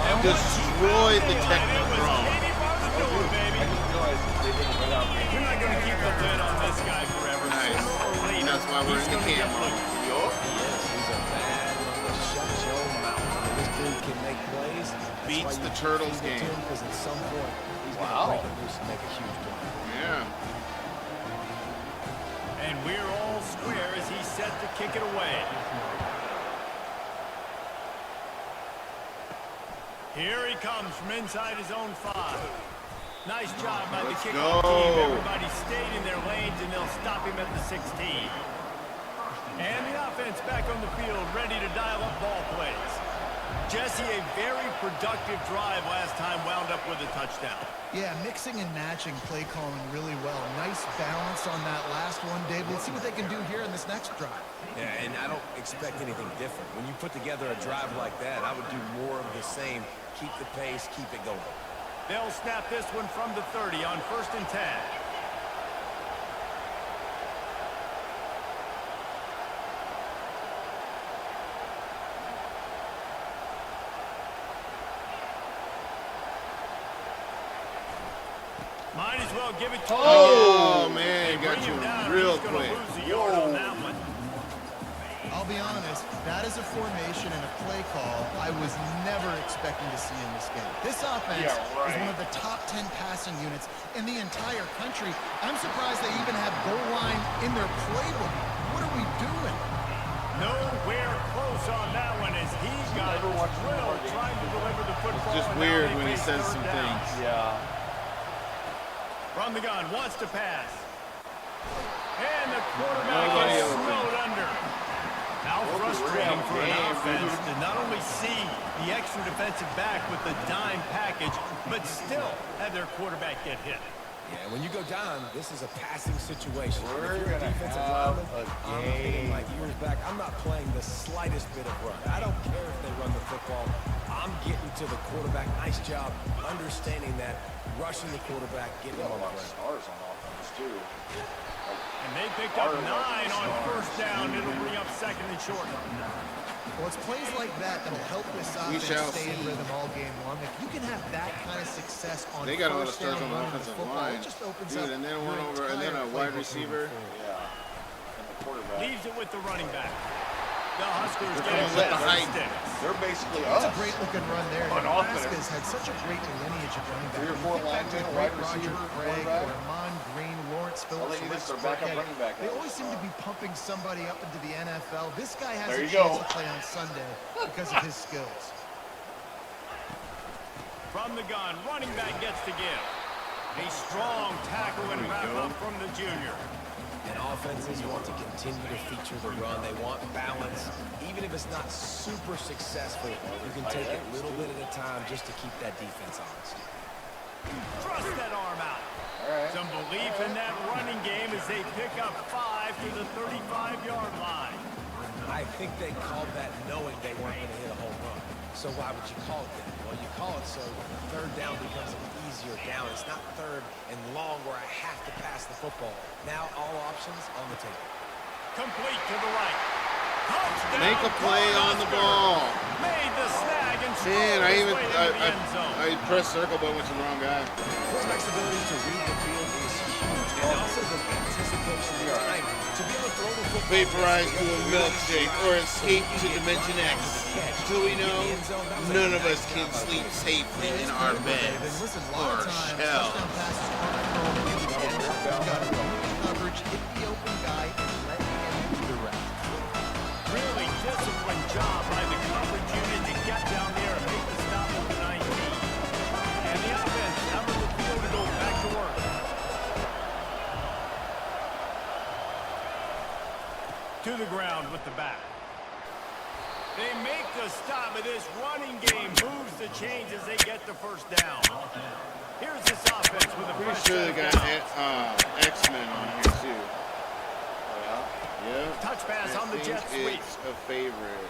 And Destroyed the it technical was throw. Katie bar the door, baby. I just realized they didn't let out me. You're not going to keep the lid on this guy forever. Nice. Sooner or later, That's why we're he's in the gonna get camera. loose. Yup. Yes, he's a bad one to shut your mouth. I mean, this dude can make plays. That's Beats why the you Turtles feed it to game. him, because at some point, he's going to Wow. break it loose and make a huge play. Yeah. we're all square as he's set to kick it away. Here he comes from inside his own 5. Nice job by the kickoff team. Everybody stayed in their lanes, and they'll stop him at the 16. And the offense back on the field, ready to dial up ball plays. Jesse, a very productive drive last time, wound up with a touchdown. Yeah, mixing and matching play calling really well. Nice balance on that last one, Dave. Let's see what they can do here in this next drive. Yeah, and I don't expect anything different. When you put together a drive like that, I would do more of the same. Keep the pace, keep it going. They'll snap this one from the 30 on 1st and 10. Might as well give it to him. Oh, man, They got bring you him down. real He's gonna quick. lose a yard on that one. I'll be honest, that is a formation and a play call I was never expecting to see in this game. This offense is one of the top 10 passing units in the entire country. I'm surprised they even have goal line in their playbook. What are we doing? Nowhere close on that one as he got drilled trying to deliver the football. Just and now weird they when he face says 3rd some down. things. Yeah. From the gun, wants to pass. And the quarterback Nobody is open. snowed under. How frustrating for an offense to not only see the extra defensive back with the dime package, but still have their quarterback get hit. Yeah, when you go down, this is a passing situation. We're If you're a gonna defensive have lineman, a I'm hitting game. my ears back. I'm not playing the slightest bit of run. I don't care if they run the football. I'm getting to the quarterback. Nice job understanding that, rushing the quarterback, getting him on the ground. Stars on offense, too. And they picked up 9 on 1st down. It'll bring up 2nd and short. Well, it's plays like that that'll help this We offense shall stay in see. rhythm all game long. If you can have that kind of success on They got a lot of 1st stars down on the running offensive football, line. it just opens Dude, up and then your one over, and then entire a wide playbook receiver. moving forward. Yeah. And the quarterback. Leaves it with the running back. The Huskers They're getting coming with set the for hype. sticks. They're basically It's us. a great looking run there. On offense. Nebraska's had such a great lineage of running back. 3 or You 4 think back to linemen, great wide Roger receiver, Craig, quarterback. or Amon Green, Lawrence Phillips, they need Rex is their backup Burkhead. running back. They always seem to be pumping somebody up into the NFL. This guy has There a you chance go. to play on Sunday because of his skills. From the gun, running back gets to give. A strong tackle and wrap up from the junior. And offenses want to continue to feature the run. They want balance. Even if it's not super successful, you can take it a little bit at a time just to keep that defense honest. Thrust that arm out. All right. Some belief in that running game as they pick up 5 to the 35-yard line. I think they called that knowing they weren't going to hit a home run. So why would you call it that? Well, you call it so 3rd down becomes an easier down. It's not 3rd and long where I have to pass the football. Now all options on the table. Complete to the right. Touchdown, Make a play on the ball. Made the snag and Man, strode his way into the end zone. I pressed circle but went to the wrong guy. Quarterback's ability to read the field is huge, and also the anticipation and time to be able to throw the football. Vaporize to a milkshake or escape to Dimension X. Till we know none of us can sleep safely in our beds Listen, a lot or of times, shells. touchdown passes aren't thrown into the end zone. You got to read coverage, hit the open guy, and let him do the rest. Really disciplined job by the coverage unit to get down there and make the stop at the 19. And the offense out of the field to go back to work. To the ground with the back. They make the stop of this running game, moves the chains as they get the 1st down. Here's this offense with a Pretty fresh sure set they of got downs. X-Men on here too. Yep. Touch pass on the I jet think sweep. it's a favorite.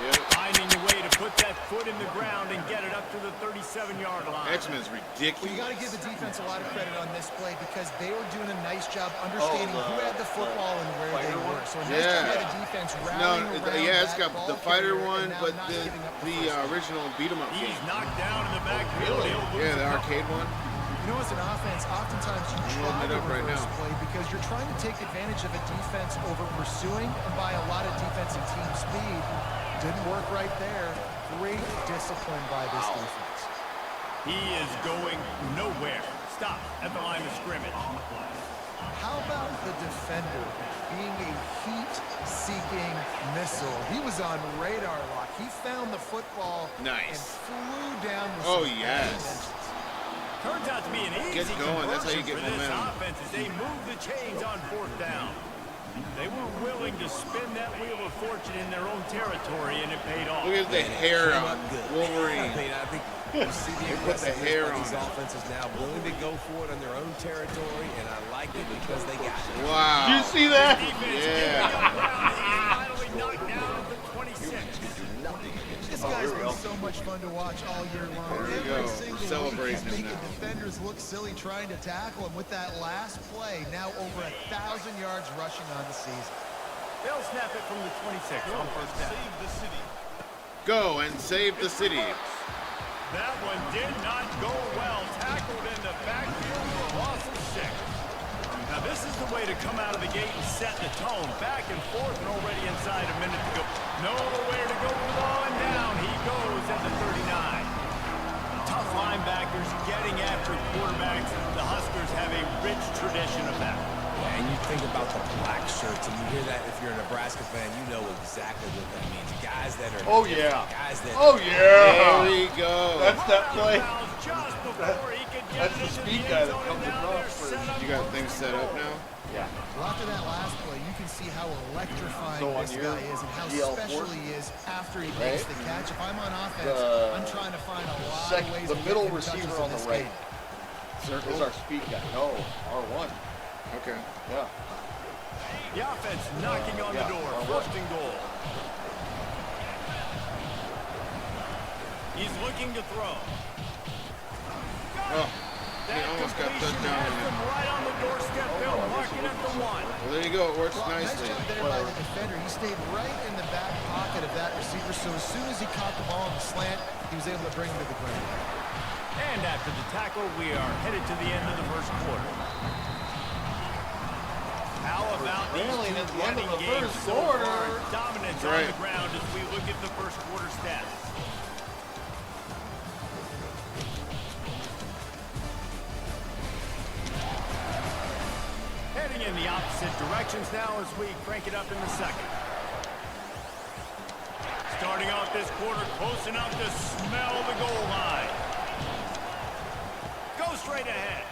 Yep. Finding a way to put that foot in the ground and get it up to the 37-yard line. X-Men's ridiculous. Well, you got to give the defense a lot of credit on this play because they were doing a nice job understanding who had the football and where they were. So a nice job by the defense rallying around yeah, it's that got ball the fighter carrier one, and now but not the giving up the first down. original beat 'em up He's game. knocked down in the backfield. He'll lose Yeah, the a couple. arcade one. You know, as an offense, oftentimes you try loading it to up right reverse now. play because you're trying to take advantage of a defense over pursuing and by a lot of defensive team speed. Didn't work right there. Great discipline by this defense. He is going nowhere. Stop at the line of scrimmage. How about the defense? defender, being a heat-seeking missile. He was on radar lock. He found the football and Nice. flew down with Oh, some yes. dimensions. Turns out to be an easy Get going. That's how you conversion get for this momentum. offense as they move the chains on 4th down. They were willing to spin that wheel of fortune in their own territory, and it paid off. Look at the hair Came on up good. I Wolverine. mean, I think you see the They put the aggressiveness hair by these on it. offenses now willing to go for it on their own territory, and I like it because they got it. Wow. Did you see that? Defense Yeah. giving up ground, and he's finally knocked down at the 26. This guy's been so much fun to watch all year long. There we Every go. single Celebrating week he's him making now. defenders look silly trying to tackle him with that last play. Now over 1,000 yards rushing on the season. They'll snap it from the 26 on 1st down. Go and save the city. That one did not go well. Tackled in the backfield for a loss of 6. Now this is the way to come out of the gate and set the tone. Back and forth and already inside a minute to go. Nowhere to go with all and down. He goes at the 39. Tough linebackers getting after quarterbacks. The Huskers have a rich tradition of that. Yeah, and you think about the black shirts, and you hear that if you're a Nebraska fan, you know exactly what that means. Guys that are Oh yeah. guys that Oh There yeah. we go. That's that play. Just before he could get That's it the into speed the guy end that zone, comes and now across they're first. set up You got for things set up now? Yeah. Well, after that last play, you can see how electrifying So on this your guy is and how DL4, special he is after he right? makes the catch. If I'm on offense, The I'm trying to find a lot of ways The to middle get him touches receiver on in the this right game. is our speed guy. No, R1. Okay. Yeah. The offense knocking on the door. First and goal. He's looking to throw. Oh, he That almost got completion touchdown has on them it. right on the doorstep. They'll mark it at the 1. Well, there you go. It works Well, nice nicely. job there by the defender. He stayed right in the back pocket of that receiver, so as soon as he caught the ball on the slant, he was able to bring it to the ground. And after the tackle, we are headed to the end of the first quarter. How about these Trailing two at the end of running the games first so quarter. far? Dominance That's on right. the ground as we look at the first quarter stats. Heading in the opposite directions now as we crank it up in the second. Starting off this quarter close enough to smell the goal line. Go straight ahead.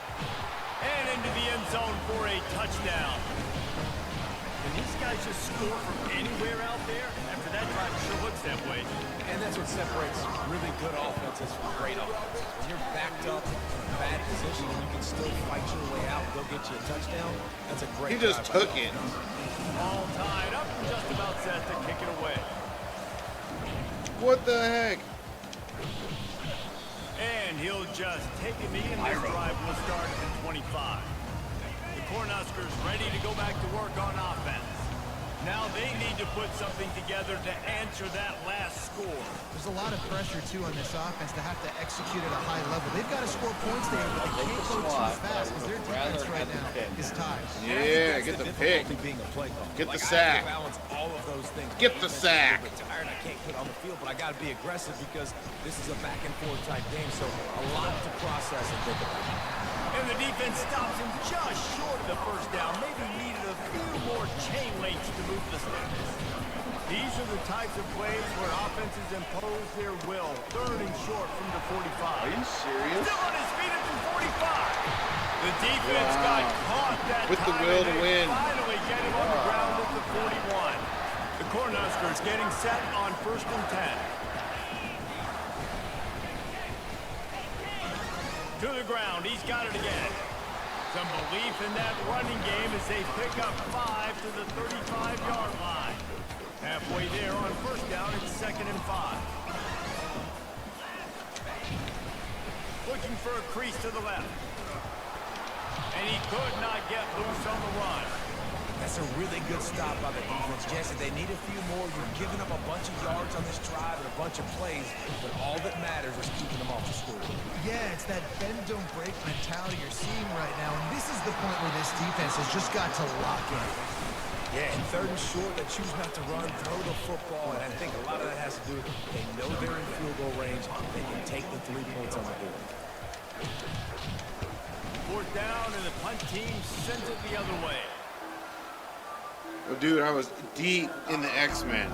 And into the end zone for a touchdown. Can these guys just score from anywhere out there? After that drive, it sure looks that way. And that's what separates really good offenses from great offenses. When you're backed up in a bad position and you can still fight your way out and go get you a touchdown, that's a great He just drive by took the it. All tied up and just about set to kick it away. What the heck? And he'll just take a knee, and this drive will start at 25. The Cornhuskers ready to go back to work on offense. Now they need to put something together to answer that last score. There's a lot of pressure, too, on this offense to have to execute at a high level. They've got to score points there, but they can't go too fast because their defense right now is tied. Yeah, get the pick. Being a play caller. Get the Like, I sack. have to balance all of those things. Get the Defense is a sack. little bit tired. I can't put on the field, but I got to be aggressive because this is a back and forth type game. So a lot to process and think about. And the defense stops him just short of the first down. Maybe needed a few more chain links to move the sticks. These are the types of plays where offenses impose their will. Third and short from the 45. Are you serious? Still on his feet at the 45. The defense got caught that With the time, will and to they win. finally get him on the ground at the 41. The Cornhuskers getting set on 1st and 10. To the ground, he's got it again. Some belief in that running game as they pick up 5 to the 35-yard line. Halfway there on 1st down, it's 2nd and 5. Looking for a crease to the left. And he could not get loose on the run. That's a really good stop by the defense. Jesse, they need a few more. You've given up a bunch of yards on this drive and a bunch of plays, but all that matters is keeping them off the score. Yeah, it's that bend, don't break mentality you're seeing right now, and this is the point where this defense has just got to lock in. Yeah, and 3rd and short, they choose not to run, throw the football, and I think a lot of that has to do with they know they're in field goal range. They can take the 3 points on the board. 4th down, and the punt team sends it the other way. Oh, dude, I was deep in the X-Men.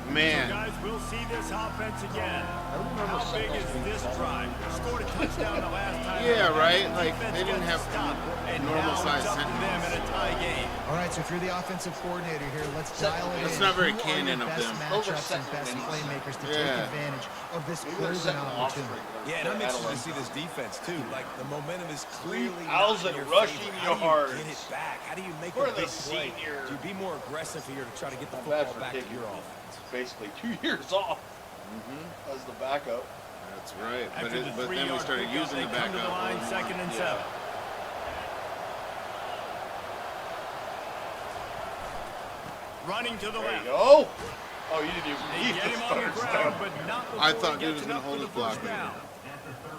So Man. guys, we'll see this offense again. I remember How big is this drive? Scored a touchdown the last time. Yeah, right? Like, Defense they didn't gets have stopped, and normal now size it's up to them in a tie game. All right, so if you're the offensive coordinator here, let's dial it in. That's not very Who are canon your of best them. Those are matchups and second best innings. playmakers to Yeah. take advantage of this Maybe they're golden second opportunity. Yeah, and I'm interested to see this defense too. Like the momentum is clearly 3,000 not in your rushing favor. How yards. do you get it back? How do you make For a the big play? senior. Do you be more aggressive here to try to get the Not bad football for back to taking your offense? basically 2 years off as the backup. That's right. After the But then we 3-yard started pickup, using they the come to the backup. line, 2nd and 7. Running to the There left. you go. Oh, you didn't even They need get the him on the starters ground, down. but not before I thought he he gets was gonna enough hold for his the first block. down.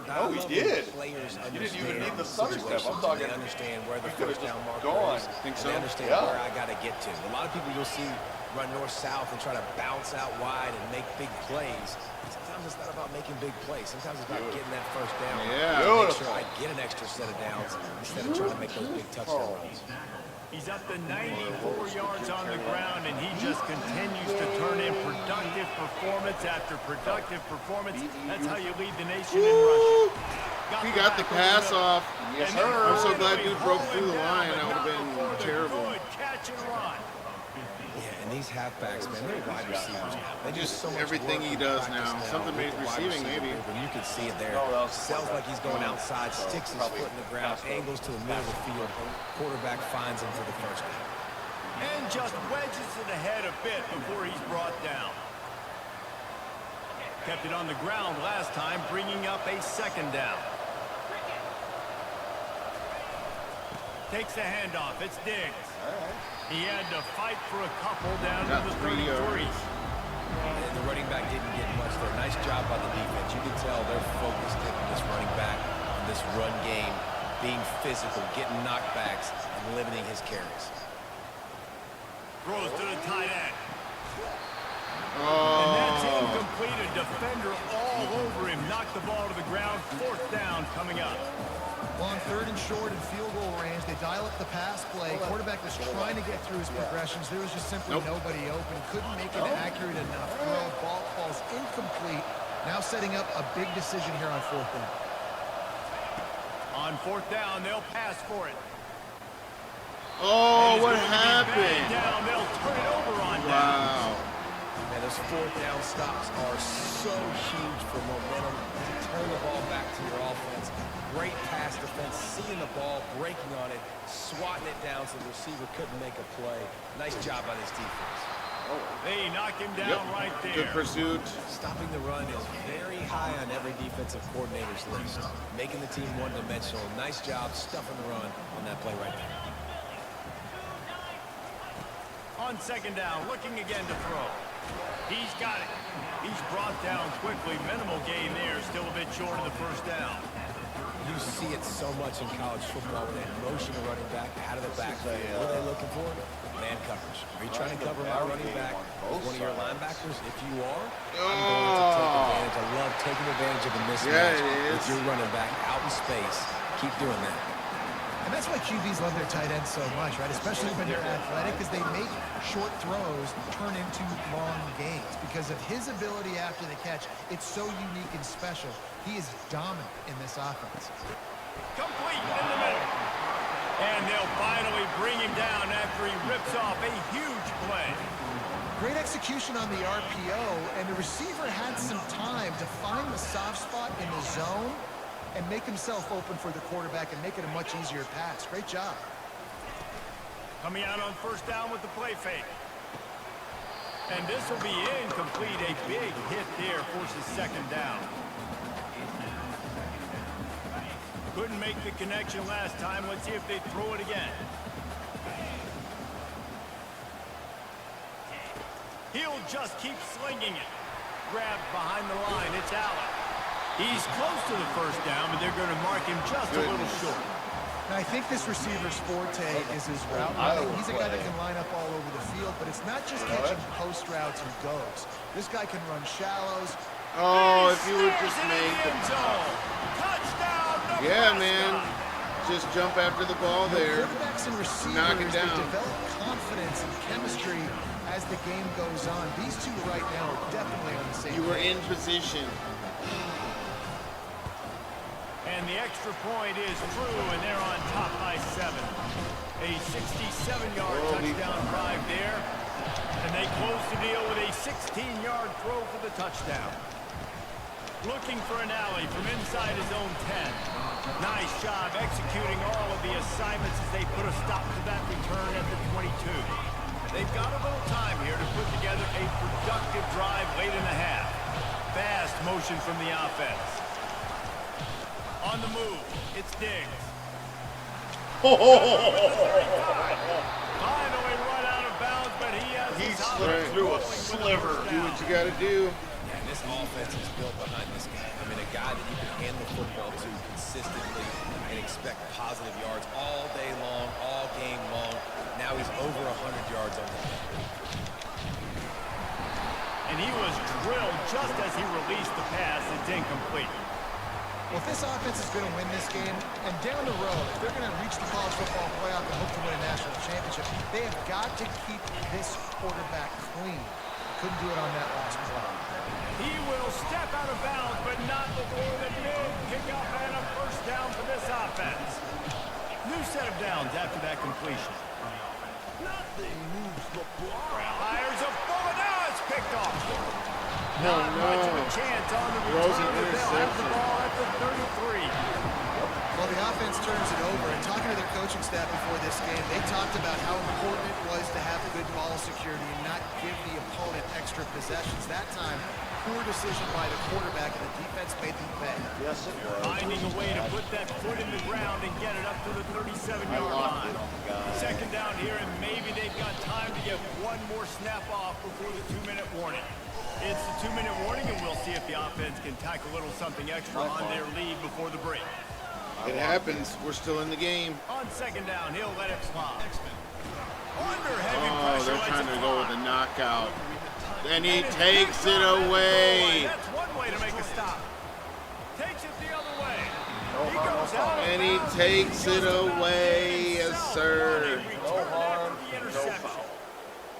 No, he did. Players You didn't even understand need the stutter step. I'm situations, talking- they understand where the you could've first down just marker gone. is. Think and so? They understand Yeah. where I got to get to. A lot of people you'll see run north-south and try to bounce out wide and make big plays. Sometimes it's not about making big plays. Sometimes it's about getting that first down. Yeah. Make sure Beautiful. I get an extra set of downs instead of trying to make those big touchdown runs. He's up to 94 yards on the ground, and he just continues to turn in productive performance after productive performance. That's how you lead the nation in rushing. He got the pass off. Yes, And then sir. I'm so glad finally you broke haul through him the down, line. but That would have not been before the terrible. good catch and run. Yeah, and these halfbacks, man, they're wide receivers now. They do so much Everything work he in does practice now. Something with made the wide receiving, receiver maybe. group, and you can see it there. No, that was Sounds like he's going outside, sticks his Probably foot in the ground, angles to the middle of the field. Quarterback finds him for the first down. And just wedges it ahead a bit before he's brought down. Kept it on the ground last time, bringing up a 2nd down. Takes the handoff. It's Diggs. He had to fight for a couple down Got to the 3 33. yards. And the running back didn't get much there. Nice job by the defense. You can tell they're focused taking this running back on this run game, being physical, getting knockbacks, and limiting his carries. Throws to the tight end. And Oh. that's incomplete. A defender all over him. Knocked the ball to the ground. 4th down coming up. Well, on 3rd and short and field goal range, they dial up the pass play. Quarterback was trying to get through his progressions. There was just simply nobody open. Couldn't make an accurate enough throw. Ball falls incomplete. Now setting up a big decision here on 4th down. On 4th down, they'll pass for it. Oh, what It's going to be batted happened? down. They'll turn it over on downs. Wow. Man, those 4th down stops are so huge for momentum to turn the ball back to your offense. Great pass defense, seeing the ball, breaking on it, swatting it down so the receiver couldn't make a play. Nice job by this defense. They knock him down right there. Good pursuit. Stopping the run is very high on every defensive coordinator's list. Making the team one-dimensional. Nice job stuffing the run on that play right there. On 2nd down, looking again to throw. He's got it. He's brought down quickly. Minimal gain there. Still a bit short of the 1st down. You see it so much in college football with that motion of running back out of the backfield. What are they looking for? Man coverage. Are you trying to cover my running back with one of your linebackers? If you are, I'm going to take advantage. I love taking advantage of the mismatch with your running back out in space. Keep doing that. And that's why QBs love their tight ends so much, right? Especially when they're athletic, because they make short throws turn into long gains. Because of his ability after the catch, it's so unique and special. He is dominant in this offense. Complete in the middle. And they'll finally bring him down after he rips off a huge play. Great execution on the RPO, and the receiver had some time to find the soft spot in the zone and make himself open for the quarterback and make it a much easier pass. Great job. Coming out on 1st down with the play fake. And this will be incomplete. A big hit there forces 2nd down. Couldn't make the connection last time. Let's see if they throw it again. He'll just keep slinging it. Grabbed behind the line. It's Allen. He's close to the 1st down, but they're going to mark him just a little short. Now, I think this receiver's forte is his route running. He's a guy that can line up all over the field, but it's not just catching post routes and goes. This guy can run shallows. Oh, if you would just Snares it in make the end zone. Touchdown, Yeah, Nebraska. man. Just jump after the ball there. Quarterbacks quarterbacks and receivers, Knock it they down. develop confidence and chemistry as the game goes on. These two right now are definitely on the same You were page. in position. And the extra point is true, and they're on top by 7. A 67-yard touchdown drive there. And they close the deal with a 16-yard throw for the touchdown. Looking for an alley from inside his own 10. Nice job executing all of the assignments as they put a stop to that return at the 22. They've got a little time here to put together a productive drive late in the half. Fast motion from the offense. On the move, it's Diggs. Finally run out of bounds, but he has He his top slipped through a rolling with sliver. first Do down. what you got to do. Yeah, and this offense is built behind this guy. I mean, a guy that you can hand the football to consistently and expect positive yards all day long, all game long. Now he's over 100 yards on the day. And he was drilled just as he released the pass. It's incomplete. Well, if this offense is going to win this game, and down the road, if they're going to reach the college football playoff and hope to win a national championship, they have got to keep this quarterback clean. Couldn't do it on that last play. He will step out of bounds, but not before the big pickup and a first down for this offense. New set of downs after that completion. Nothing moves the ball. Fires a bullet. Now it's picked off. Not much of a chance on the Throws an return. They'll have the interception. ball at the 33. Well, the offense turns it over, and talking to their coaching staff before this game, they talked about how important it was to have good ball security and not give the opponent extra possessions. That time, poor decision by the quarterback, and the defense made them pay. Yes, it was. Finding a way to put that foot in the ground and get it up to the 37-yard line. Second down here, and maybe they've got time to get one more snap off before the 2-minute warning. It's the 2-minute warning, and we'll see if the offense can tack a little something extra on their lead before the break. It happens. We're still in the game. On second down, he'll let it fly. Under heavy Oh, pressure, they're lets trying it to go fly. with a knockout. And he And it's takes picked it up at the goal away. line. That's one way to make a stop. Takes it the other way. He goes out of And he bounds. takes Just it about away. himself Yes, sir. on a return after the interception.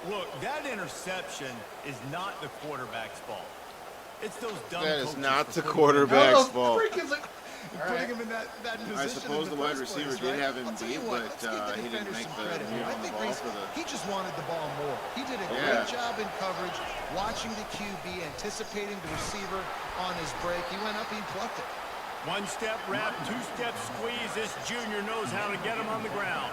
Look, that interception is not the quarterback's fault. It's those dumb That is coaches not for the putting quarterback's How the fault. freak is it? Putting him in that position. I suppose in the the wide first receiver place, did right? have him I'll tell you beat, what, but let's give the he didn't defenders make some the credit move here. I on the think ball Reese, for the. he just wanted the ball more. He did a Yeah. great job in coverage, watching the QB, anticipating the receiver on his break. He went up, he plucked it. One step wrap, two-step squeeze. This junior knows how to get him on the ground.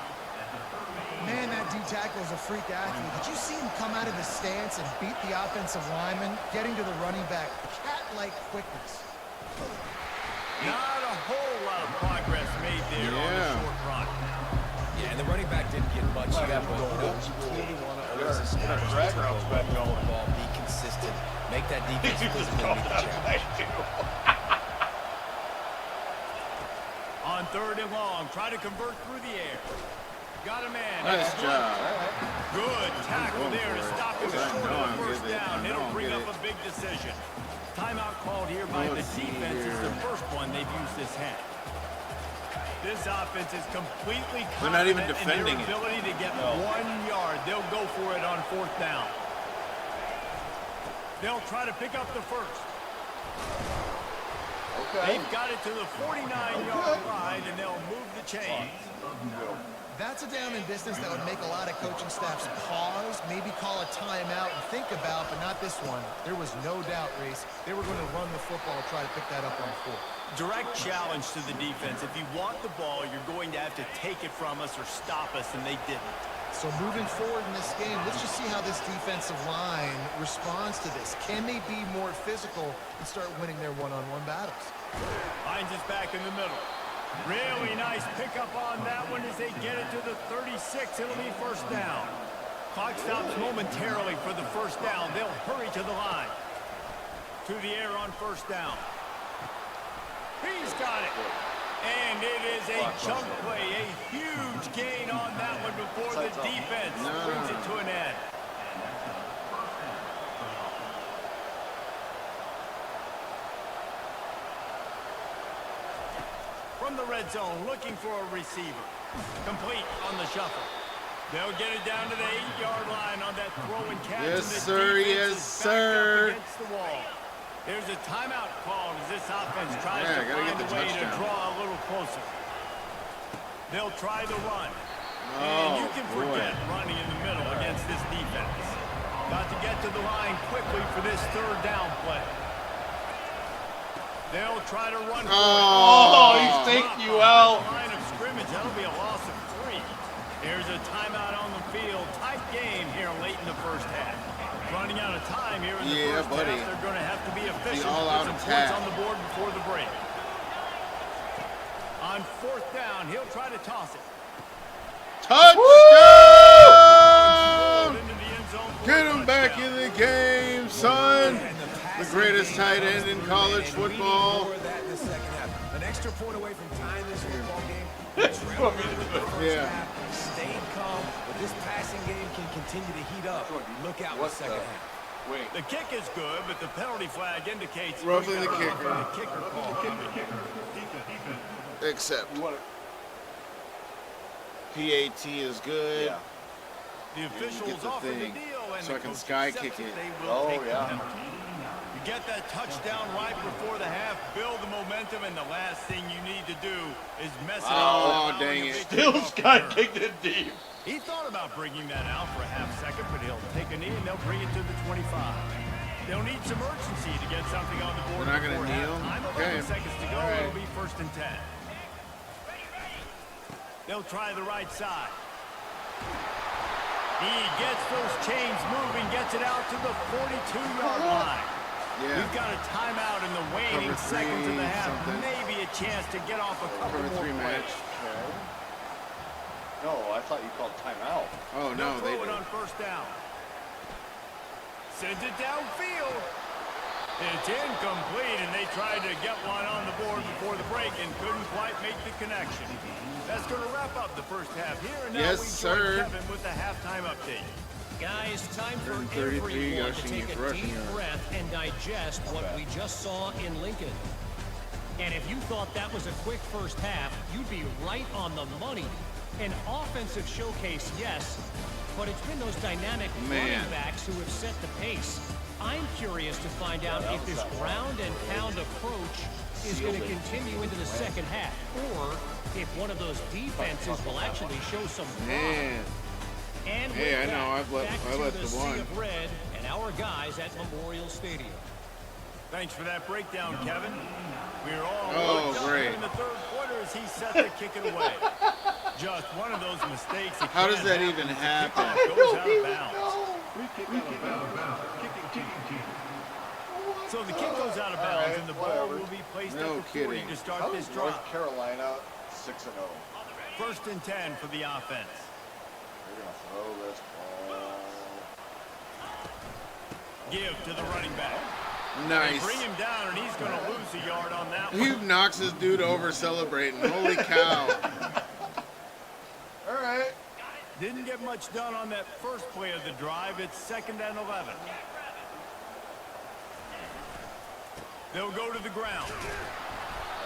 Man, that D tackle is a freak athlete. Did you see him come out of his stance and beat the offensive lineman, getting to the running back? Cat-like quickness. Not a whole lot of progress made there on the Yeah. short run. Yeah, and the running back didn't get much here, but you clearly want to always establish the tempo, run the ball, be consistent, make that defense physically meet the challenge. On third and long, try to convert through the air. Got a man. Nice That's job. good tackle Going there to for it. stop him I short know of I'm the first good at it. down. I know It'll I'm bring good up at a big decision. Timeout called here by the Let's see defense. It's here. the first one they've used this half. This offense is completely They're not even confident defending in it. their ability to get 1 yard. They'll go for it on fourth down. They'll try to pick up the first. Okay. They've got it to the 49-yard line, and they'll move the chains. That's a down and distance that would make a lot of coaching staffs pause, maybe call a timeout and think about, but not this one. There was no doubt, Reese, they were going to run the football and try to pick that up on fourth. Direct challenge to the defense. If you want the ball, you're going to have to take it from us or stop us, and they didn't. So moving forward in this game, let's just see how this defensive line responds to this. Can they be more physical and start winning their one-on-one battles? Hines is back in the middle. Really nice pickup on that one as they get it to the 36. It'll be first down. Clock stops momentarily for the first down. They'll hurry to the line. To the air on first down. He's got it. And it is a chunk play, a huge gain on that one before the defense brings it to an end. From the red zone, looking for a receiver. Complete on the shuffle. They'll get it down to the 8-yard line on that throw and catch. Yes, and the sir. defense Yes, is backed sir. up against the wall. There's a timeout called as this offense tries Yeah, to gotta find get a the way to touchdown. draw a little closer. They'll try the run. Oh, And you can boy. forget running in the middle against this defense. Got to get to the line quickly for this third down play. They'll try to run for it. Oh, he's taking you out. Line of scrimmage, that'll be a loss of 3. There's a timeout on the field. Tight game here late in the first half. Running out of time here in the first buddy. half. They're going to have to be efficient to all-out put some attack. points on the board before the break. On 4th down, he'll try to toss it. Touchdown! Into the end zone for Get a him back touchdown. in the game, son. The greatest tight end in college And we need football. more of that in the second half. An extra point away from tying this football game. Trail into the first Yeah. half, staying calm, but this passing game can continue to heat up. Look out in the second half. Wait. The kick is good, but the penalty flag indicates Roughing the roughing kicker. the kicker call. Except You want PAT is good. Yeah. The officials the offer the thing, deal, and so the I can coach sky accepts kick it. They will Oh, take the yeah. penalty. You get that touchdown right before the half, build the momentum, and the last thing you need to do is mess it up. Oh, allowing dang a it. big Still kick off Sky return. kicked it deep. He thought about bringing that out for a half second, but he'll take a knee and they'll bring it to the 25. They'll need some urgency to get something on the board. They're not gonna before kneel? halftime. 11 Okay. seconds to go. All right. It'll be 1st and 10. They'll try the right side. He gets those chains moving, gets it out to the 42-yard line. Yeah. We've got a timeout in the waning Cover seconds of the three, half. something. Maybe a chance to get off a couple Cover more 3 plays. match. No, I thought you called timeout. Oh, They'll no, they throw it did. on 1st down. Sends it downfield. It's incomplete, and they tried to get one on the board before the break and couldn't quite make the connection. That's going to wrap up the first half here, and now Yes, we sir. join Kevin with the halftime update. Guys, time for 33 everyone to rushing take yards, a rushing deep yards. breath and digest what we just saw in Lincoln. And if you thought that was a quick first half, you'd be right on the money. An offensive showcase, yes, but it's been those dynamic running backs who have set the pace. I'm curious to find out if this ground and pound approach is going to continue into the second half, or if one of those defenses will actually show some Man. and with Hey, I that, know, I back let to the sea one. of red and our guys at Memorial Stadium. Thanks for that breakdown, Kevin. We're all Oh, worked up great. in the third quarter as he set to kick it away. Just one of those mistakes. How does that even happen? Goes out of bounds. So the kick goes out of bounds, right, and the ball whatever. will be placed No at the 40 kidding. to start How this is North drive. Carolina 6-0? 1st and 10 for the offense. They're gonna throw this ball. Give to the running back. They Nice. bring him down, and he's going to lose a yard on that He one. knocks this dude over celebrating. Holy cow. All right. Didn't get much done on that first play of the drive. It's 2nd and 11. They'll go to the ground.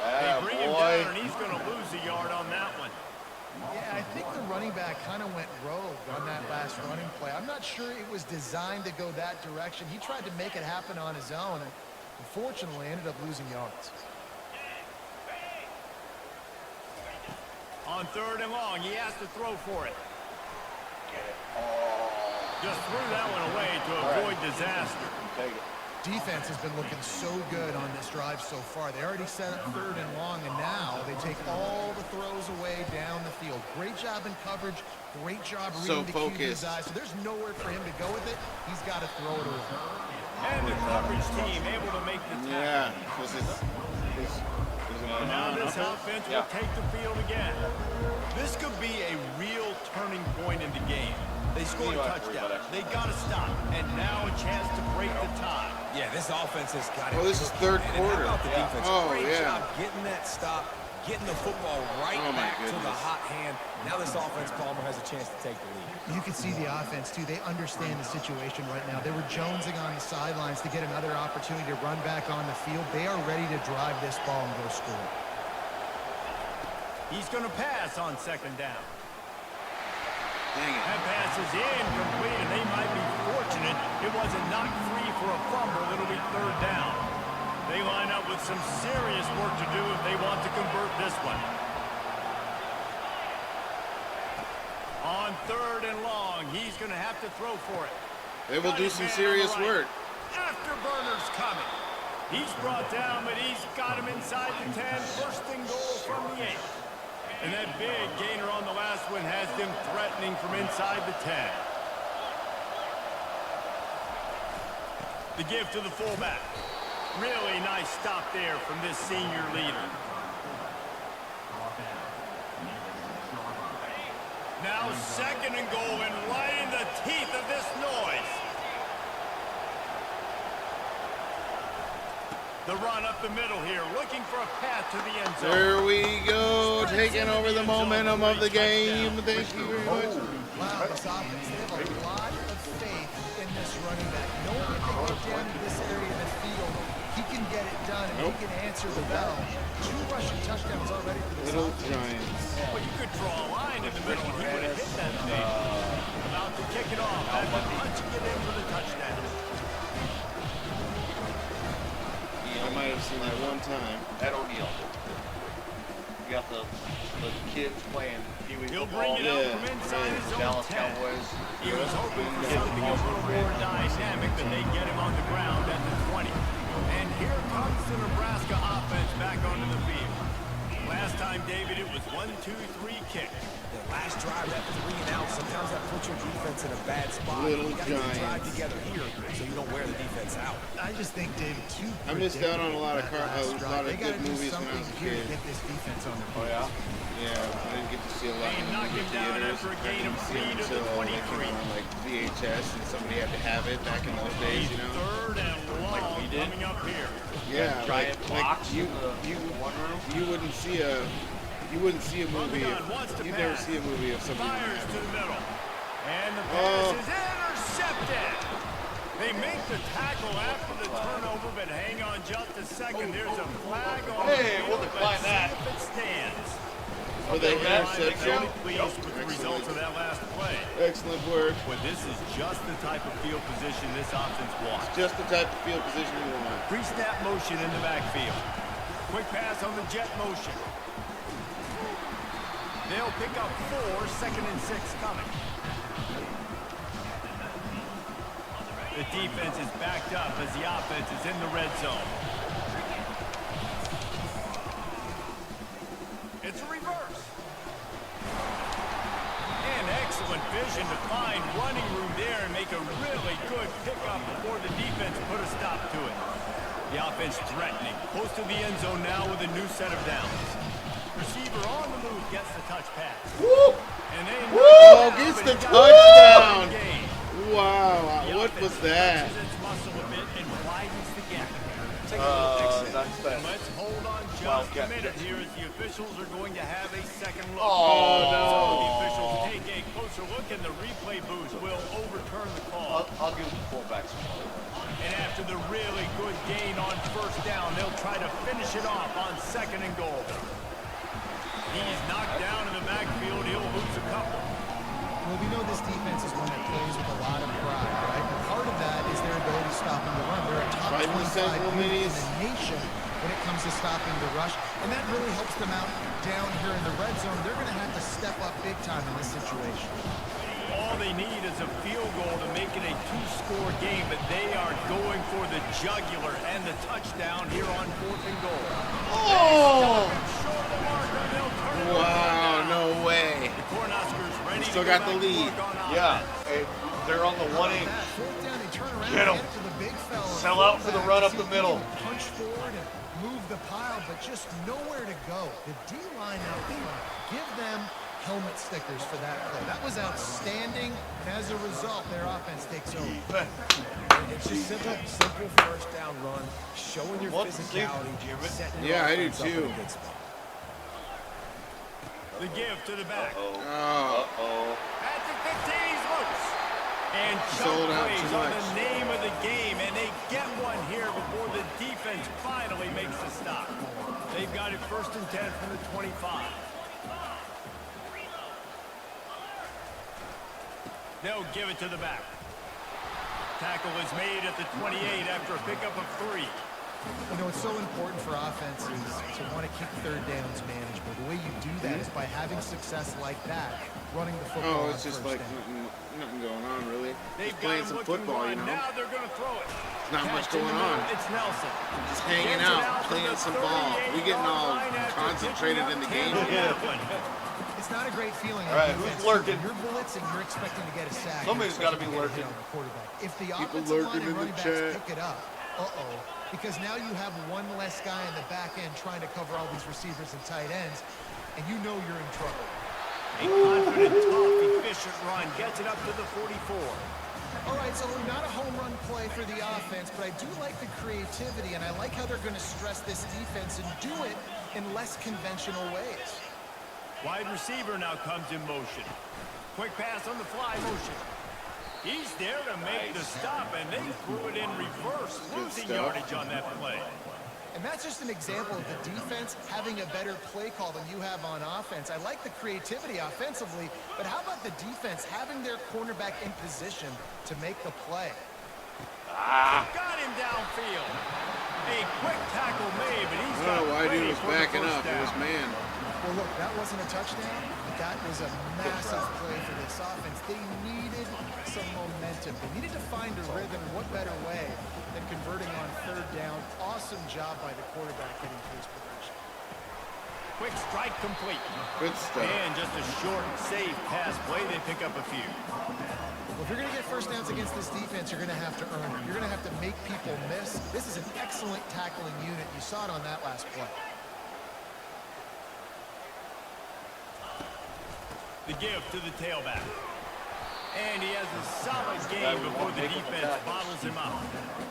They bring him boy. down, and he's going to lose a yard on that one. Yeah, I think the running back kind of went rogue on that last running play. I'm not sure it was designed to go that direction. He tried to make it happen on his own, and unfortunately ended up losing yards. On 3rd and long, he has to throw for it. Just threw that one away to avoid disaster. Take it. Defense has been looking so good on this drive so far. They already set up 3rd and long, and now they take all the throws away down the field. Great job in coverage. Great job So reading the QB's focused. eyes. So there's nowhere for him to go with it. He's got to throw it away. And the coverage team able to make the tackle. Yeah. This is Now this offense will take the field again. This could be a real turning point in the game. They scored a touchdown. They got to stop. And now a chance to break the tie. Yeah, this offense has got it. Well, this is cooking, third man. And quarter. How about the defense? Oh, Great yeah. job getting that stop, getting the football right Oh, my back to the goodness. hot hand. Now this offense, Palmer, has a chance to take the lead. You can see the offense, too. They understand the situation right now. They were jonesing on the sidelines to get another opportunity to run back on the field. They are ready to drive this ball and go score. He's going to pass on 2nd down. Dang it. That pass is incomplete, and they might be fortunate it wasn't knocked free for a fumble. It'll be 3rd down. They line up with some serious work to do if they want to convert this one. On 3rd and long, he's going to have to throw for it. They will do some serious work. Afterburner's coming. He's brought down, but he's got him inside the 10. 1st and goal from the 8. And that big gainer on the last one has them threatening from inside the 10. The give to the fullback. Really nice stop there from this senior leader. Now 2nd and goal, and right in the teeth of this noise. The run up the middle here, looking for a path to the end zone. There we go, taking over the momentum of the game. Thank you very much. Wow, this offense, they have a lot of faith in this running back. Knowing if they get down to this area of the field, he can get it done and he can answer the bell. 2 rushing touchdowns already for this Little offense. Giants. Well, you could draw a line in the middle and he would have hit that thing. About to kick it off after punching it in for the touchdown. I might have seen that one time. Ed O'Neill. You got the kids playing Pee Wee He'll football. bring it out from inside his own Dallas 10. Cowboys. He was hoping for something a little more dynamic than they get him on the ground at the 20. And here comes the Nebraska offense back onto the field. Last time, David, it was 1, 2, 3 kick. The last drive, that 3 and out, sometimes that puts your defense in a bad spot. Little You gotta get the drive Giants. together here so you don't wear the defense out. I just think, David, too I missed out on a lot of predictable that last drive. They good gotta do movies when I something was a here to kid. get this defense on their Oh, feet. yeah? Yeah, I didn't get to see a lot They in the knock movie him down theaters. after a I gain didn't of see 3 them to the until they 23. came on like VHS and somebody had to have it back in those days, you know? 3rd and long coming up here. Yeah, Giant like box you, in the one room. you wouldn't see a movie. You'd never see a movie of somebody. Fires to the middle. And the pass is intercepted. They make the tackle after the turnover, but hang on just a second. There's a flag on the Hey, we'll field. decline Let's see that. if it stands. For the They're interception. pleased with the results of that last play. Excellent work. But this is just the type of field position this offense wants. Just the type of field position you want. Pre-snap motion in the backfield. Quick pass on the jet motion. They'll pick up 4, 2nd and 6 coming. The defense is backed up as the offense is in the red zone. It's a reverse. And excellent vision to find running room there and make a really good pickup before the defense put a stop to it. The offense threatening. Close to the end zone now with a new set of downs. Receiver on the move gets the touch pass. Woo! And they Oh, gets the touchdown. Wow, The what offense was that? flexes its muscle a bit and widens the gap. That's bad. Let's hold on just Wildcat a minute pitch. here as the officials are going to have a second look. Oh, So no. the officials take a closer look and the replay booth will overturn the call. I'll give the fullback some more. And after the really good gain on 1st down, they'll try to finish it off on 2nd and goal. He's knocked down in the backfield. He'll lose a couple. Well, we know this defense is one that plays with a lot of pride, right? And part of that is their ability to stop the run. They're a top Right in the 25 central unit in minis. the nation when it comes to stopping the rush. And that really helps them out down here in the red zone. They're going to have to step up big time in this situation. All they need is a field goal to make it a 2-score game, but they are going for the jugular and the touchdown here on 4th and goal. Oh! Short of the marker, they'll turn it over Wow, now. no way. The Cornhuskers ready Still to go got the back to lead. work on Yeah, offense. and they're on the 1 inch. 4th down, they turn around Get 'em. and get to the big fella. Sell out for the run up the See if he middle. can punch forward and move the pile, but just nowhere to go. The D-line out front, give them helmet stickers for that play. That was outstanding, and as a result, their offense takes over. It's just simple 1st down run, showing your Want to see it, physicality, Jim? setting your Yeah, I do offense up in a too. good spot. The give to the back. Uh-oh. Oh, At the 15, he's loose. And Sold Chuck out plays too on much. the name of the game, and they get one here before the defense finally makes the stop. They've got it 1st and 10 from the 25. They'll give it to the back. Tackle is made at the 28 after a pickup of 3. You know, it's so important for offenses to want to keep third downs manageable. The way you do that is by having success like that, running the football. Oh, it's just like nothing going on, really. They've Just playing some football, you know. Now they're going to throw it. Not much Catch in going the middle. on. It's Nelson. Just hanging out, playing some ball. We getting all concentrated in the game. It's not a great feeling. All right, who's lurking? You're blitzing. You're expecting to get a sack. Somebody's got to be lurking. If the People offensive line lurking and in the running backs chat. pick it up, because now you have one less guy in the back end trying to cover all these receivers and tight ends, and you know you're in trouble. A confident, tough, efficient run gets it up to the 44. All right, so not a home run play for the offense, but I do like the creativity, and I like how they're going to stress this defense and do it in less conventional ways. Wide receiver now comes in motion. Quick pass on the fly motion. He's there to make the stop, and they threw it in reverse, losing yardage on that play. And that's just an example of the defense having a better play call than you have on offense. I like the creativity offensively, but how about the defense having their cornerback in position to make the play? Got him downfield. A quick tackle made, but he's got Oh, why dude ready was for the backing first up. It down. was man. Well, look, that wasn't a touchdown, but that was a massive play for this offense. They needed some momentum. They needed to find a rhythm. What better way than converting on third down? Awesome job by the quarterback getting to his progression. Quick strike complete. Good stuff. And just a short, safe pass play. They pick up a few. Well, if you're going to get first downs against this defense, you're going to have to earn it. You're going to have to make people miss. This is an excellent tackling unit. You saw it on that last play. The give to the tailback. And he has a solid game before the defense bottles him out.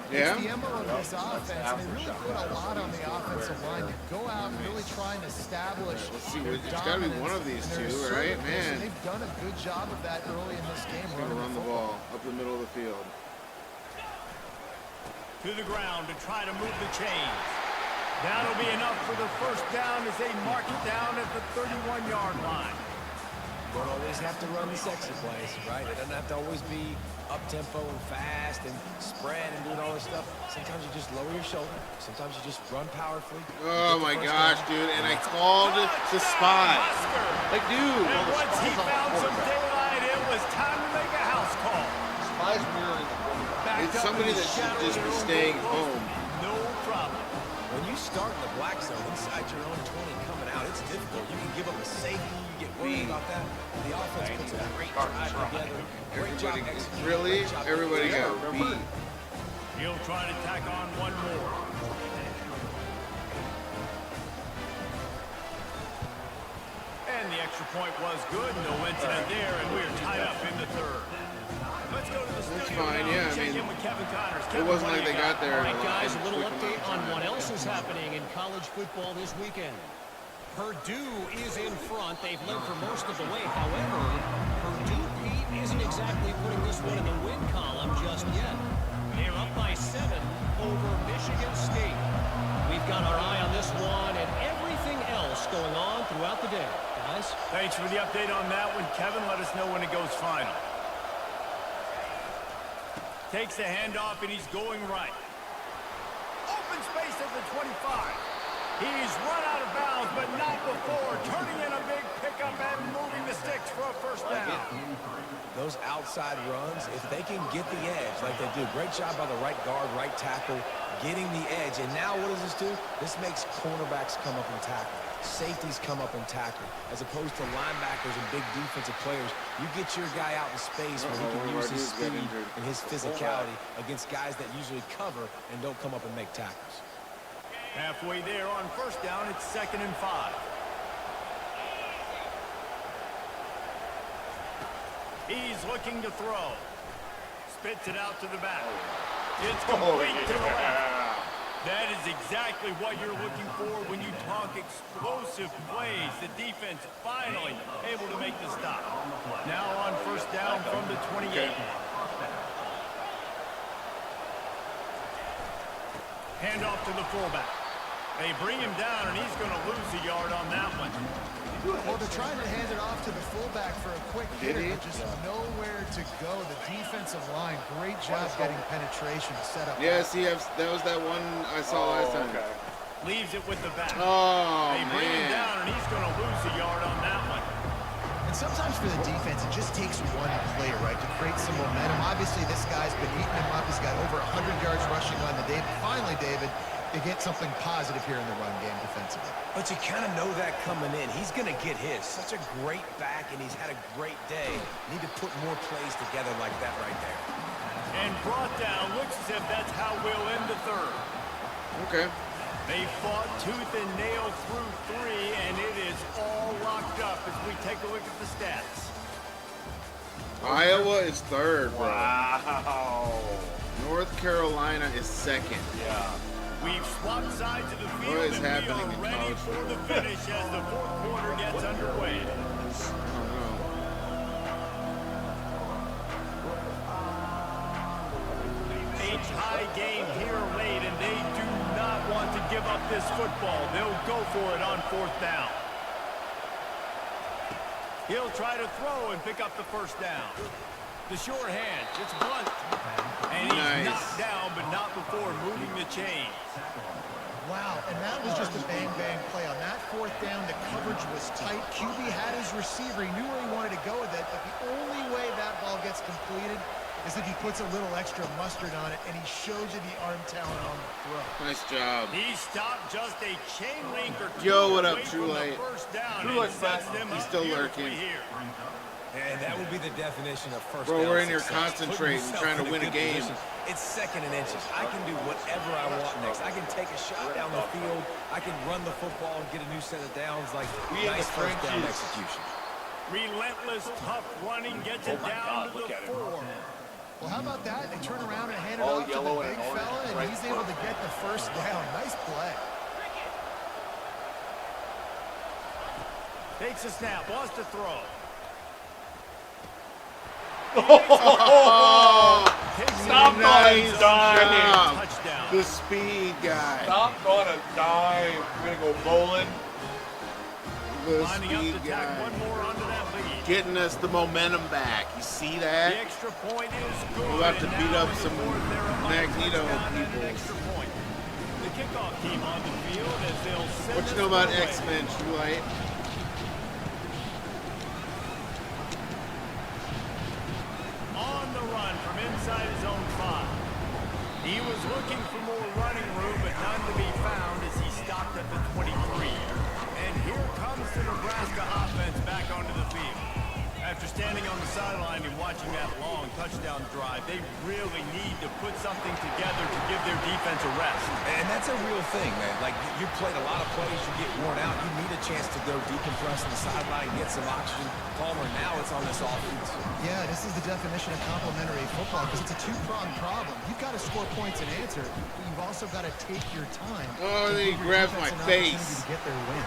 Yeah? It's the MO of this offense, and they really put a lot on the offensive line to go out and really try and establish Let's see, their it's gotta be dominance one of these and their two, right? assertiveness, Man. and they've done a good job of that early in this game. Gonna running run the ball up the middle of the field. To the ground to try to move the chains. That'll be enough for the first down as they mark it down at the 31-yard line. Don't always have to run the sexy plays, right? It doesn't have to always be up-tempo and fast and spread and doing all this stuff. Sometimes you just lower your shoulder. Sometimes you just run powerfully. Oh my gosh, dude. And I called the spot. Like, dude. And once he found some daylight, it was time to make a house call. Spies mirroring the quarterback. It's somebody that should just be staying home. No problem. When you start in the black zone inside your own 20 coming out, it's difficult. You can give up a safety. You get worried about that. The offense puts a great drive together. Great job executing. Really? Great job Everybody got executing. beat. He'll try to tack on one more. And the extra point was good. No incident there, and we're tied up in the third. Let's go to the That's studio fine, now yeah, and I check mean, in with Kevin Connors. It Kevin, wasn't what like do they you got there All right, guys, a in little quick update on amount of what time. else is happening in college football this weekend. Purdue is in front. They've led for most of the way. However, Purdue, Pete, isn't exactly putting this one in the win column just yet. They're up by 7 over Michigan State. We've got our eye on this one and everything else going on throughout the day. Guys? Thanks for the update on that one, Kevin. Let us know when it goes final. Takes the handoff, and he's going right. Open space at the 25. He's run out of bounds, but not before. Turning in a big pickup and moving the sticks for a first down. Those outside runs, if they can get the edge like they do, great job by the right guard, right tackle, getting the edge. And now what does this do? This makes cornerbacks come up and tackle. Safeties come up and tackle. As opposed to linebackers and big defensive players, you get your guy out in space where he can use his speed and his physicality against guys that usually cover and don't come up and make tackles. Halfway there on first down, it's 2nd and 5. He's looking to throw. Spits it out to the back. It's complete to the left. That is exactly what you're looking for when you talk explosive plays. The defense finally able to make the stop. Now on first down from the 28. Hand off to the fullback. They bring him down, and he's going to lose a yard on that one. Well, they're trying to hand it off to the fullback for a quick Did hitter, he? but just nowhere to go. The defensive line, great job getting penetration to set up. Yeah, see, that was that one I saw last time. Okay. Leaves it with the back. Oh, They bring him man. down, and he's going to lose a yard on that one. And sometimes for the defense, it just takes one play, right, to create some momentum. Obviously, this guy's been eating him up. He's got over 100 yards rushing on the day. But finally, David, they get something positive here in the run game defensively. But you kind of know that coming in. He's going to get his. Such a great back, and he's had a great day. Need to put more plays together like that right there. And brought down. Looks as if that's how we'll end the third. Okay. They fought tooth and nail through 3, and it is all locked up as we take a look at the stats. Iowa is third, bro. Wow. North Carolina is second. Yeah. We've swapped sides of the field, What is and we happening are in ready college for the football? finish as the fourth quarter gets underway. A tie game here late, and they do not want to give up this football. They'll go for it on fourth down. He'll try to throw and pick up the first down. The short hand, it's blunt. And he's Nice. knocked down, but not before moving the chains. Wow, and that was just a bang-bang play. On that fourth down, the coverage was tight. QB had his receiver. He knew where he wanted to go with it, but the only way that ball gets completed is if he puts a little extra mustard on it, and he shows you the arm talent on the throw. Nice job. He stopped just a chain link or two Yo, what up, away True from the Light? first down True and Light's sets back. them He's up still beautifully lurking. here. And that would be the definition of first Bro, down we're in here success. concentrating, Putting yourself trying to in win a good game. position. It's second and inches. I can do whatever I want next. I can take a shot down the field. I can run the football and get a new set of downs. Like, We in nice the first down trenches. execution. Relentless, tough running gets it down to the 4. Well, how about that? They turn around and hand it All off to the yellow and big orange, fella, and right he's front. able to get the first down. Nice play. Takes a snap, wants to throw. Oh, Takes Stop it on in. a dime. Touchdown. the speed guy. Stop on a dime. We're going to go bowling. The Lining up speed to tack guy. one more onto that lead. Getting us the momentum back. You see The that? extra point is good. We're about to and beat now up in the some fourth, they're up by a Magneto touchdown and an people. extra point. The kickoff team on the field as they'll send What you this know about one away. X-Men, True Light? On the run from inside his own 5. He was looking for more running room, but none to be found as he stopped at the 23. And here comes the Nebraska offense back onto the field. After standing on the sideline and watching that long touchdown drive, they really need to put something together to give their defense a rest. And that's a real thing, man. Like, you played a lot of plays, you get worn out, you need a chance to go decompress on the sideline, get some oxygen. Palmer, now it's on this offense. Yeah, this is the definition of complementary football because it's a two-pronged problem. You've got to score points and answer, but you've also got to take your time. Oh, to then he give your grabs defense my an opportunity face. to get their win.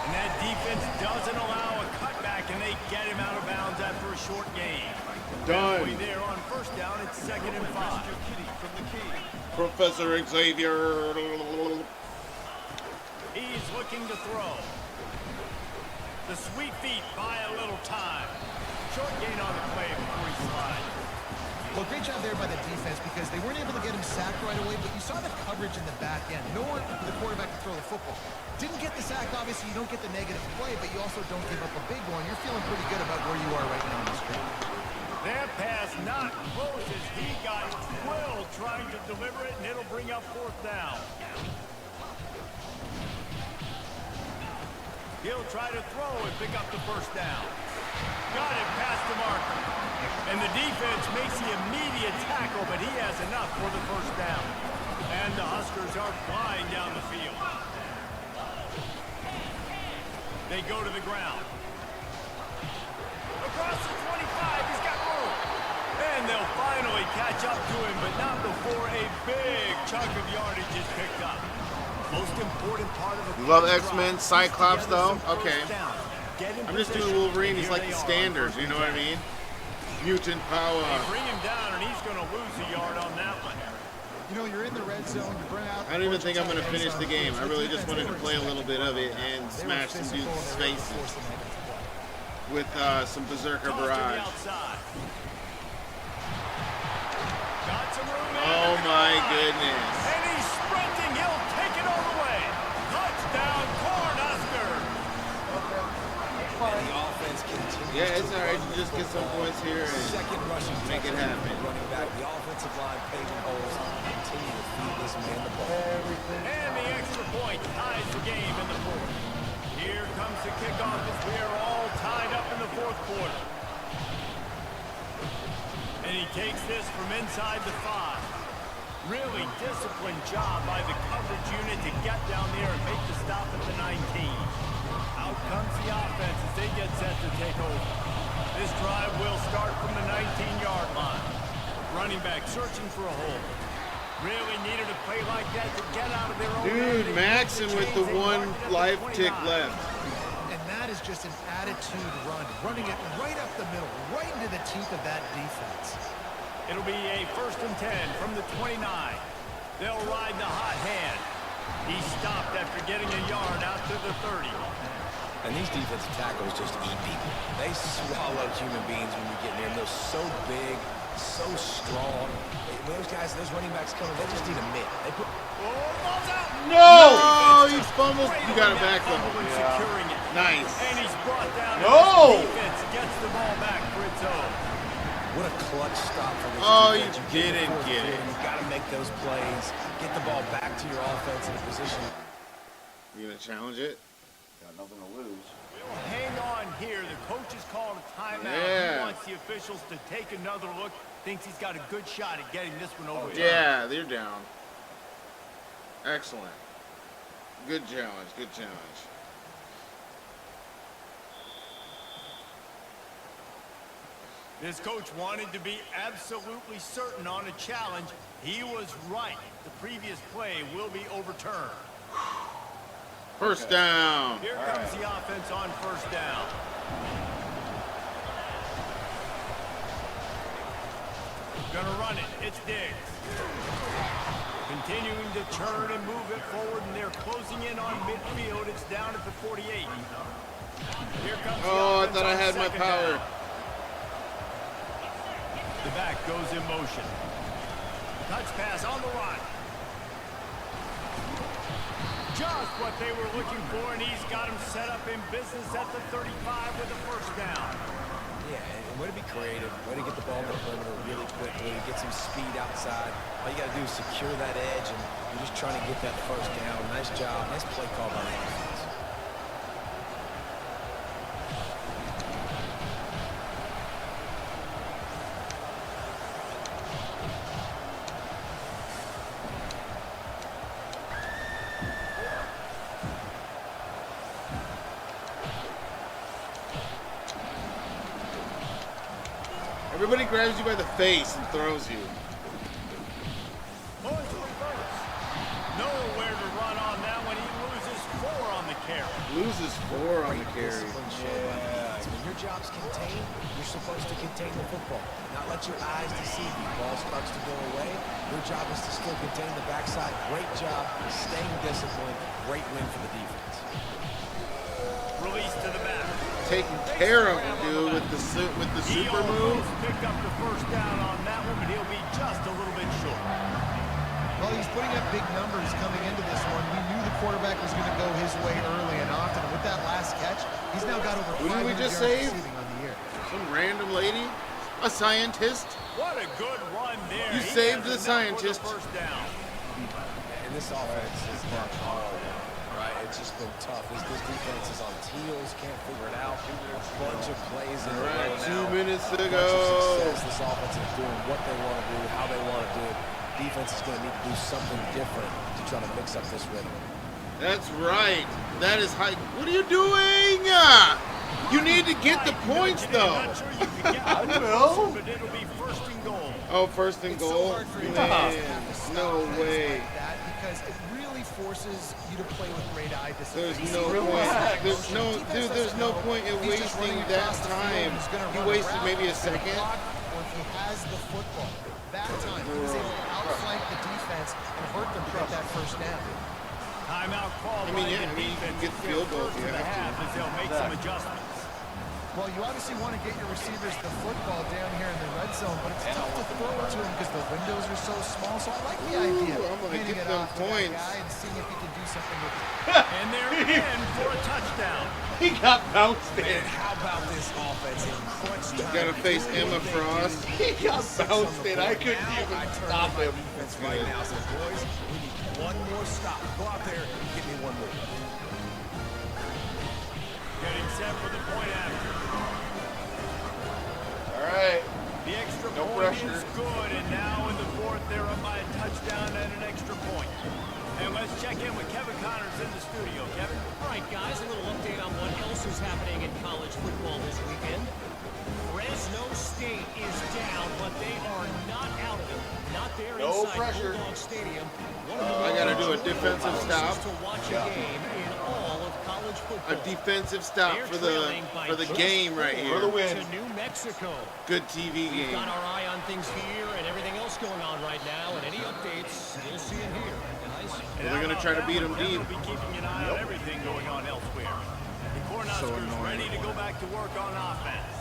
And that defense doesn't allow a cutback, and they get him out of bounds after a short gain. Halfway Done. there on first down, it's 2nd and 5. Professor Xavier. He's looking to throw. The sweet feet buy a little time. Short gain on the play before he slides. Well, great job there by the defense because they weren't able to get him sacked right away, but you saw the coverage in the back end. Nowhere for the quarterback to throw the football. Didn't get the sack, obviously you don't get the negative play, but you also don't give up a big one. You're feeling pretty good about where you are right now in this game. That pass not close as he got Will trying to deliver it, and it'll bring up 4th down. He'll try to throw and pick up the first down. Got it past the marker. And the defense makes the immediate tackle, but he has enough for the first down. And the Huskers are flying down the field. They go to the ground. Across the 25, he's got room. And they'll finally catch up to him, but not before a big chunk of yardage is picked up. Most important part of the You love drive X-Men, is Cyclops, together though? some first Okay. down. Get in I'm just doing position, Wolverine. and He's here like they the are on standards. first You know and what I 10. mean? Mutant They power. bring him down, and he's going to lose a yard on that one. You know, you're in the red zone, you're burnt out. I don't even think I'm going to finish the game. I really just wanted to play a little bit of it and smash some dudes' faces with some Berserker Barrage. Oh my goodness. And he's sprinting. He'll take it all the way. Touchdown, Cornhusker. And the offense continues. Yeah, it's all right. You just get some points here and Second rushing make it happen. Running back, the offensive line paving holes. Continue to feed this man the ball. And the extra point ties the game in the fourth. Here comes the kickoff as we are all tied up in the fourth quarter. And he takes this from inside the 5. Really disciplined job by the coverage unit to get down there and make the stop at the 19. Out comes the offense as they get set to take over. This drive will start from the 19-yard line. Running back searching for a hole. Really needed a play like that to get out of their own. Dude, Maxon with the 1 life tick left. And that is just an attitude run. Running it right up the middle, right into the teeth of that defense. It'll be a 1st and 10 from the 29. They'll ride the hot hand. He stopped after getting a yard out to the 30. And these defensive tackles just eat people. They swallow human beings when you get near them. They're so big, so strong. Those guys, those running backs coming, they just need a mitt. They put... Ball's out. No! You fumbled. You got it back though. Securing it. Nice. And he's brought down. No! Defense gets the ball back for its own. What a clutch stop for this Oh, defense. you get didn't the get it. You've got to make those plays. Get the ball back to your offense in a position. You gonna challenge it? Got nothing to lose. We'll hang on here. The coach has called a timeout. Yeah. He wants the officials to take another look. Thinks he's got a good shot at getting this one over. Yeah, they're down. Excellent. Good challenge. Good challenge. This coach wanted to be absolutely certain on a challenge. He was right. The previous play will be overturned. First down. Here comes the offense on 1st down. Gonna run it. It's Diggs. Continuing to turn and move it forward, and they're closing in on midfield. It's down at the 48. Here comes the Oh, I offense thought I on had my 2nd power. down. The back goes in motion. Touch pass on the run. Just what they were looking for, and he's got him set up in business at the 35 with a 1st down. Yeah, and way to be creative. Way to get the ball in the perimeter really quickly. Get some speed outside. All you got to do is secure that edge, and you're just trying to get that 1st down. Nice job. Nice play call by the defense. Everybody grabs you by the face and throws you. Boys reverse. Nowhere to run on that one. He loses 4 on the carry. Loses 4 on the carry. Discipline show by the defense. When your job's contained, you're supposed to contain the football. Not let your eyes deceive you. Ball starts to go away. Your job is to still contain the backside. Great job. Staying disciplined. Great win for the defense. Release to the back. Taking care of him, dude, with the He super move. almost picked up the 1st down on that one, but he'll be just a little bit short. Well, he's putting up big numbers coming into this one. We knew the quarterback was going to go his way early and often. With that last catch, he's now got over Who did 500 we just yards save? receiving on the year. Some random lady? A scientist? What a good run there. You He saved has the enough for scientist. 1st down. And this offense is not hard, right? It's just been tough. This defense is on heels, can't figure it out. A bunch of plays in a row Right, now. 2 minutes to A bunch go. of success. This offense is doing what they want to do, how they want to do it. Defense is going to need to do something different to try to mix up this rhythm. That's right. That is high. What are you doing? You need to get the points, though. Not sure you can get I the will. first, but it'll be 1st and goal. Oh, 1st and It's so goal? hard for you to Man, have to stop no things way. like that because it really forces you to play with great eye discipline. There's no point. There's no point in wasting that time. He wasted maybe a second. or if he has the football. That time, he was able to outflank the defense and hurt them to get that first down. Timeout call I mean, by yeah, the I mean, you can defense. get the field goal if you For the have half to. as they'll make some adjustments. Well, you obviously want to get your receivers the football down here in the red zone, but it's tough to throw it to him because the windows are so small. So I like the idea I'm of gonna handing get it them off to that points. guy and seeing if he can do something with it. And they're in for a touchdown. He got bounced Man, in. how about this offense in crunch time? Gotta face Emma Frost. He got bounced in. I couldn't even stop him. Defense right now says, boys, we need one more stop. Go out there and give me one more. Getting set for the point after. All right. The extra No point pressure. is good, and now in the fourth, they're up by a touchdown and an extra point. And let's check in with Kevin Connors in the studio. Kevin? All right, guys, a little update on what else is happening in college football this weekend. Fresno State is down, but they are not out of it. Not there No inside pressure. Bulldog Stadium. One of the I gotta do a most defensive places stop. to watch a game in all of college football. A defensive stop for the game right For the here. win. To New Mexico. Good TV We've game. got our eye on things here and everything else going on right now, and any updates you'll see it here. Guys. And Well, they're gonna try to beat them deep. They'll be keeping an eye on everything going on elsewhere. The Cornhuskers ready to go back to work on offense.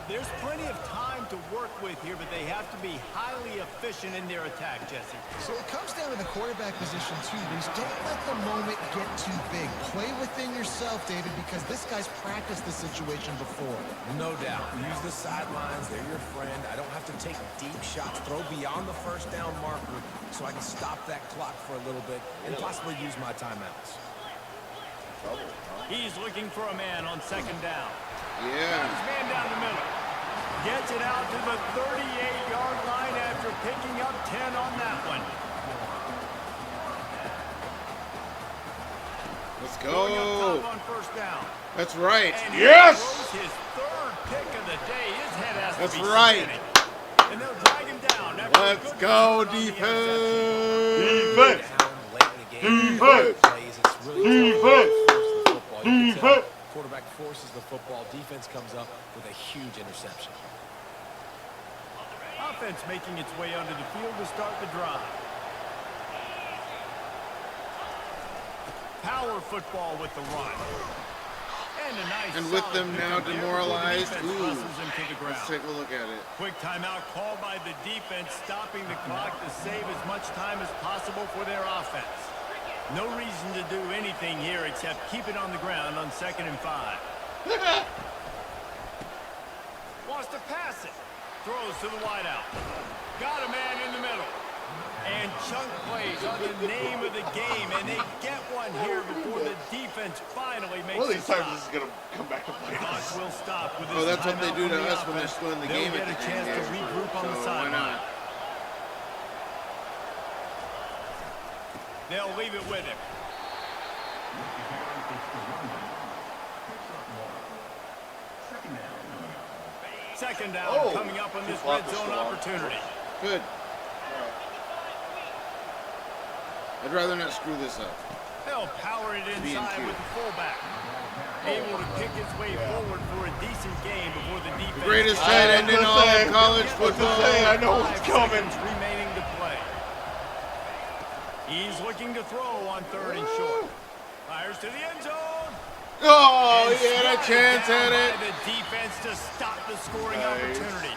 There's plenty of time to work with here, but they have to be highly efficient in their attack, Jesse. So it comes down to the quarterback position, too, Reese. Don't let the moment get too big. Play within yourself, David, because this guy's practiced the situation before. No doubt. Use the sidelines. They're your friend. I don't have to take deep shots. Throw beyond the first down marker so I can stop that clock for a little bit and possibly use my timeouts. He's looking for a man on second down. Yeah. His man down the middle. Gets it out to the 38-yard line after picking up 10 on that one. Let's Going up go. top on first down. That's right. And he Yes. throws his third pick of the day. His head has That's to be right. spinning. And they'll drag him down. After a Let's good go, run on the interception. defense. Down late in the game. Plays, it's really tough to force the football. You can tell quarterback forces the football. Defense comes up with a huge interception. Offense making its way onto the field to start the drive. Power football with the run. And a nice And with solid them pick now up there before the demoralized, defense ooh, wrestles him to the ground. let's take a look at it. Quick timeout called by the defense, stopping the clock to save as much time as possible for their offense. No reason to do anything here except keep it on the ground on 2nd and 5. Wants to pass it. Throws to the wideout. Got a man in the middle. And chunk plays on the name of the game, and they get one here before the defense finally makes One of a these times stop. this is going to come back to bite Clock us. will stop with Oh, this that's what they timeout do from to the us when they're offense. still in the They'll game get at a the chance end. to regroup on the So why sideline. not? They'll leave it with him. Second down Oh, coming up on this clock red is zone still on. opportunity. Good. I'd rather not screw this up. They'll power it Being inside cute. with the fullback. Able to kick his way forward for a decent game before the defense. Greatest I tight end was in gonna all say, of college I was gonna football. say, I know what's 5 coming. seconds remaining to play. He's looking to throw on 3rd and short. Fires to the end zone. Oh, And he had a slotted chance down at it. by the defense to stop the scoring Nice. opportunity.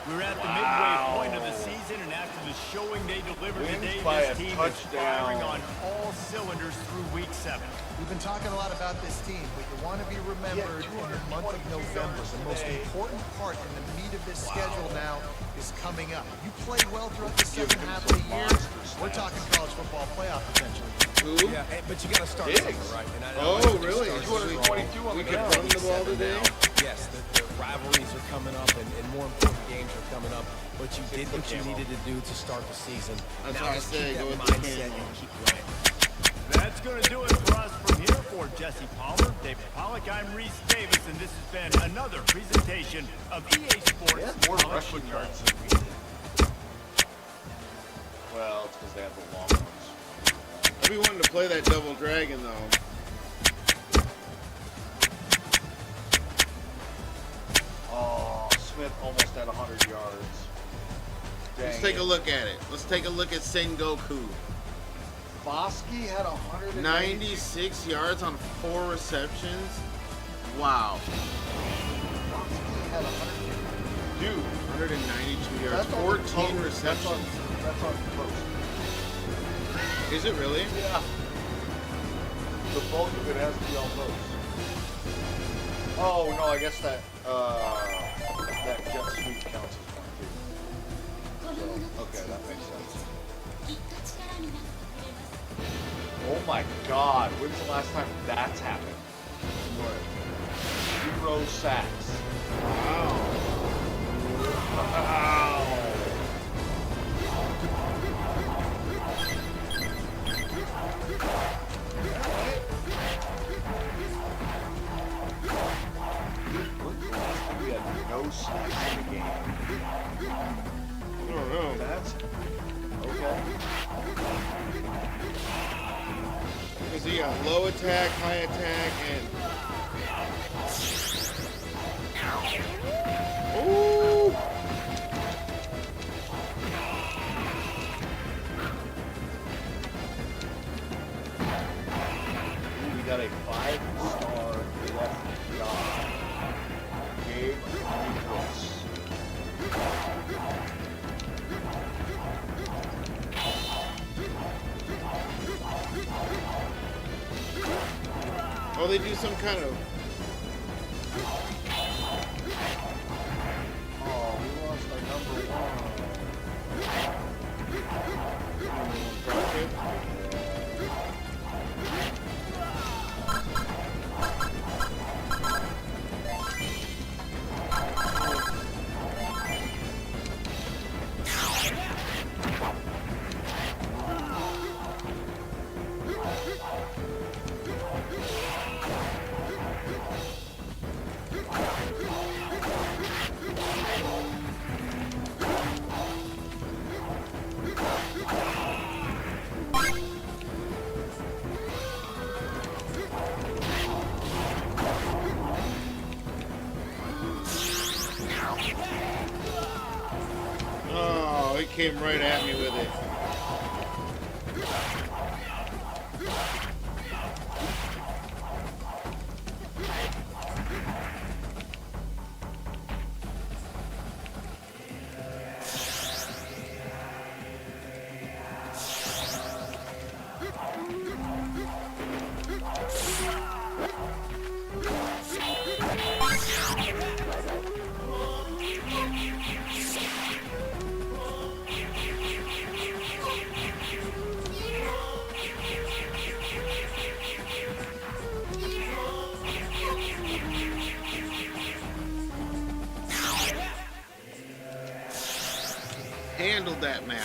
We're at the midway point of the season, and after the showing they delivered Wins today, by this a team is touchdown. firing on all cylinders through week 7. We've been talking a lot about this team, but you want to be remembered in the month of November. The most important part and the meat of this schedule now is coming up. You play well throughout the second half of the year, we're talking college football playoff potential. Who? Yeah, but you got to start Diggs. somewhere, right? And I Oh, think you really? start 222 on We the could ground. run the ball today? Yes, the rivalries are coming up, and more important games are coming up. But you did what you needed to do to start the season. That's now why I just say keep go that with the mindset camo. and keep playing. That's going to do it for us from here. For Jesse Palmer, David Pollack, I'm Reese Davis, and this has been another presentation of EA Sports They had more College rushing Football. yards than we did. Well, it's because they have the long ones. I'd be wanting to play that double dragon though. Oh, Smith almost at 100 yards. Let's Dang take it. a look at it. Let's take a look at Sengoku. Foskey had 196 96 yards on 4 receptions. Wow. Foskey had 100. Dude, 192 yards, that's on 14 total. receptions. That's on post. Is it really? Yeah. The bulk of it has to be on post. Oh no, I guess that jet sweep counts as one too. So, okay, that makes sense. Oh my God, when's the last time that's happened? What? 0 sacks. Wow. Wow. We had no sacks in the game. I don't know. That's okay. Because he got low attack, high attack, and... Ooh! We got a 5-star left guard. Gabe Nichols. Oh, they do some kind of... Oh, we lost our number 1. Profit. Oh, he came right at me with it. Handled that map.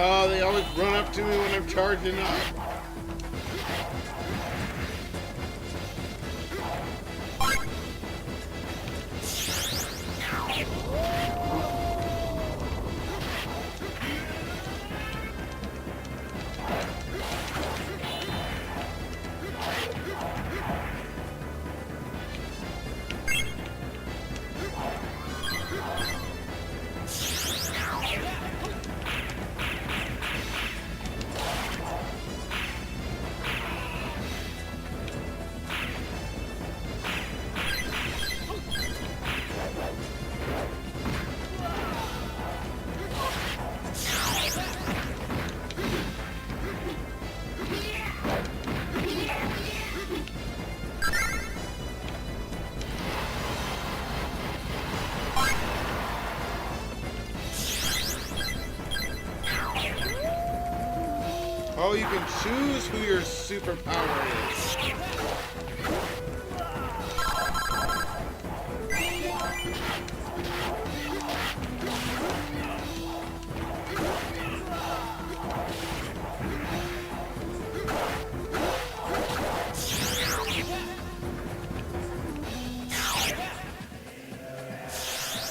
Oh, they always run up to me when I'm charging up. Oh, you can choose who your superpower is.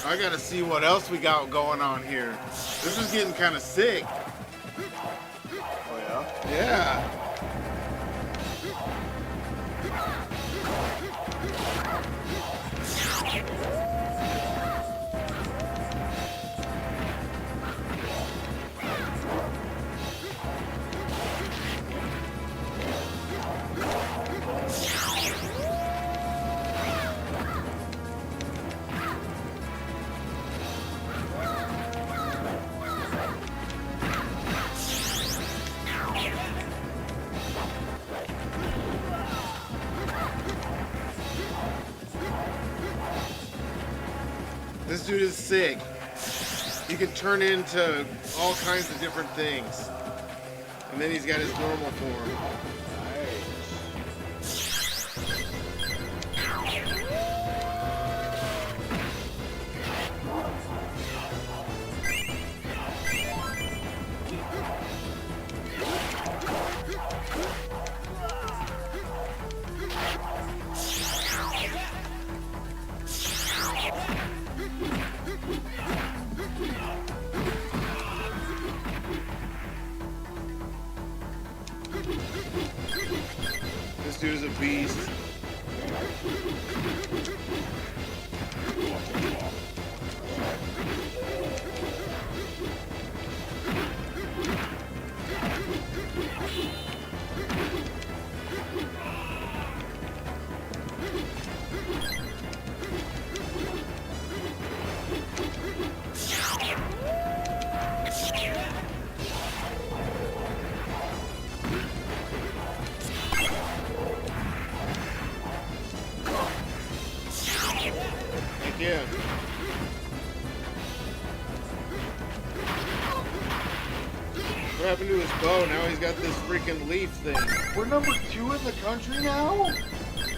I gotta see what else we got going on here. This is getting kind of sick. Oh yeah. Yeah. This dude is sick. He can turn into all kinds of different things. And then he's got his normal form. This dude is a beast. Yeah. What happened to his bow? Now he's got this freaking leaf thing. We're number 2 in the country now?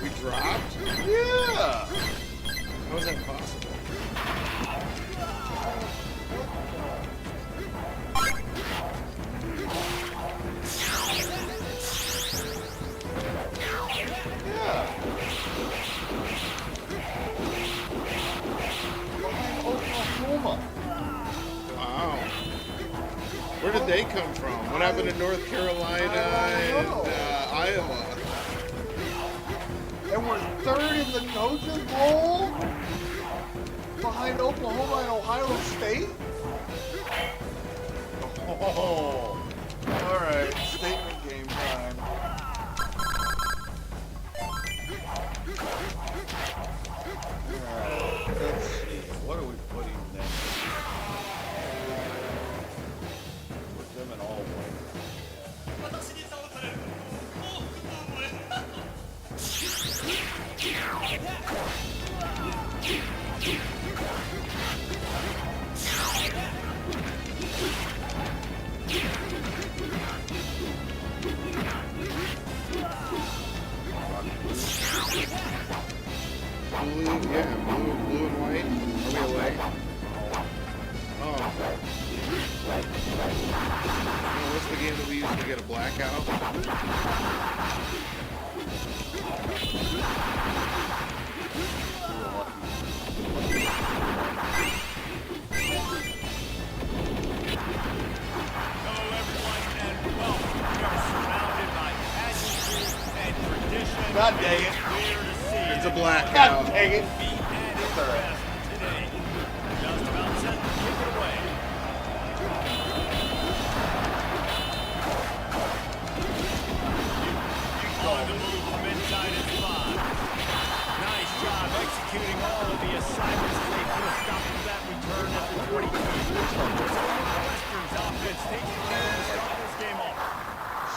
We dropped? Yeah. How is that possible? Yeah. Oklahoma. Wow. Where did they come from? What happened in North Carolina and Iowa? And we're 3rd in the coaches bowl? Behind Oklahoma and Ohio State? Oh. Alright, statement game time. Alright, let's see. What are we putting next? Put them in all white. Blue, yeah, blue and white. Are we away? Oh. Oh, what's the game that we used to get a blackout? Hello, everyone, and welcome. We are surrounded by pageantry and tradition. God dang it. Clear to see It's a that blackout. God dang it. be at its best today. Just about set to kick it away. On the move from inside his 5. Nice job executing all of the assignments as they put a stop to that return at the 22. Western's offense takes the lead to start this game off.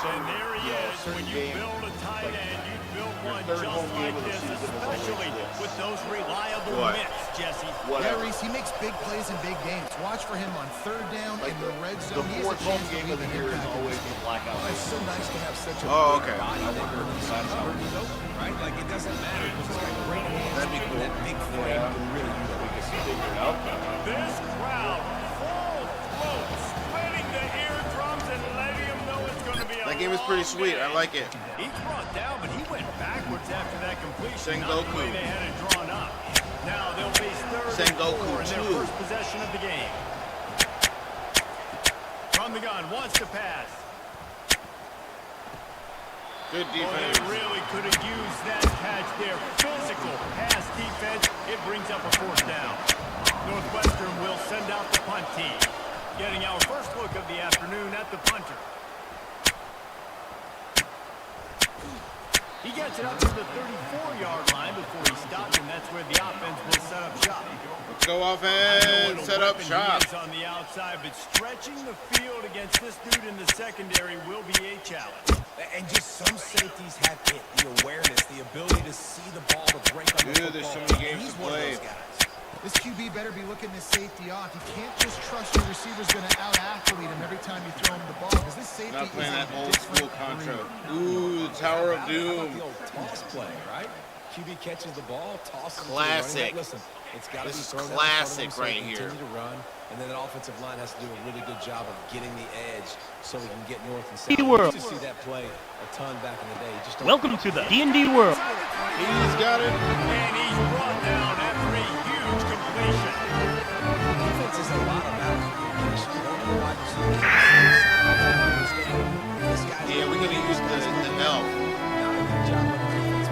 And there he is. When you build a tight end, you build one just like this, especially with those reliable What? mitts, Jesse. Yeah, Whatever. Reese, he makes big plays in big games. Watch for him on 3rd down Like in the red the zone. He has a 4th home chance to game leave of the an year is impact in always this the game. blackout. It's so nice to have such a Oh, big okay. body that can burden open, right? Like it doesn't matter because it's got great hands. That'd be cool. That big frame can really use it. Figure it out. This crowd, full throat, splitting the eardrums and letting them know it's going to be a That game is pretty sweet. I like it. He's brought down, but he went backwards after that completion. Sengoku. Not the way they had it drawn up. Now they'll face third and 4 in their first possession of the game. From the gun, wants to pass. Good defense. Oh, they really could have used that catch there. Physical pass defense. It brings up a 4th down. Northwestern will send out the punt team. Getting our first look of the afternoon at the punter. He gets it up to the 34-yard line before he stops, and that's where the offense will set up shop. Let's go offense, set up shop. On the outside, but stretching the field against this dude in the secondary will be a challenge. And just some safeties have it, the awareness, the ability to see the ball, to break on the football. There's so many games He's to one of play. those guys. This QB better be looking this safety off. You can't just trust your receiver's going to out-athlete him every time you throw him the ball, because this safety Not playing is that a old different school contra. breed. Ooh, the Tower of How about Doom. the old toss play, right? QB catches the ball, tosses it to the Classic. running back. Listen, it's got to be This is thrown classic out in front of him so right he can here. continue to run, and then that offensive line has to do a really good job of getting the edge so we can get north and south. World. We used to see that play a ton back in the day. You just don't Welcome to the D&D world. He's got it. And he's brought down after a huge completion. Defense is a lot about communication. Going to the wide receiver. This guy's Yeah, we're gonna use the elf. not a good job on the defense.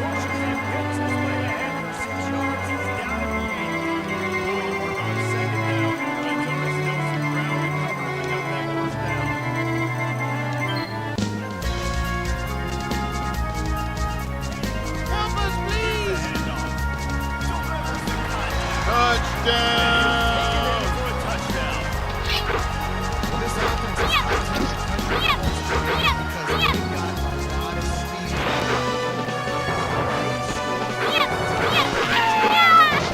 Rushes and picks his way ahead for 6 yards. He's down at the 8. Going to work on 2nd down. Jim's on his still some ground to cover to pick up that 1st down. Help us, please. Handoff. Delivers the contact. Touchdown. For a touchdown. This offense is high-tempo because they've got a lot of speed.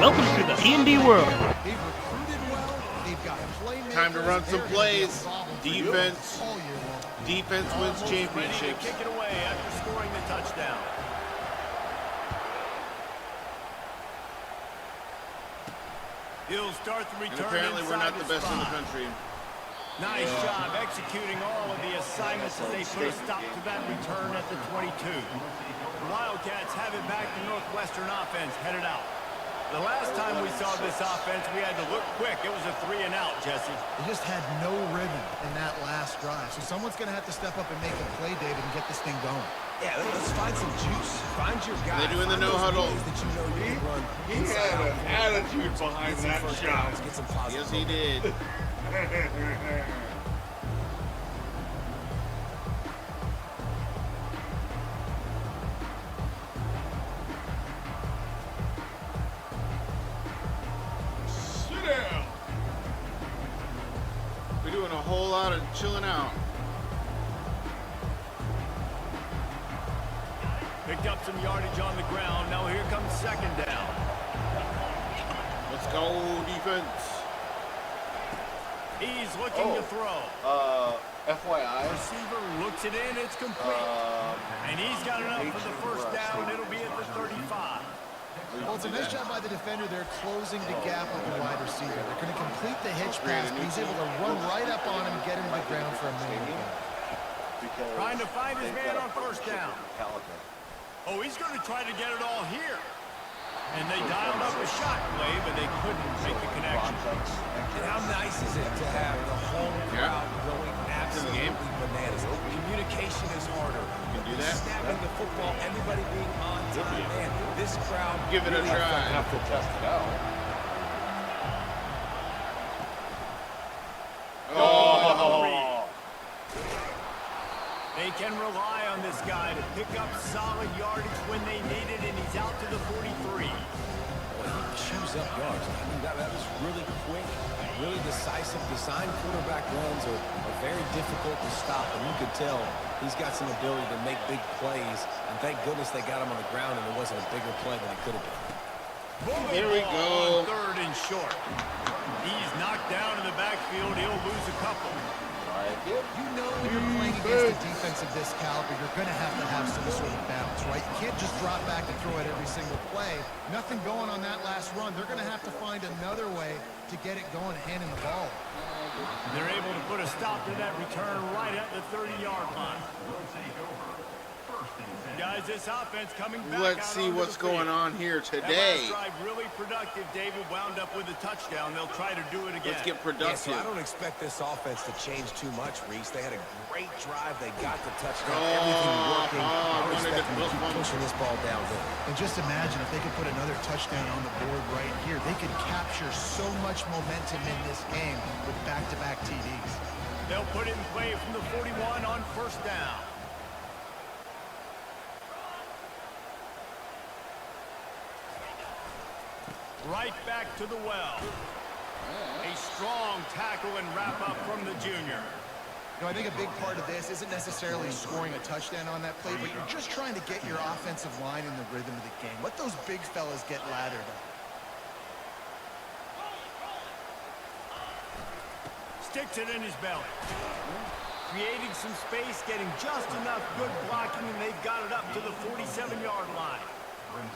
Welcome to the D&D world. They've recruited well. They've got playmakers. Time to run some They're gonna be plays. involved Defense. all year long. Defense wins Almost ready to championships. kick it away after scoring the touchdown. He'll start the And return apparently we're not inside the best in the spot. country. Nice job executing all of the assignments as they put a stop to that return at the 22. The Wildcats have it back to Northwestern offense headed out. The last time we saw this offense, we had to look quick. It was a 3-and-out, Jesse. They just had no rhythm in that last drive. So someone's going to have to step up and make a play, David, and get this thing going. Yeah, let's find some juice. Find your guy. They're doing the Find no those huddle. plays that you know you can run He inside had out. an attitude behind Get some that first shot. downs, get some positive. Yes, he did. Sit down. We're doing a whole lot of chilling out. Picked up some yardage on the ground. Now here comes 2nd down. Let's go, defense. He's looking to throw. FYI, Receiver looks it in. It's complete. And he's got enough for the 1st down. It'll be at the 35. Well, it's a nice job by the defender. They're closing the gap with the wide receiver. They're going to complete the hitch pass, but he's able to run right up on him and get him to the ground for a minute. Trying to find his man on 1st down. Oh, he's going to try to get it all here. And they dialed up a shot play, but they couldn't make the connection. And how nice is it to have the home crowd going absolutely bananas? Communication is harder. You can do that. Snapping the football, everybody being on time. Man, this crowd Give it a really try. have to test it out. Oh, They can rely on this guy to pick up solid yardage when they need it, and he's out to the 43. chews up yards. I mean, that was really quick, really decisive. Design quarterback runs are very difficult to stop, and you could tell he's got some ability to make big plays. And thank goodness they got him on the ground, and it wasn't a bigger play than it could have been. There we go. On 3rd and short. He's knocked down in the backfield. He'll lose a couple. You know when you're playing against a defense of this caliber, you're going to have some sort of balance, right? You can't just drop back and throw it every single play. Nothing going on that last run. They're going to have to find another way to get it going, handing the ball. They're able to put a stop to that return right at the 30-yard line. Guys, this offense coming back. Let's see what's going on here today. That last drive really productive. David wound up with a touchdown. They'll try to do it again. Let's get Yeah, productive. so I don't expect this offense to change too much, Reese. They had a great drive. They got the touchdown. Everything working. I would expect them to keep pushing this ball downhill. And just imagine if they could put another touchdown on the board right here. They could capture so much momentum in this game with back-to-back TDs. They'll put it in play from the 41 on first down. Right back to the well. A strong tackle and wrap up from the junior. You know, I think a big part of this isn't necessarily scoring a touchdown on that play, but you're just trying to get your offensive line in the rhythm of the game. Let those big fellas get laddered up. Sticks it in his belly. Creating some space, getting just enough good blocking, and they've got it up to the 47-yard line.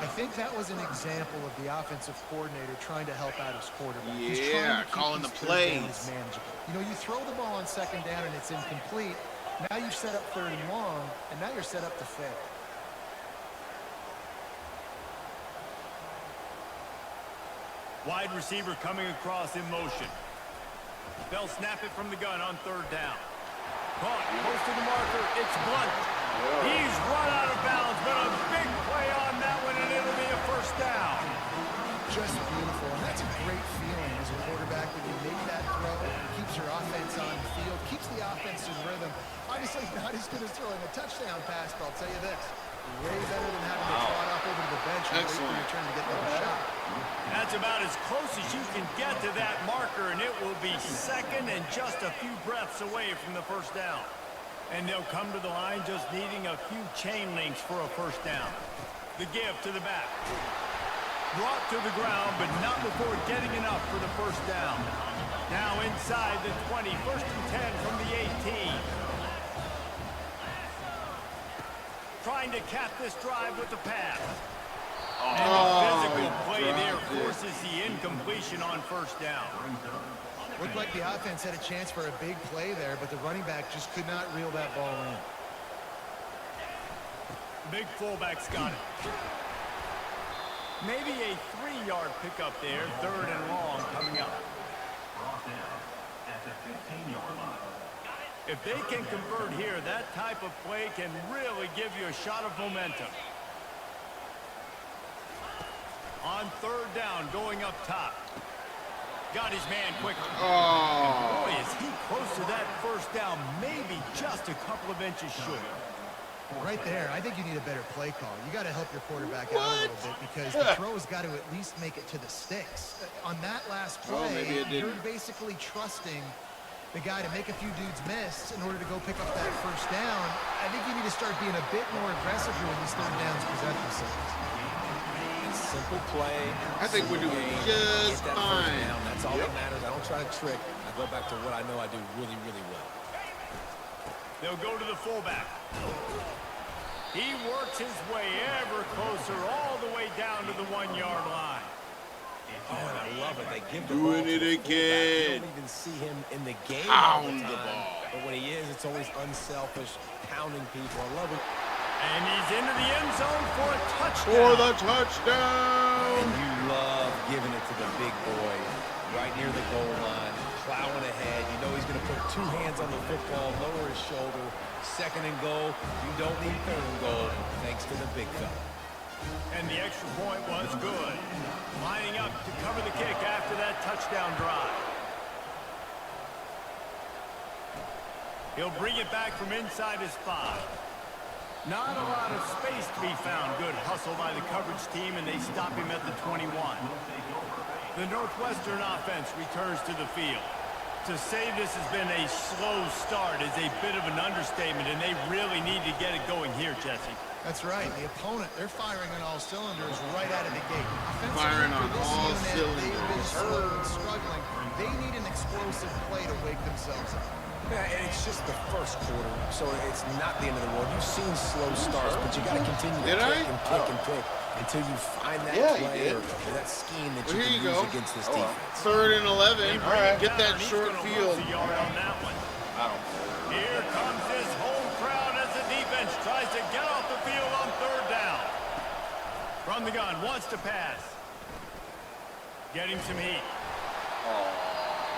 I think that was an example of the offensive coordinator trying to help out his quarterback. He's trying Yeah, to keep calling the these third downs plays. manageable. You know, you throw the ball on second down and it's incomplete. Now you've set up third and long, and now you're set up to fail. Wide receiver coming across in motion. They'll snap it from the gun on third down. Caught, close to the marker, it's Blunt. He's run out of bounds, but a big play on that one, and it'll be a first down. Just beautiful, and that's a great feeling as a quarterback when you make that throw. It keeps your offense on the field, keeps the offense in rhythm. Obviously not as good as throwing a touchdown pass, but I'll tell you this, way better than having to trot off over to the bench and wait for your turn to get another shot. That's about as close as you can get to that marker, and it will be second and just a few breaths away from the first down. And they'll come to the line just needing a few chain links for a first down. The give to the back. Brought to the ground, but not before getting enough for the first down. Now inside the 20, first and 10 from the 18. Trying to cap this drive with the pass. And the physical play there forces the incompletion on first down. Looked like the offense had a chance for a big play there, but the running back just could not reel that ball in. Big fullback's got it. Maybe a 3-yard pickup there, third and long coming up. If they can convert here, that type of play can really give you a shot of momentum. On third down, going up top. Got his man quickly. Oh. Boy, is he close to that first down, maybe just a couple of inches short. Right there, I think you need a better play call. You got to help your quarterback out a little bit because the throw has got to at least make it to the sticks. On that last Well, maybe play, it didn't. you're basically trusting the guy to make a few dudes miss in order to go pick up that first down. I think you need to start being a bit more aggressive here when these third downs present themselves. Simple play. I think we're doing just Get that fine. first down. That's all that matters. I don't try to trick. I go back to what I know I do really, really well. They'll go to the fullback. He works his way ever closer all the way down to the 1-yard line. Oh, and I love it. They give the Doing ball to it the fullback. again. You don't even see him in the game all the Pound the time. ball. But when he is, it's always unselfish, pounding people. I love it. And he's into the end zone for a touchdown. For the touchdown. And you love giving it to the big boy right near the goal line, plowing ahead. You know he's going to put 2 hands on the football, lower his shoulder. Second and goal. You don't need third and goal, thanks to the big fella. And the extra point was good. Lining up to cover the kick after that touchdown drive. He'll bring it back from inside his 5. Not a lot of space to be found. Good hustle by the coverage team, and they stop him at the 21. The Northwestern offense returns to the field. To say this has been a slow start is a bit of an understatement, and they really need to get it going here, Jesse. That's right. The opponent, they're firing on all cylinders right out of the gate. Firing on For this all unit, cylinders. They've been slow and struggling. They need an explosive play to wake themselves up. Yeah, and it's just the first quarter, so it's not the end of the world. You've seen slow starts, but you got to continue to Did I? kick and kick and kick until you find that Yeah, he play did. or that scheme that Well, you here can you use go. against this defense. Third and 11. Bring it Get down, that and he's short gonna field. lose a yard on that one. I don't care. Here comes this home crowd as the defense Tries to get off the field on third down. From the gun, wants to pass. Getting some heat.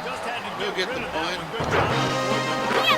Just had to You'll get rid the of that point. one. Good job.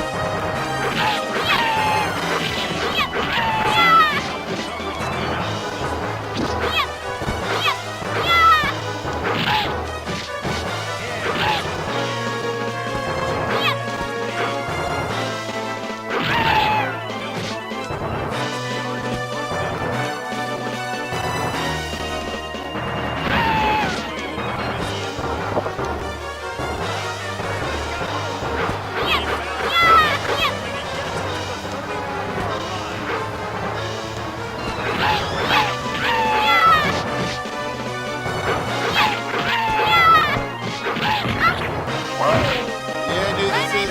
Yeah, dude, this is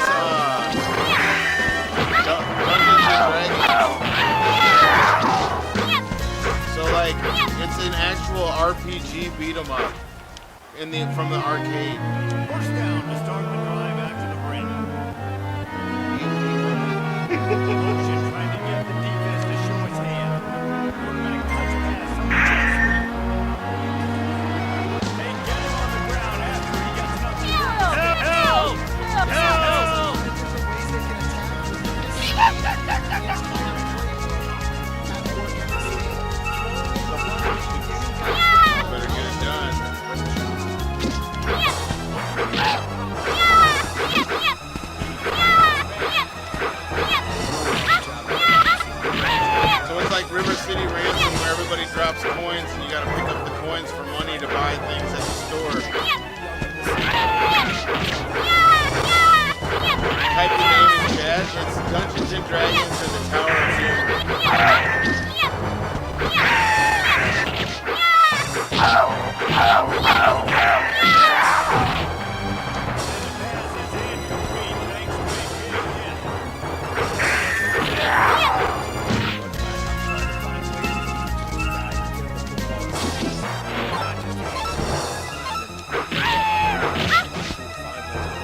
Dungeons and Dragons. So like, it's an actual RPG beat 'em up from the arcade. First down to start the drive after the break. Motion trying to get the defense to show its hand. Quarterback touch pass on the jet sweep. They get him on the ground after he gets nothing. Help! Better get it done. So it's like River City Ransom where everybody drops coins and you gotta pick up the coins for money to buy things at the store. Type the name in chat. It's Dungeons and Dragons or the Tower of Doom.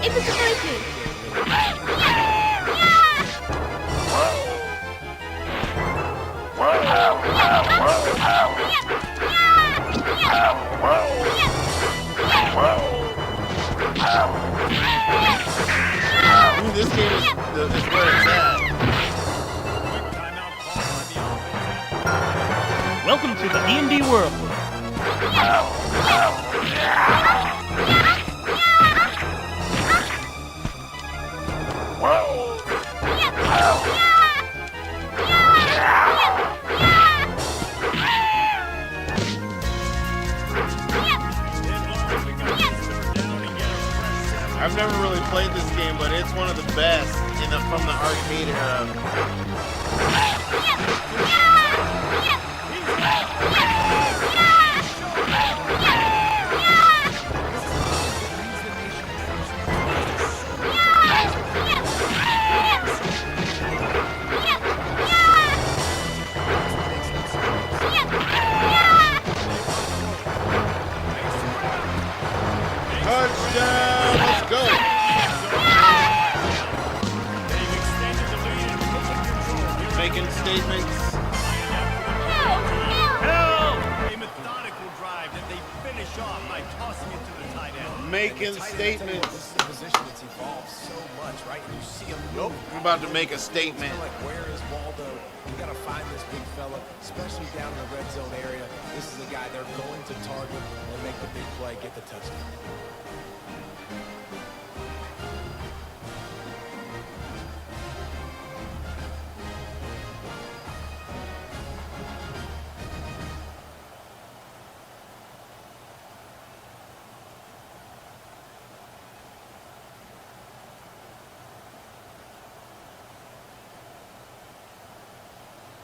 It's a surprise. Ooh, this game is where it's at. Welcome to the D&D world. I've never really played this game, but it's one of the best from the arcade era. Touchdown! Let's go! Making statements. A methodical drive that they finish off by tossing it to the tight end. Making This statements. is a position that's evolved so much, right? You see him move. I'm about to make a statement. Like, where is Waldo? You got to find this big fella, especially down in the red zone area. This is the guy they're going to target and make the big play, get the touchdown.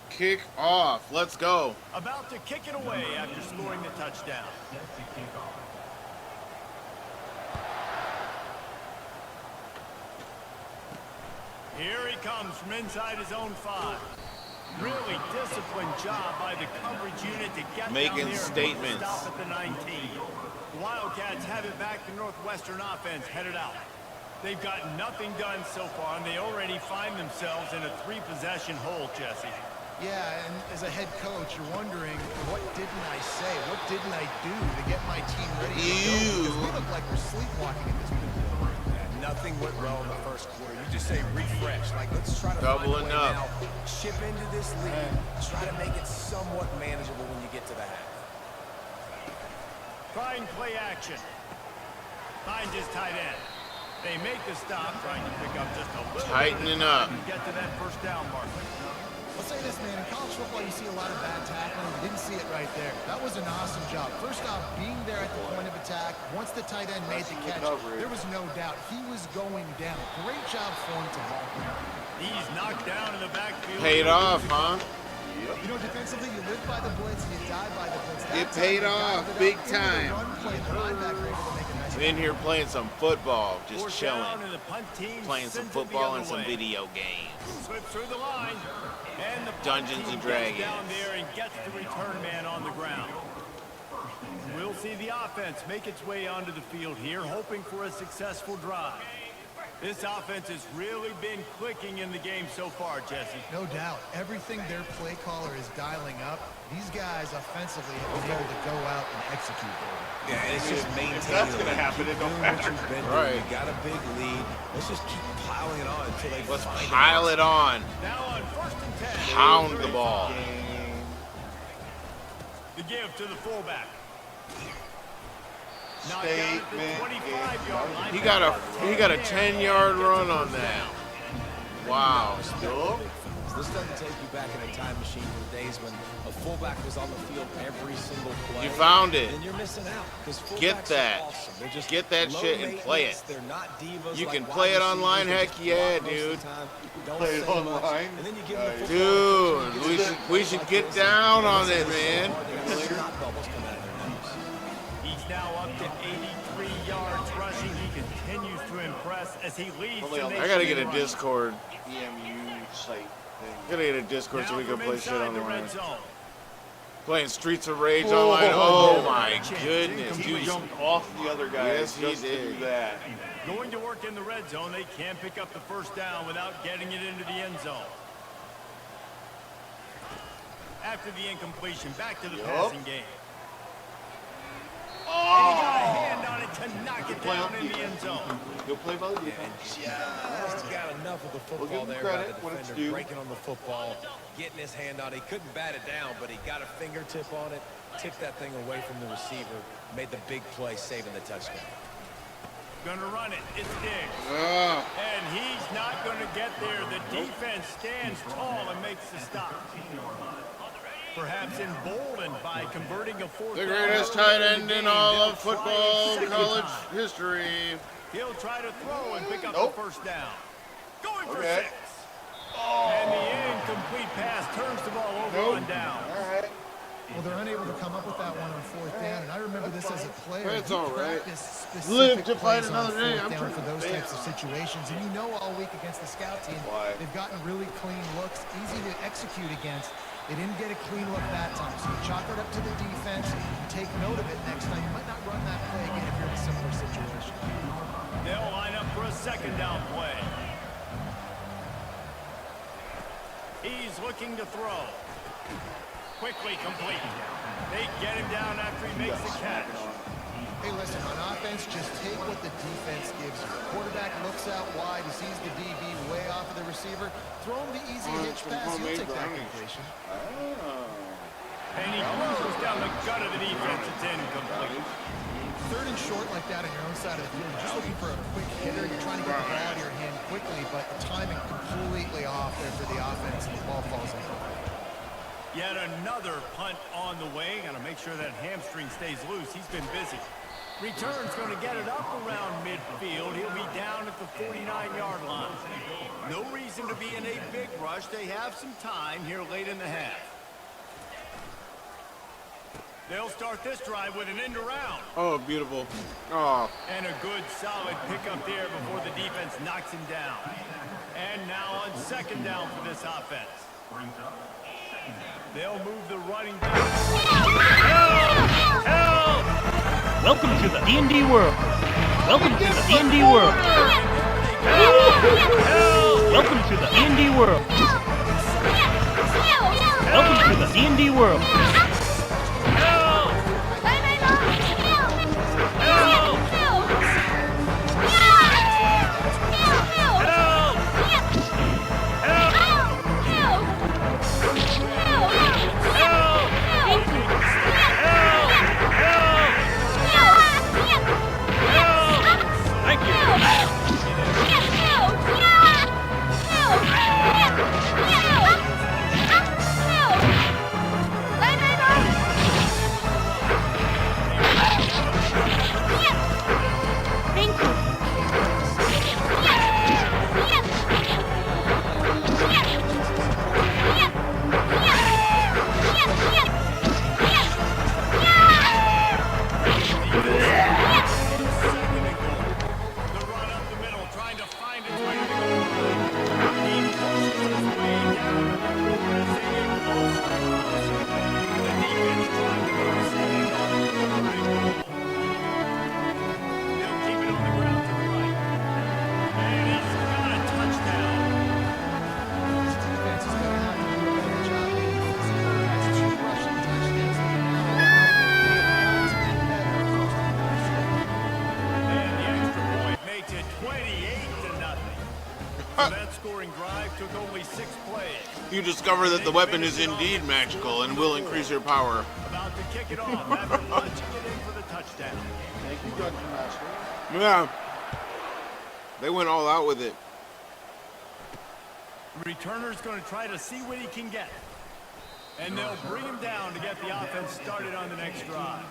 Kick off. Let's go. About to kick it away after scoring the touchdown. Here he comes from inside his own 5. Really disciplined job by the coverage unit to get Making down there statements. and stop at the 19. The Wildcats have it back. The Northwestern offense headed out. They've got nothing done so far, and they already find themselves in a 3-possession hole, Jesse. Yeah, and as a head coach, you're wondering, what didn't I say? What didn't I do to get my team ready to go? Because we look like we're sleepwalking at this point. Yeah, nothing went well in the first quarter. You just say refresh. Like, let's try to Doubling find a way up. now. Chip into this lead. Try to make it somewhat manageable when you get to the half. Try and play action. Find his tight end. They make the stop, trying to pick up just a little Tightening bit of time up. to get to that first down marker. I'll say this, man. In college football, you see a lot of bad tackling. We didn't see it right there. That was an awesome job. First off, being there at the point of attack. Once the tight end made the catch, there was no doubt he was going down. Great job for him to haul him. He's knocked down in the backfield. Paid off, huh? You know, defensively, you live by the blitz and you die by the blitz. It paid off big time. In here playing some football, just Fourth chilling. down and the punt team Playing some sends it the football other and some way. video games. Slips through the line. And the punt Dungeons team and gets Dragons. down there and gets the return man on the ground. We'll see the offense make its way onto the field here, hoping for a successful drive. This offense has really been clicking in the game so far, Jesse. No doubt. Everything their play caller is dialing up, these guys offensively have been able to go out and execute. Yeah, and it's just maintaining. If that's the going to lead. happen, it Keep don't doing matter. what you've been Right. doing. You got a big lead. Let's just keep piling it on until they Let's find pile it on. Now on 1st and 10. Pound the ball. The give to the fullback. Knocked down at the Statement 25-yard line. He got a 10-yard run on that. Wow. This doesn't take you back in a time machine to the days when a fullback was on the field every single play. You found it. And you're missing out. Get that. They're just Get that low shit and play it. maintenance. They're not divas You like can wide play it receivers. online? They Heck just yeah, block most of dude. the time. Don't Play it say much. online? And then you give them the Dude, football. we should get down on it, man. Snot bubbles come out of their nose. He's now up to 83 yards rushing. He continues to impress as he leads the nation I gotta get in a rushing. Discord. EMU site thing. Gotta get a Discord so we can Now play from shit inside the online. red zone. Playing Streets of Rage Oh, online. Oh my chance. goodness, He dude. jumped off the other guy Yes, he just to did. do that. Going to work in the red zone. They can't pick up the first down without getting it into the end zone. After the incompletion, back to the passing game. And he got a hand on it to knock it down in the end zone. Go play by the And defense. just got enough of the We'll football give him there credit by when the it's defender, due. breaking on the football, getting his hand on it. He couldn't bat it down, but he got a fingertip on it, tipped that thing away from the receiver, made the big play, saving the touchdown. Gonna run it. It's Diggs. Ah, And he's not going to get there. The defense stands tall and makes the stop. Perhaps emboldened by converting a fourth the down greatest early tight in end the in game. all They'll of try football a second college time. history. He'll try to throw and pick up Nope. the first down. Going for Okay. 6. And the incomplete pass turns the ball over on down. All right. Well, they're unable to come up with that one on 4th down, and I remember this as a player. That's You all right. practice Live specific to fight plays on another day. 4th I'm down trying for to those stay types of situations, and you know all week against the scout team, Why? they've gotten really clean looks, easy to execute against. They didn't get a clean look that time, so you chalk it up to the defense. Take note of it next time. You might not run that play again if you're in a similar situation. They'll line up for a second down play. He's looking to throw. Quickly complete. They get him down after he makes the catch. Hey, listen, on offense, just take what the defense gives you. Quarterback looks out wide, he sees the DB way off of the receiver. Throw him the easy hitch pass, he'll take that completion. And he throws down the gut of the defense. It's incomplete. 3rd and short like that on your own side of the field, you're just looking for a quick hitter. You're trying to get the ball out of your hand quickly, but the timing completely off there for the offense, and the ball falls in. Yet another punt on the way. Got to make sure that hamstring stays loose. He's been busy. Return's going to get it up around midfield. He'll be down at the 49-yard line. No reason to be in a big rush. They have some time here late in the half. They'll start this drive with an end around. Oh, beautiful. Oh, And a good solid pickup there before the defense knocks him down. And now on second down for this offense. They'll move the running back. Welcome to the D&D world. Welcome to the D&D world. Welcome to the D&D world. Welcome to the D&D world. Thank you. Thank you. The run up the middle, trying to find his way to the goal line. He pushes his way down the board as they get closer and closer. The defense trying to put a stand on the right goal. They'll keep it on the ground to the right. And he's got a touchdown. This defense is going to have to do a better job being physical and execute rushing touchdowns. And the extra point makes it 28-0. So that scoring drive took only 6 plays. You discover that the weapon is indeed magical and will increase your power. About to kick it off after launching it in for the touchdown. Thank you, Dungeon Master. Yeah. They went all out with it. Returner's going to try to see what he can get. And they'll bring him down to get the offense started on the next drive.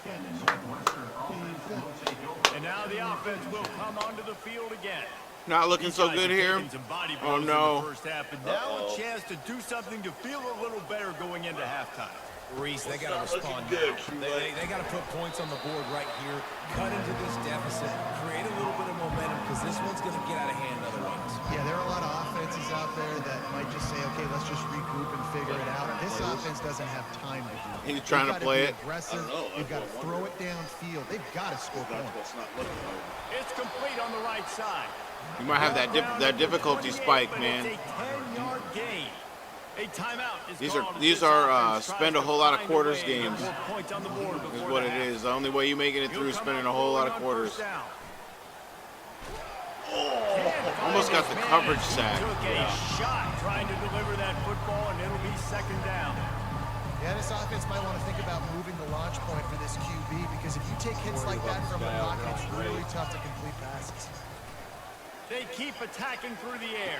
And now the offense will come onto the field again. Not looking so Guys good have here. taken some body Oh blows in no. the first half, but now a chance to do something to feel a little better going into halftime. Reese, they got to respond good, now. They got to put points on the board right here, cut into this deficit, create a little bit of momentum, because this one's going to get out of hand otherwise. Yeah, there are a lot of offenses out there that might just say, okay, let's just regroup and figure it out. This offense doesn't have time to do that. He's trying to They've play gotta it. be aggressive. They've got to throw it downfield. They've got to score points. It's complete on the right side. You might have that difficulty spike, man. It's a 10-yard gain. A timeout is These called. are This offense spend a tries whole to lot of find a quarters way to games. put points on the board Is before what the it half. is. The only way you making it through He'll is come spending a out whole lot of on quarters. first down. Almost got the coverage He sack. took a shot trying to deliver that football, and it'll be second down. Yeah, this offense might want to think about moving the launch point for this QB, because if you take hits like that from the pocket, it's really tough to complete passes. They keep attacking through the air.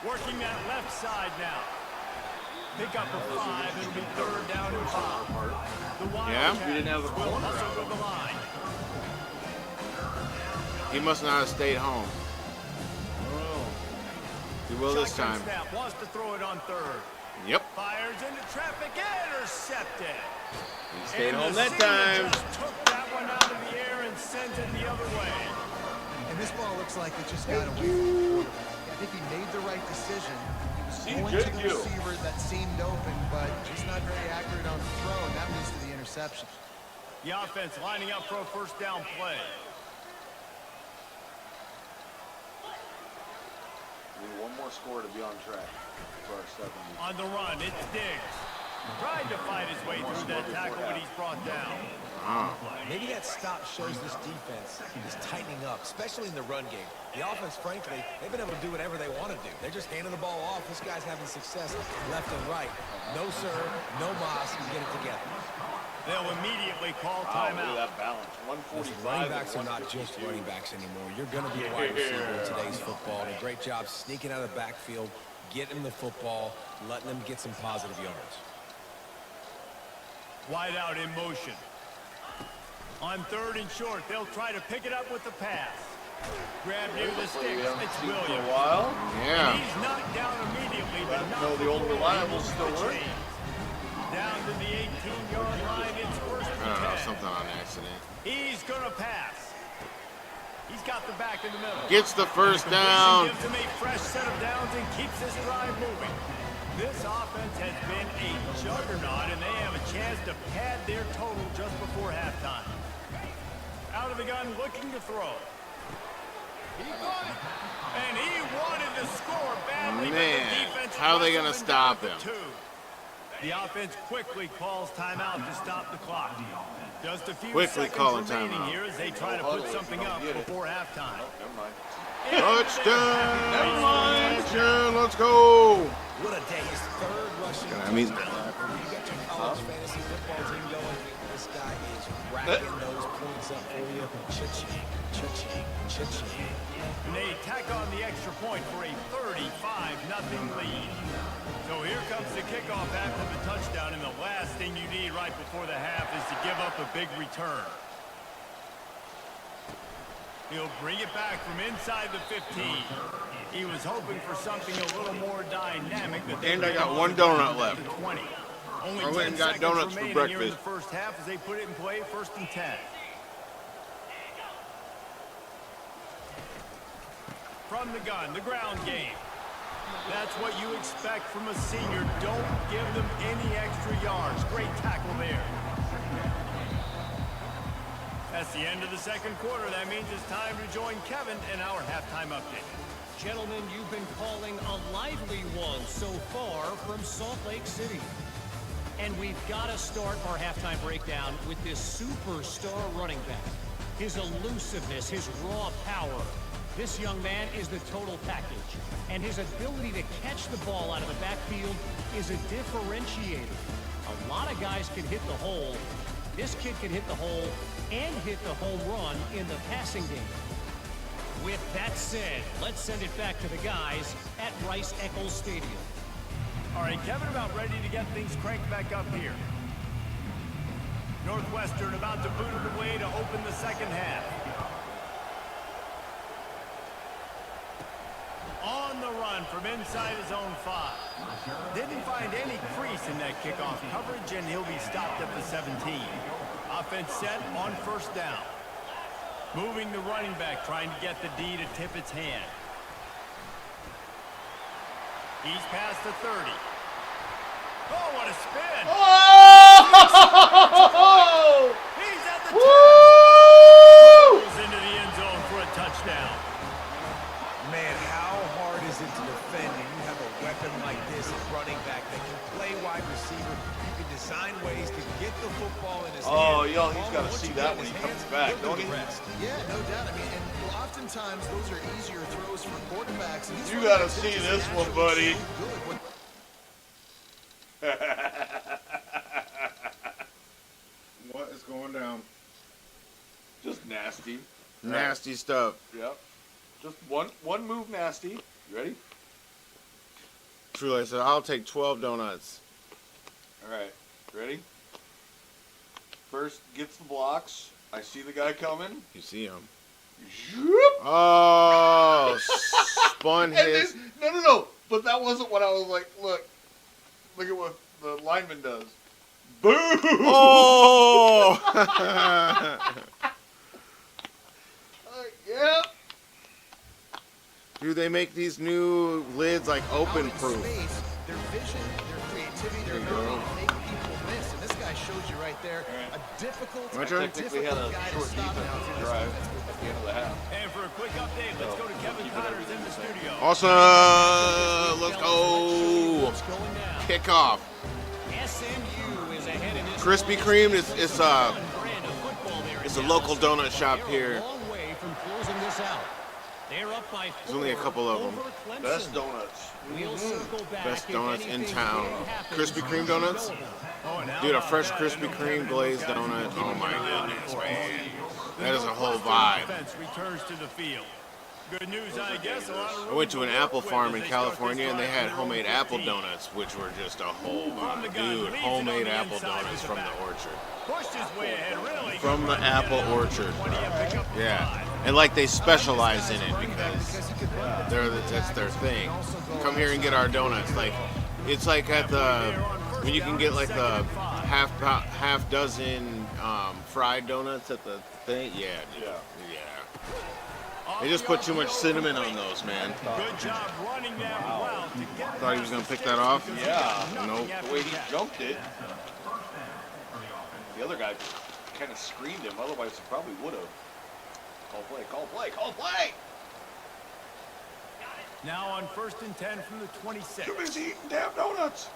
Working that left side now. Pick up a 5. It'll be third down and 5. The Wildcats will hustle to the line. He must not have stayed home. He will this Shotgun time. snap, wants to throw it on third. Yep. Fires into traffic, intercepted. He stayed And home the that senior time. just took that one out of the air and sent it the other way. And this ball looks like it just got away from the quarterback. I think he made the right decision. He was going to the receiver that seemed open, but just not very accurate on the throw, and that leads to the interception. The offense lining up for a first down play. We need one more score to be on track for our 70. On the run, it's Diggs. Tried to fight his way through that tackle, but he's brought down. Maybe that stop shows this defense is tightening up, especially in the run game. The offense, frankly, they've been able to do whatever they want to do. They're just handing the ball off. This guy's having success left and right. No sir, no mas, get it together. They'll immediately call Wow, look timeout. at that balance. 145. Running backs are not just running backs anymore. You're going to be a wide receiver in today's football. And a great job sneaking out of the backfield, getting them the football, letting them get some positive yards. Wide out in motion. On third and short, they'll try to pick it up with the pass. Grab near the sticks. It's For a Williams. while. Yeah. He's knocked down immediately, but not No, the old before reliable he still moves the working. chain. Down to the 18-yard line. It's first I and don't know, 10. something on accident. He's going to pass. He's got the back in the middle. Gets the first Completion down. gives him a fresh set of downs and keeps this drive moving. This offense has been a juggernaut, and they have a chance to pad their total just before halftime. Out of the gun, looking to throw. He got it. And he wanted to score badly, but Man, the defense how are they gonna wrestled him stop down him? to 2. The offense quickly calls timeout to stop the clock. Just a few Quickly seconds calling remaining timeout. here as they try to put something up before halftime. Never mind. Touchdown! Never mind. Sure, let's go. What a day. His third rushing I mean, touchdown. When you got your college fantasy football team going, this guy is racking those points up for you. Cha-ching, cha-ching, cha-ching. And they tack on the extra point for a 35-0 lead. So here comes the kickoff after the touchdown, and the last thing you need right before the half is to give up a big return. He'll bring it back from inside the 15. He was hoping for something a little more dynamic. And I got one donut left. 20. Only I went 10 and got seconds donuts for remaining here in the breakfast. first half as they put it in play, 1st and 10. From the gun, the ground game. That's what you expect from a senior. Don't give them any extra yards. Great tackle there. That's the end of the second quarter. That means it's time to join Kevin in our halftime update. Gentlemen, you've been calling a lively one so far from Salt Lake City. And we've got to start our halftime breakdown with this superstar running back. His elusiveness, his raw power. This young man is the total package. And his ability to catch the ball out of the backfield is a differentiator. A lot of guys can hit the hole. This kid can hit the hole and hit the home run in the passing game. With that said, let's send it back to the guys at Rice-Eccles Stadium. All right, Kevin, about ready to get things cranked back up here. Northwestern about to boot it away to open the second half. On the run from inside his own 5. Didn't find any crease in that kickoff coverage, and he'll be stopped at the 17. Offense set on 1st down. Moving the running back, trying to get the D to tip its hand. He's past the 30. Oh, what a spin! Oh! He's at the 10. Woo! Goes into the end zone for a touchdown. Man, how hard is it to defend when you have a weapon like this at running back that can play wide receiver? You can design ways to get the football in his Oh, hand. yo, he's got to see that when he comes back, don't he? Yeah, no doubt. I mean, and oftentimes those are easier throws for quarterbacks. And these You got to running see backs this are one, naturally buddy. so good when- What is going down? Just nasty. Nasty stuff. Yep. Just one move nasty. You ready? Truly, I said, I'll take 12 donuts. All right. Ready? First gets the blocks. I see the guy coming. You see him. Zoop. Oh, spun And his. then, no. But that wasn't what I was like. Look at what the lineman does. Boom! Oh! Yeah. Dude, they make these new lids like open out in proof. space, their vision, their creativity, their ability to make people miss. And this guy shows you right there a difficult, My turn? Technically had a guy to short stop defense now through this drive offense. at the end of the half. And for a quick update, let's go to Kevin Connors in the studio. Awesome! Let's go! What's going down? Kickoff. SMU is ahead in this Krispy one. Kreme is Fun brand of football there it's in a local Dallas. donut shop They're here. a long way from closing this out. They're up by 4. There's only a couple of them. over Clemson. Best donuts. We'll circle back Best if donuts in anything town. big happens. Krispy Kreme donuts? Oh, and how Dude, a about fresh that? Krispy I know Kreme Kevin glazed and those guys donut. will Oh keep my an eye on it goodness, for us. man. The That is a whole Northwestern vibe. defense returns to the field. Good news, I guess. A lot of I went to an room to apple work with farm as in they start this California and they drive had from homemade their own apple 15. donuts, which were just a whole From the vibe. gun, Dude, leads it homemade on the apple inside donuts with the from the back. orchard. Pushed his way ahead, really. From good the run apple down. orchard. 20 and pick up the Yeah. 5. And like they specialize in it because that's their thing. Come here and get our donuts. Like it's like at the when you can get like the half dozen fried donuts at the thing. Yeah, dude. Yeah. They just put too much cinnamon on those, man. Good job running that route to get Thought he was gonna pick that off. Yeah. Nope. The way he jumped it. The other guy kind of screened him. Otherwise, he probably would have. Call play. Call play. Call play. Now on 1st and 10 from the 26. Too busy eating damn donuts.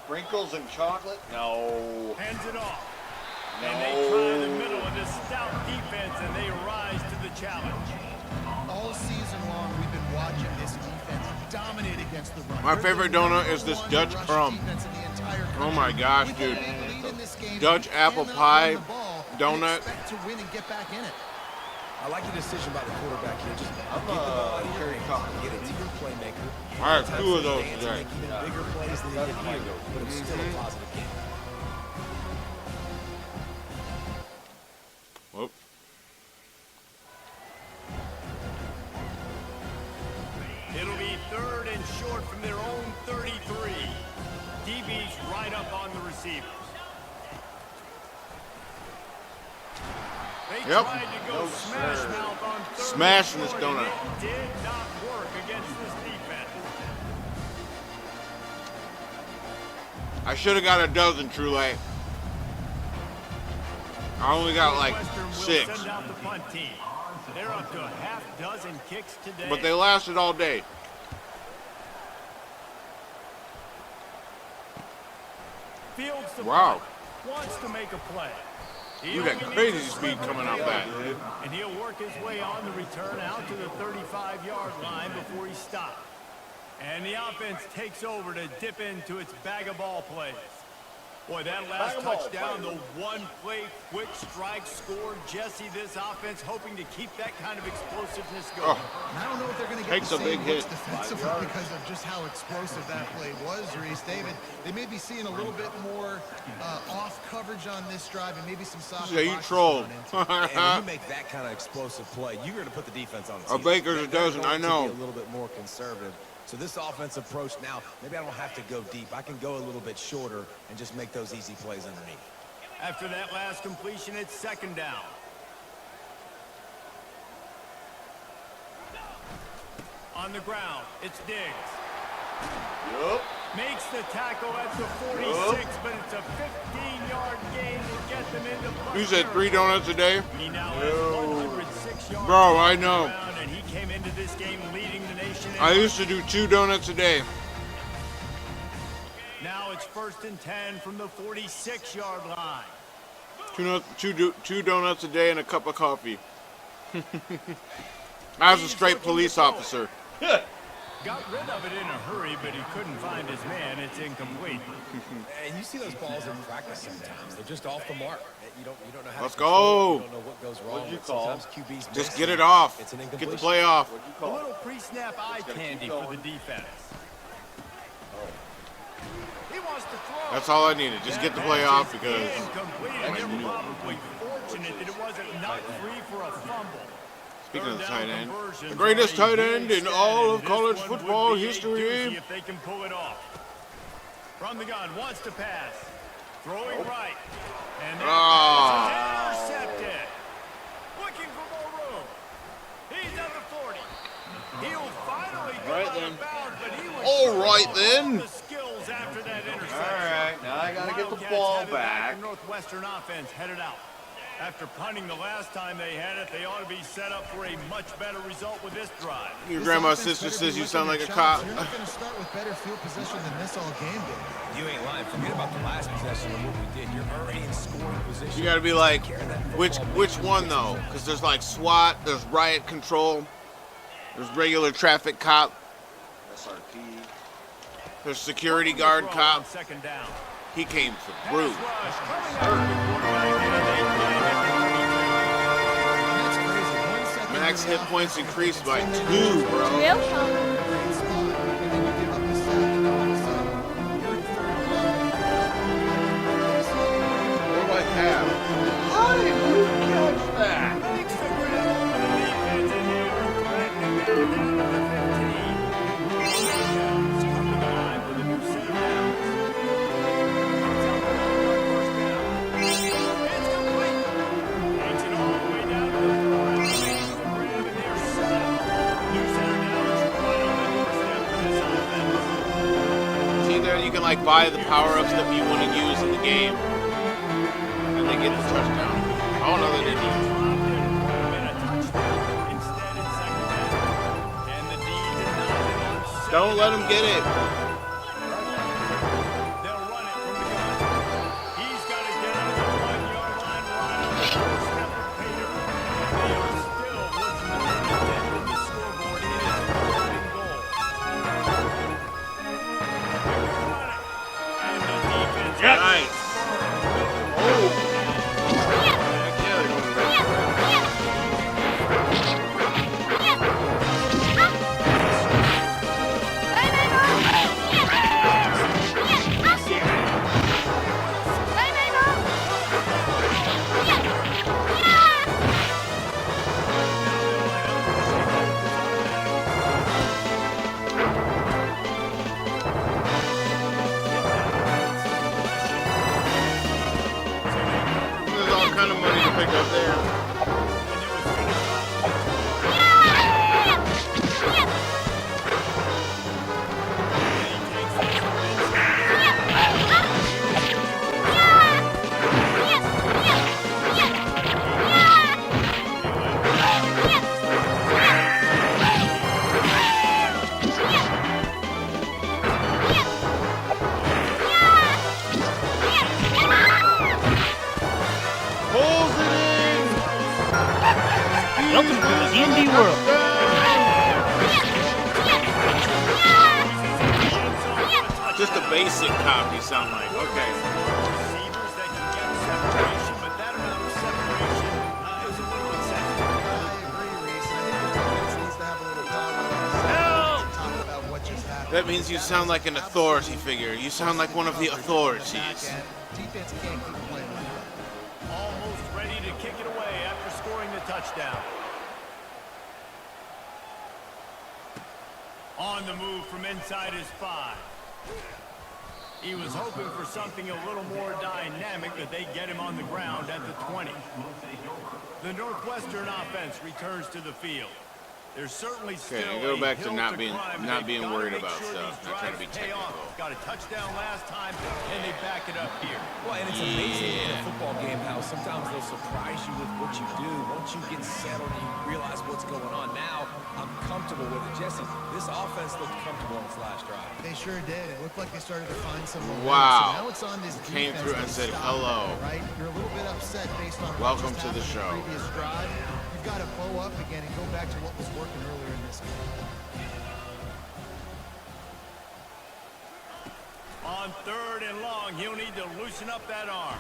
Sprinkles and chocolate? No. Hands it off. And they try the middle of this stout defense, and they rise to the challenge. All season long, we've been watching this defense dominate against the run. My favorite donut is this Dutch crumb. Oh my gosh, dude. Dutch apple pie donut. I like the decision by the quarterback here. Just get the ball out of your hands, get it to your playmaker. I have 2 of those today. Make even bigger plays than he did here, but it's still a positive game. Whoop. It'll be 3rd and short from their own 33. DB's right up on the receivers. They tried to go smash mouth on 3rd Smashing and this short, donut. and it did not work against this defense. I should have got a dozen, Trulay. I only got like Western will 6. send out the punt team. They're up to a half-dozen kicks today. But they lasted all day. Fields the Wow. punt, wants to make a play. He You got only crazy needs a speed sliver coming of off that. and he'll work his way on the return out to the 35-yard line before he stops. And the offense takes over to dip into its bag of ball plays. Boy, that last touchdown, the one-play quick strike score. Jesse, this offense hoping to keep that kind of explosiveness going. And I don't know if they're going to get Takes the a big same hit. looks defensively because of just how explosive that play was, Reese. David, they may be seeing a little bit more off coverage on this drive and maybe some soft Yeah, you boxes trolled. thrown into. And when you make that kind of explosive play, you're going to put the defense on its A heels. baker's a They're dozen, going I to know. be a little bit more conservative. So this offense approach now, maybe I don't have to go deep. I can go a little bit shorter and just make those easy plays underneath. After that last completion, it's 2nd down. On the ground, it's Diggs. Yup. Makes the tackle at the 46, but it's a 15-yard gain to get them into play. You said 3 donuts a day? He now has 106 yards. Bro, I know. And he came into this game leading the nation. I used to do 2 donuts a day. Now it's 1st and 10 from the 46-yard line. Two donuts a day and a cup of coffee. I was a straight police officer. Got rid of it in a hurry, but he couldn't find his man. It's incomplete. And you see those balls in practice sometimes. They're just off the mark. You don't know how Let's to control it. go. You don't know what goes wrong. What'd you But call? sometimes QBs Just miss get and it off. It's an Get the incompletion. play off. A little pre-snap eye candy for the defense. He wants to throw. That's all I needed. Just get the play off because Incomplete, and they're probably fortunate that it wasn't knocked free for a fumble. speaking of the tight end, Conversions the greatest are a tight end big in stat, all and of this college one would football be a history. doozy if they can pull it off. From the gun, wants to pass. Throwing right. And that pass is intercepted. Looking for more room. He's at the 40. He'll finally go Right out then. of bounds, but he was All right showing then. off the skills after that interception. All right, now I gotta get the Wildcats ball headed back. The Northwestern offense headed out. After punting the last time they had it, they ought to be set up for a much better result with this drive. Your This grandma's offense sister better says be you sound like licking a their cop. chops. You're not going to start with better field position than this all game did. You ain't lying. Forget about the last possession and what we did. You're already in scoring position. You gotta be like, Take care of that which football. one though? Because there's like SWAT, there's riot control, there's regular traffic cop, SRT. there's security Looking to guard throw cop. on 2nd down. He came through. Pass rush coming out of the quarterback, and they find him at And that's crazy. 1 second Max into hit the points offense, increased by and then 2, you bro. Welcome. great spot, and then you give up the sack, and all of a sudden, you're in 3rd and long. What do I have? How did you catch that? Makes the grab on the defense, and they are threatening to go down to the 15. Wildcats come to the line with a new set of downs. It's out there on 1st down. It's complete. Takes it all the way down to the 4. Makes the grab, and they are set up. New set of downs right on the doorstep for this offense. See there, you can like buy the power-ups that you want to use in the game, and they get the touchdown. Oh no, they didn't. Don't let them get it. They'll run D&D world. Just a basic cop, you sound like. Okay. Receivers that can get separation, but that amount of separation is a little excessive. I agree, Reese. I think the defense needs to have a little power to talk about what just happened. That means you sound like an authority figure. You sound like one of the authorities. Defense can't keep playing like that. Almost ready to kick it away after scoring the touchdown. On the move from inside his 5. He was hoping for something a little more dynamic, but they get him on the ground at the 20. The Northwestern offense returns to the field. There's certainly still go back to a hill not being climb. worried They've about gotta make sure stuff, these not trying to be drives pay off. technical. Got a touchdown last time, and they back it up here. Well, and it's amazing in a football game how sometimes they'll surprise you with what you do. Once you get settled and you realize what's going on, now I'm comfortable with it. Jesse, this offense looked comfortable on its last drive. They sure did. It looked like they started to find some momentum. Wow. So now it's on this Came defense through and to said, stop hello. it, right? You're a little bit upset based on Welcome what to just the show. happened in the previous drive. You've got to bow up again and go back to what was working earlier in this game. On 3rd and long, he'll need to loosen up that arm.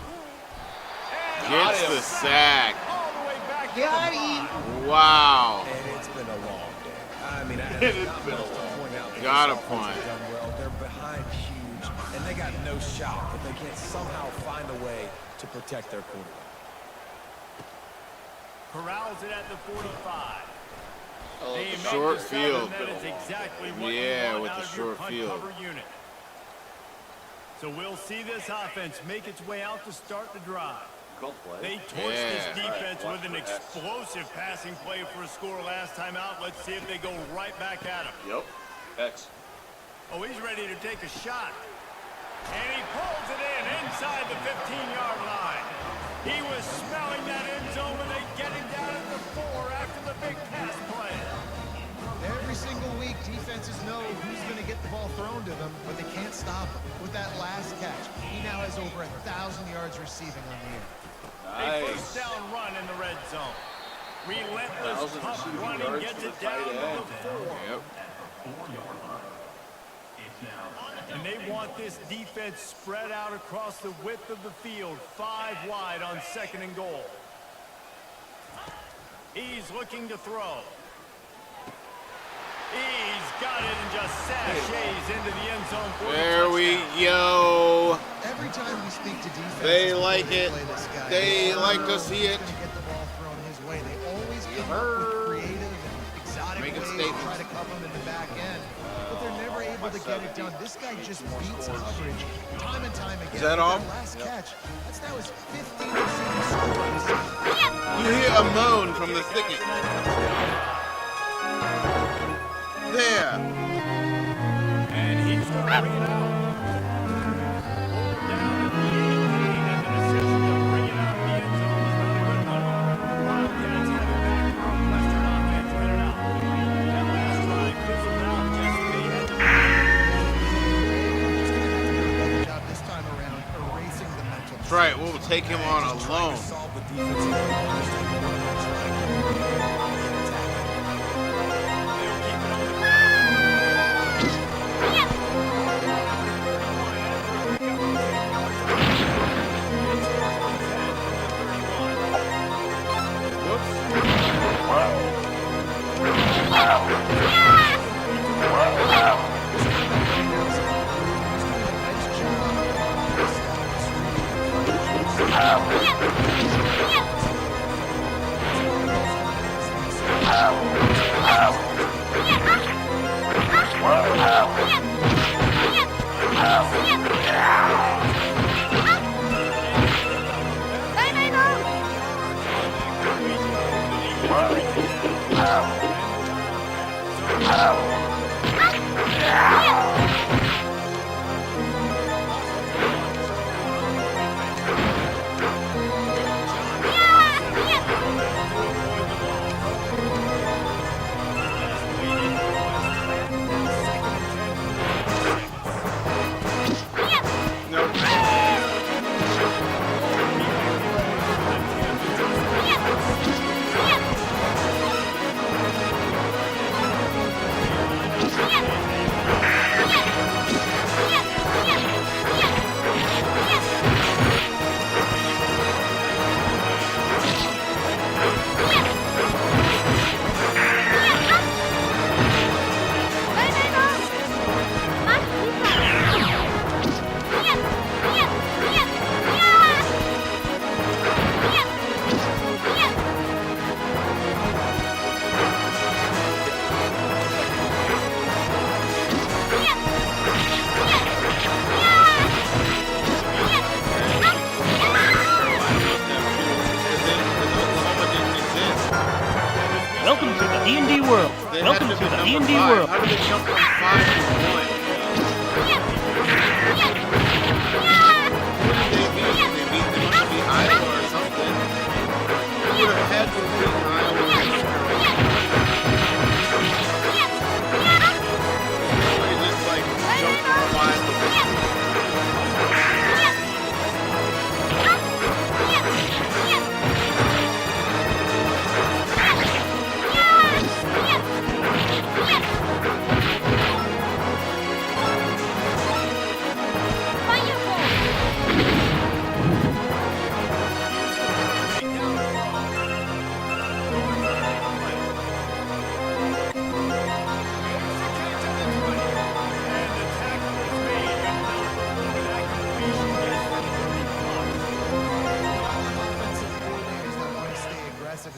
And Gets the sack. all the way back to the 5. Wow. And it's been a long day. I mean, I It's not been a much to long point out. that Got this a offense point. has done well. They're behind huge, and they got no shot if they can't somehow find a way to protect their quarterback. Corrals it at the 45. They make short the stop, field. and that is exactly what Yeah, you want with out the of your short punt field. cover unit. So we'll see this offense make its way out to start the drive. They torched this Yeah. defense with an explosive passing play for a score last time out. Let's see if they go right back at him. Yep. X. Oh, he's ready to take a shot. And he pulls it in inside the 15-yard line. He was smelling that end zone when they get him down at the 4 after the big pass play. Every single week, defenses know who's going to get the ball thrown to them, but they can't stop him. With that last catch, he now has over 1,000 yards receiving on the year. A first down run in the red zone. Relentless tough running gets it down to the 4. Yep. And they want this defense spread out across the width of the field, 5 wide on 2nd and goal. He's looking to throw. He's got it and just sashays into the end zone for There the we touchdown. go. Every time we speak to defense, They like it. They like to see it. Get the ball thrown his way. They always come up with creative and exotic Making ways to statements. try to cover him in the back end, but they're never able to get it done. This guy just beats coverage time and time again. Is that all? Last catch, that's now his 15th receiving score of the season. You hear a moan from the thicket. There. And he's going to bring it out. Pulled down at the 18, and the decision to bring it out of the end zone was not a good one. Wildcats have it back. Northwestern offense headed out. That last drive fizzled out. Jesse, they had to Just gonna have to do a better job this time around erasing the mental. That's right. We'll take him on a loan. Solve the defensive problem. Just trying to work on trying to get the attack. They'll keep it on the ground. the D&D world. They Welcome had to be the number D&D 5. world. How did they jump from 5 to 1? What did they beat? They must be Iowa or something. Who would have had to beat Iowa? They just like jumped from 5 to 1.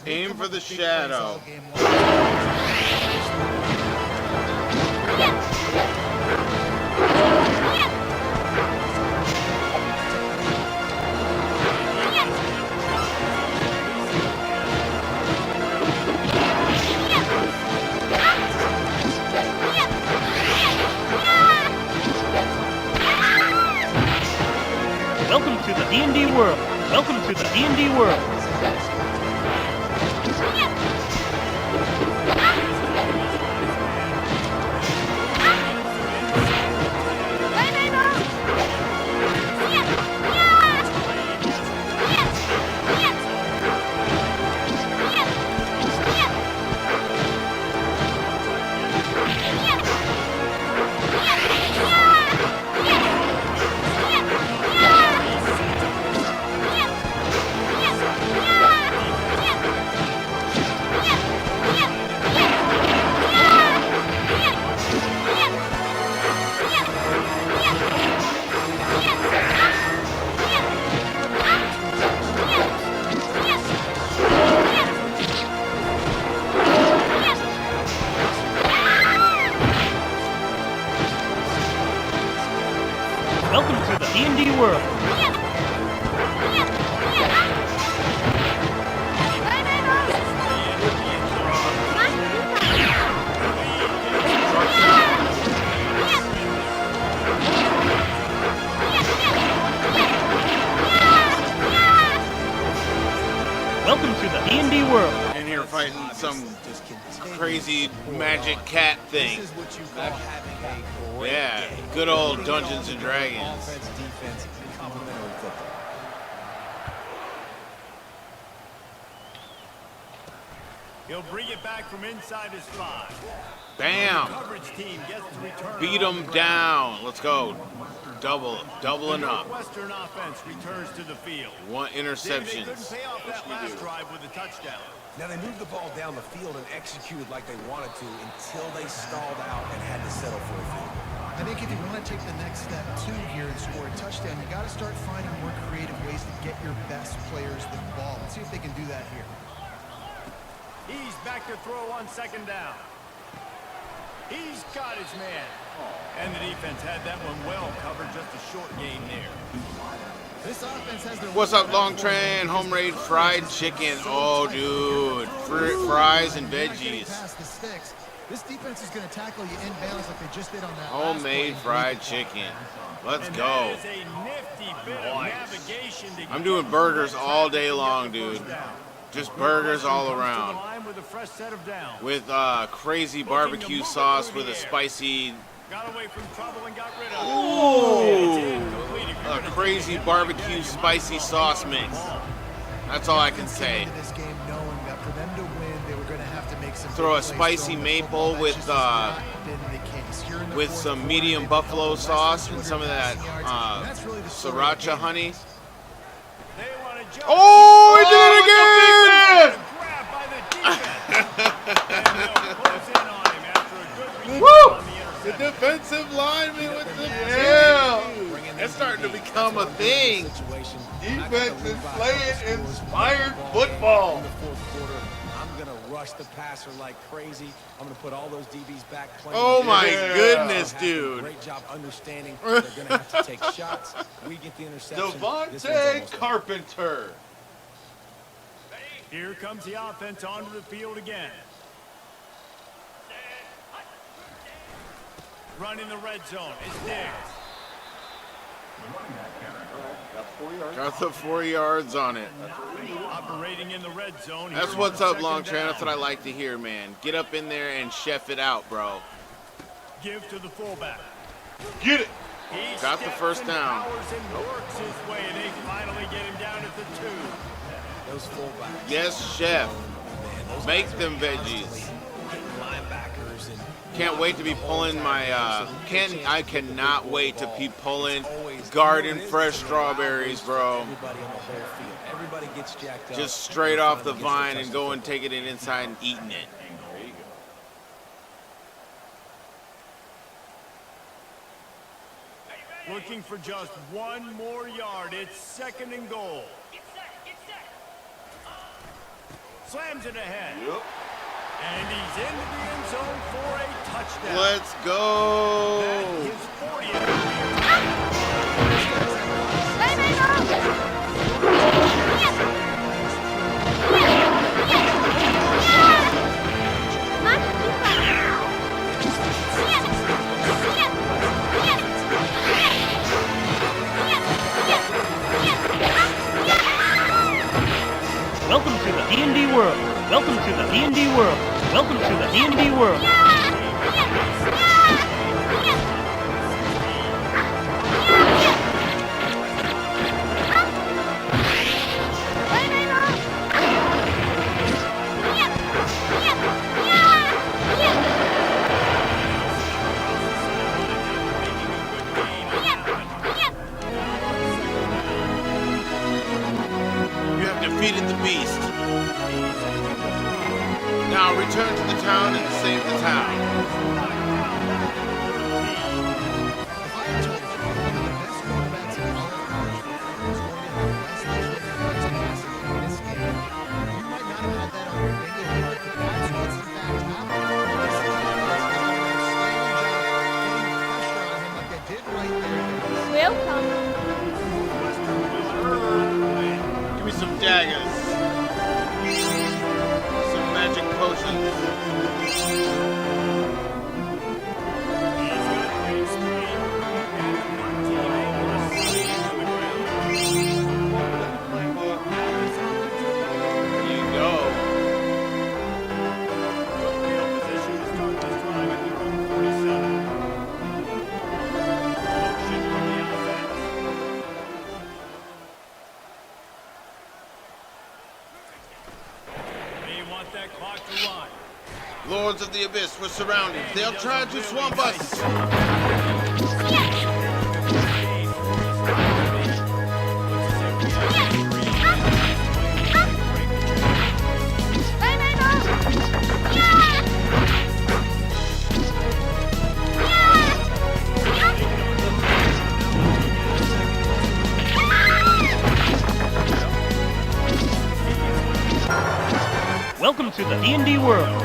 Aim for the shadow. Welcome to the D&D world. Welcome to the D&D world. Welcome to the D&D world. Welcome to the D&D world. In here fighting some crazy magic cat thing. This is what you call having a great Yeah, day. good old Dungeons and Dragons. Offense, defense, and complementary football. He'll bring it back from inside his 5. Bam! Coverage team gets to return. Beat them down. Let's go. Doubling up. Western offense returns to the field. One They couldn't interceptions. pay off that last drive with a touchdown. Now, they moved the ball down the field and executed like they wanted to until they stalled out and had to settle for a field goal. I think if you want to take the next step too here and score a touchdown, you got to start finding more creative ways to get your best players the ball. Let's see if they can do that here. He's back to throw on 2nd down. He's got his man. And the defense had that one well covered, just a short gain there. This offense has their What's up, Long Train? Home made fried chicken. Oh, dude. Fries and veggies. Past the sticks. This defense is going to tackle you inbounds like they just did on that Homemade fried chicken. Let's And go. that is a nifty bit of navigation to I'm get doing the burgers ball all back day and get long, the first dude. down. Just burgers all Comes to the around. line with a fresh set of downs. With crazy barbecue sauce with a spicy, Got away from trouble and got rid of it. a crazy barbecue spicy sauce mix. That's all I can say. This game knowing that for them to win, they were going to have to make some Throw a big plays spicy throwing the maple football. That with, just has not been the case. Here in the with fourth some quarter, medium they've buffalo become sauce less than and some of 200 that passing yards. That's really the story of the sriracha game. honey. They want to jump. Oh, he did it again! Grab by the defense. And they'll close in on him after a good return Woo! on the The interception. defensive lineman with the Bringing That's them starting to deep become a into thing. situation. Defense is Not playing gonna leave inspired ball football. In the fourth quarter, I'm going to rush the passer like crazy. I'm going to put all those DBs back playing. Oh my Yeah. goodness, Having a dude. Great job understanding they're going to have to take shots. We get the interception. This one's Devontae almost over. Carpenter. Here comes the offense onto the field again. running the red zone. It's Diggs. Got 4 yards. Got the 4 yards on it. Operating in the red zone. That's here what's on up, second Longtran. down. That's what I like to hear, man. Get up in there and chef it out, bro. Give to the fullback. Get it. He Got the steps first and down. powers and works his way, and they finally get him down at the 2. Those fullbacks. Yes, chef. Man, those Make guys are them constantly veggies. hitting linebackers and Can't wait to be pulling my, I cannot wait to be pulling garden fresh strawberries, bro. everybody on the whole field. Everybody gets jacked up. Just straight off the vine and go and taking it inside and eating it. Looking for just 1 more yard. It's 2nd and goal. Slams it ahead. Yep. And he's into the end zone for a touchdown. Let's go. That is 40th. Welcome to the D&D world. Welcome to the D&D world. Welcome to the D&D world. You have defeated the beast. Now return to the town and save the town. If I had told you one of the best quarterbacks in all of college football was going to have less legitimate yards passing in this game, you might not have had that on your bingo card, but that's what's in fact happened. This defense has done an outstanding job putting pressure on him like they did right there. Welcome. Give me some daggers. Some magic potions. There you go. Lords of the Abyss, we're surrounded. They'll try to swamp us. Welcome to the D&D world.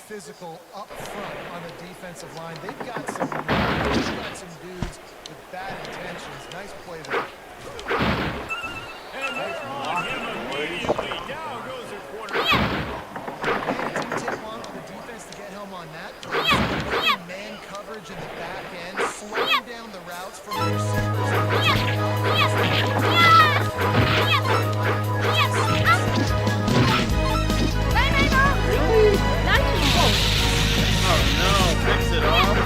Physical up front on the defensive line. They've got some dudes with bad intentions. Nice play there. And they're on him immediately. Down goes their quarterback. Man, it didn't take long for the defense to get home on that play. Man coverage in the back end, slowing down the routes from the Oh no, fix it off.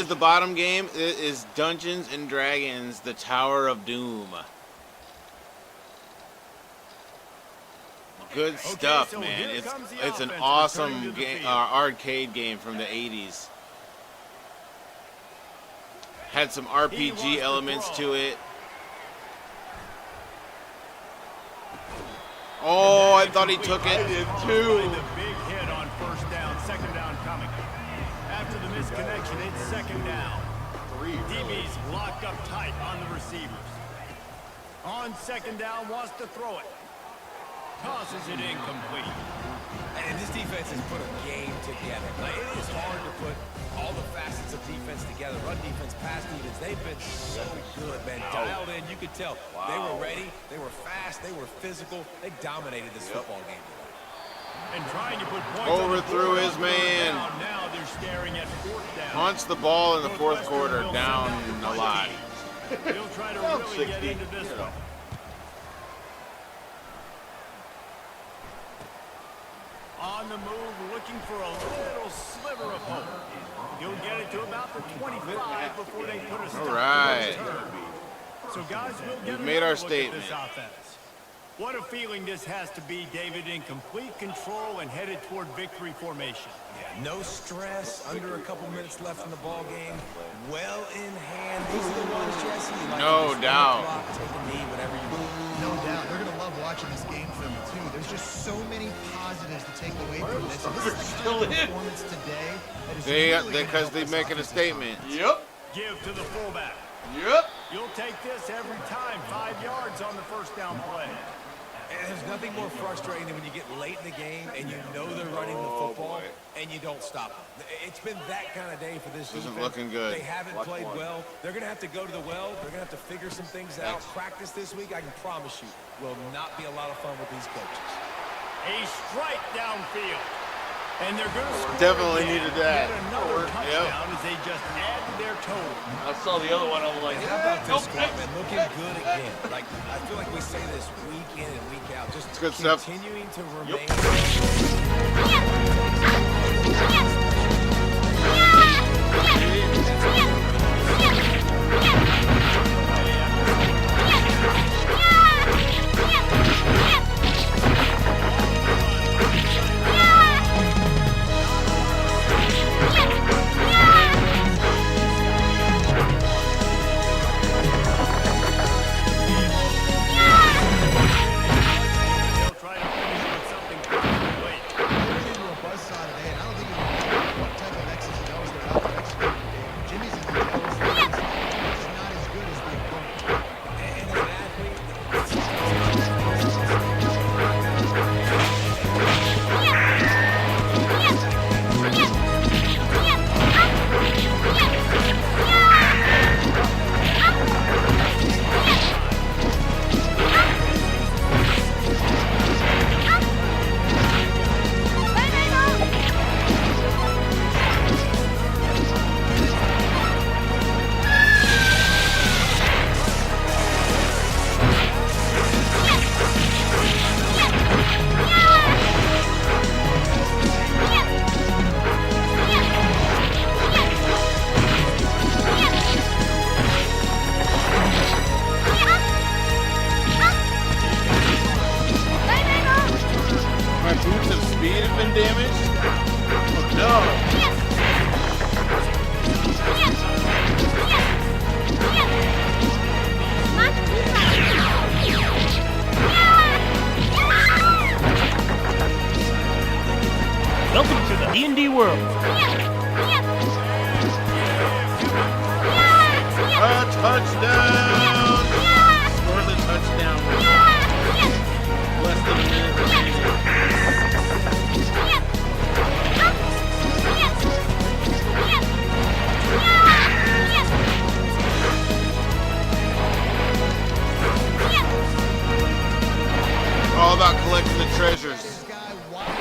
is the bottom game? It is Dungeons and Dragons: The Tower of Doom. Good stuff, so man. here comes the It's an offense awesome returning to the game, field. arcade game from the 80s. Had some RPG elements to it. Oh, I thought he took I it. did too. The big hit on first down, second down coming. After the misconnection, it's second down. DB's locked up tight on the receivers. On second down, wants to throw it. Tosses it incomplete. And this defense has put a game together. Like, it is hard to put all the facets of defense together. Run defense, pass defense, they've been so good, man. Dialed in, you could tell. They were ready, they were fast, they were physical. They dominated this football game today. And trying to put points Overthrew on the his board on third man. down. Now they're staring at fourth down. Punts the ball in the fourth quarter down a lot. He'll try to really get into this one. On the move, looking for a little sliver of hope. He'll get it to about the 25 before they put a stop All right. to the return. So guys, we'll get We've made our another look at this statement. offense. What a feeling this has to be, David, in complete control and headed toward victory formation. Yeah, no stress, under a couple minutes left in the ball game. Well in hand. These are the ones, Jesse. Like No doubt. Take a knee, whatever you do. No doubt. They're going to love watching this game film, too. There's just so many positives to take away from this. And this is the kind of performance today that is really gonna Because help they're this making a offensive statement. Yep. Give to the fullback. Yep. You'll take this every time. 5 yards on the first down play. And there's nothing more frustrating than when you get late in the game and you know they're running the football and you don't stop them. It's been that kind of day for this Isn't defense. looking good. They haven't played well. They're going to have to go to the well. They're going to have to figure some things out. Practice this week, I can promise you, will not be a lot of fun with these coaches. A strike downfield. And they're going to score Definitely again. needed that. Get another touchdown Yep. as they just add to their total. I saw the other one. I was like, And how about this squad, man? Looking good again. Like, I feel like we say this week in and week out. Just It's good stuff. continuing to remain. They'll try to finish with something late. They're into a buzzsaw today, and I don't think we know what type of X's and O's they're out there executing today. Jimmy's in the O's, which is not as good as the opponent. And as an athlete, My boots of speed have been damaged? Oh no. Welcome to the D&D world. A touchdown! Scores a touchdown. Less than a minute remaining. All about collecting the treasures. This guy wide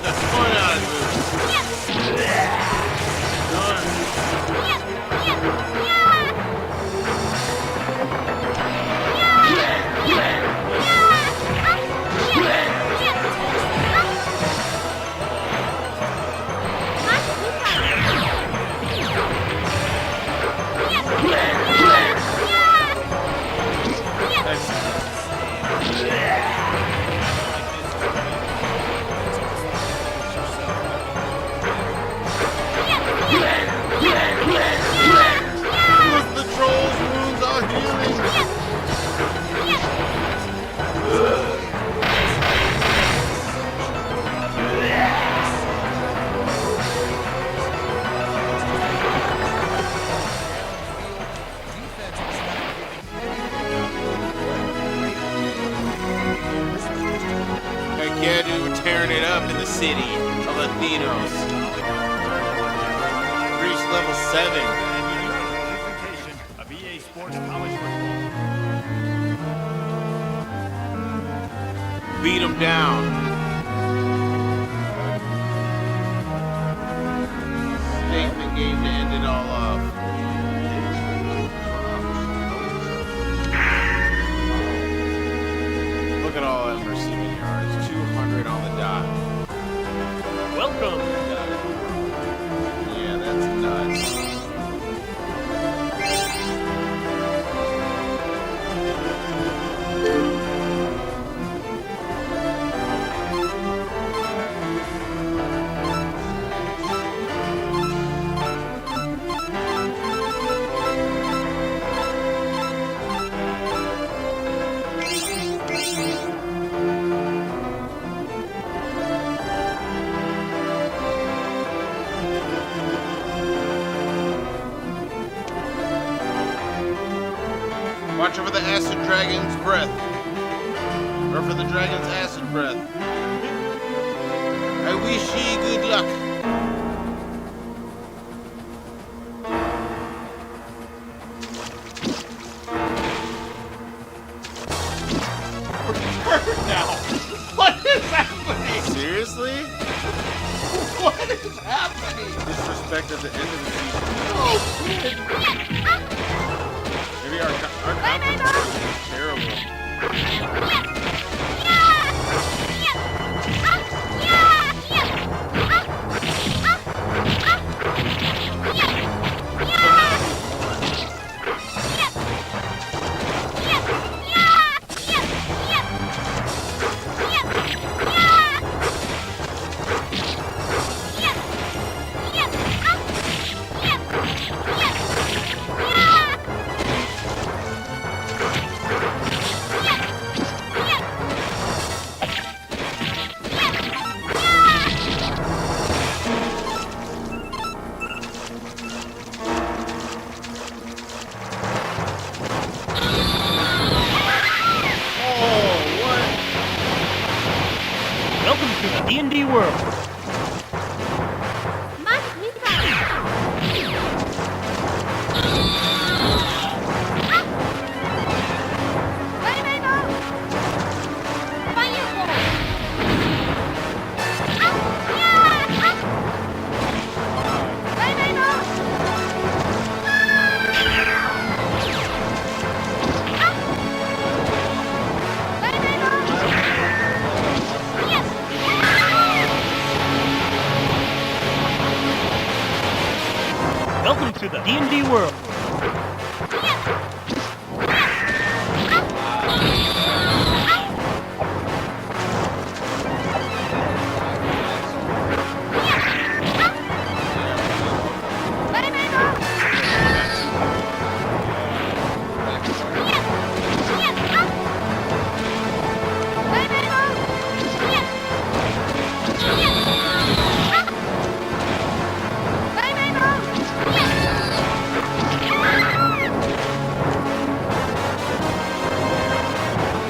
took a ton out of this. The troll's wounds are healing. Kedu tearing it up in the city of Athenos. Reached level 7. Presentation of EA Sports College Football. Beat him down. Statement game to end it all off. Look at all them receiving yards. 200 on the dot. Welcome. Yeah, that's nuts. Watch over the acid dragon's breath. Or for the dragon's acid breath. I wish ye good luck. Now, what is happening? Seriously? What is happening? Disrespect at the end of the season. Oh, shit. Maybe our conference is terrible. Welcome to the D&D world. Welcome to the D&D world.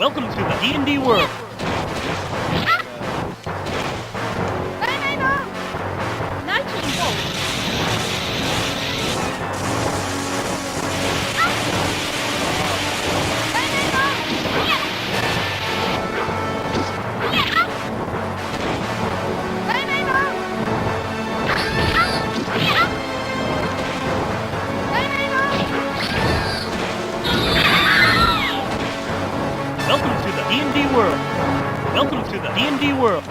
Welcome to the D&D world. Welcome to the D&D world.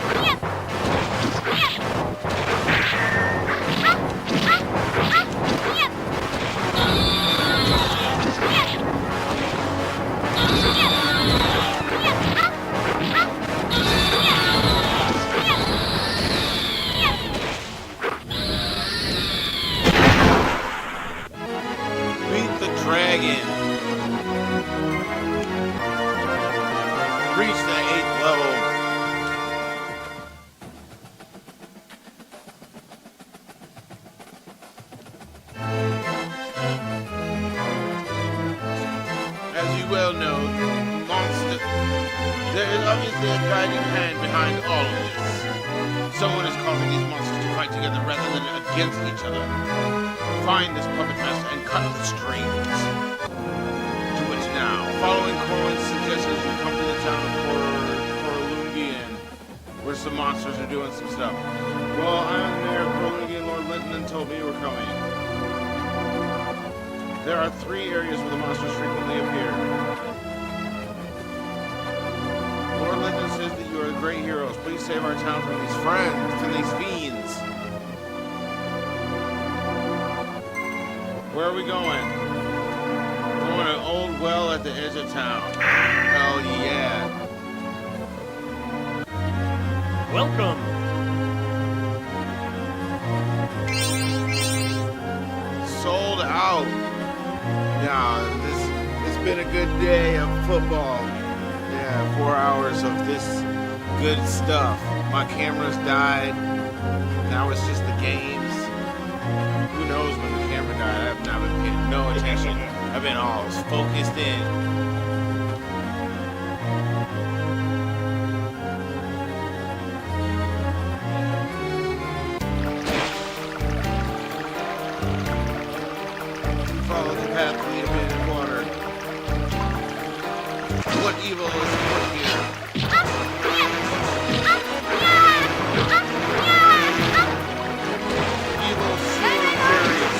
Beat the dragon. Reach the 8th level. As you well know, there is obviously a guiding hand behind all of this. Someone is causing these monsters to fight together rather than against each other. Find this puppet master and cut the strings. To which now, following Corwin's suggestions, you come to the town of Coralungian, where some monsters are doing some stuff. Well, I'm the mayor of Coralungian. Lord Linton told me you were coming. There are 3 areas where the monsters frequently appear. Lord Linton says that you are great heroes. Please save our town from these friends, from these fiends. Where are we going? We're going to an old well at the edge of town. Hell yeah. Welcome. Sold out. Yeah, it's been a good day of football. Yeah, 4 hours of this good stuff. My cameras died. Now it's just the games. Who knows when the camera died? I have not been paying no attention. I've been all focused in. Follow the path leading in water. What evil is afoot here? Evil sword fairies.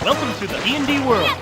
Welcome to the D&D world.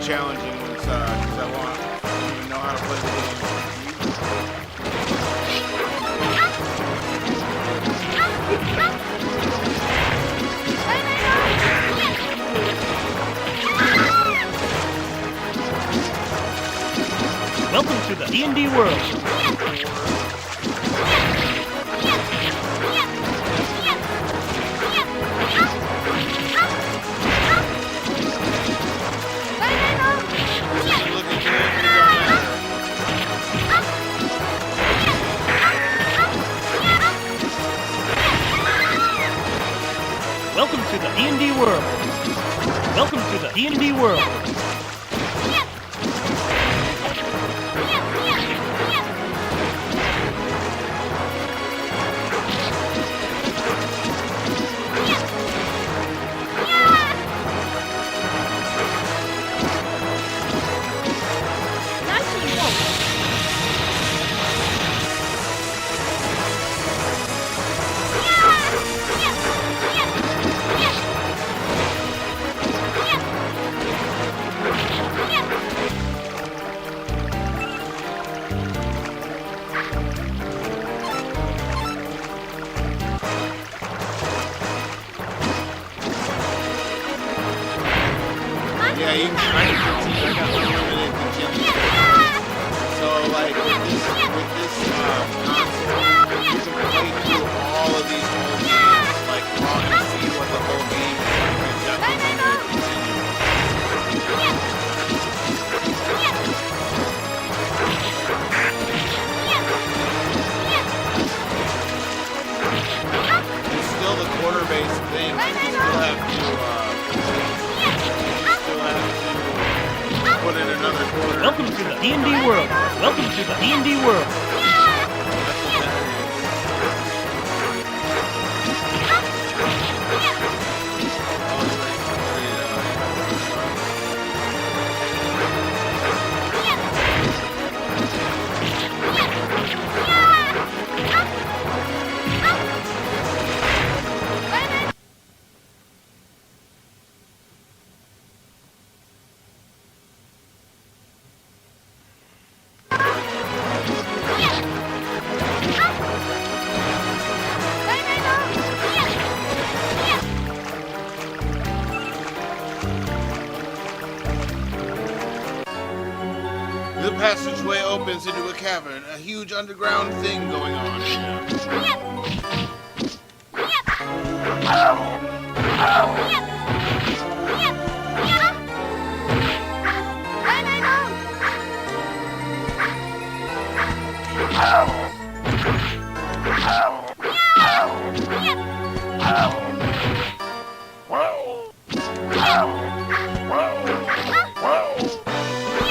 Challenging because I don't even know how to play the game. Welcome to the D&D world. the D&D world. Welcome to the D&D world. Yeah, you can try to continue. I got unlimited agility. So, like, with this console, you can play through all of these whole games, like, raw and see what the whole game is. Like, that's unlimited continue. It's still the quarter-based thing. You still have to put in another quarter. Welcome to the D&D world. Welcome to the D&D world. The passageway opens into a cavern, a huge underground thing going on.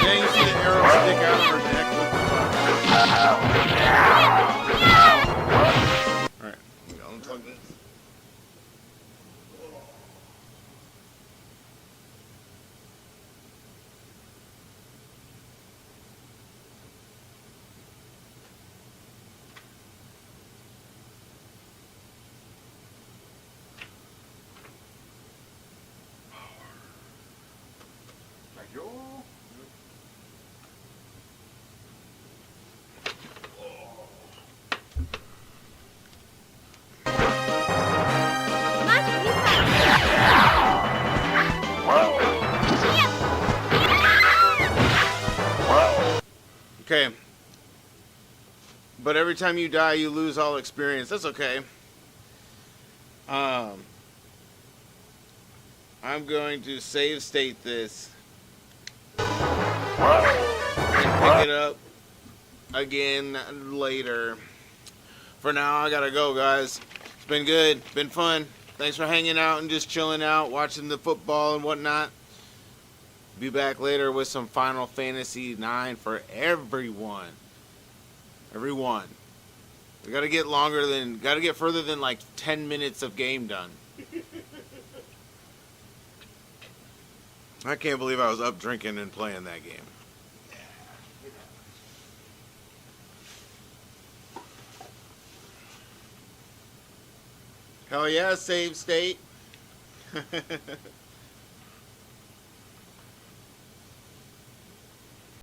Yeah, you see the arrow stick out for deck with the Alright, we gotta unplug this. Okay. But every time you die, you lose all experience. That's okay. I'm going to save state this and pick it up again later. For now, I gotta go, guys. It's been good. Been fun. Thanks for hanging out and just chilling out, watching the football and whatnot. Be back later with some Final Fantasy IX for everyone. Everyone. We gotta get further than like 10 minutes of game done. I can't believe I was up drinking and playing that game. Hell yeah, save state.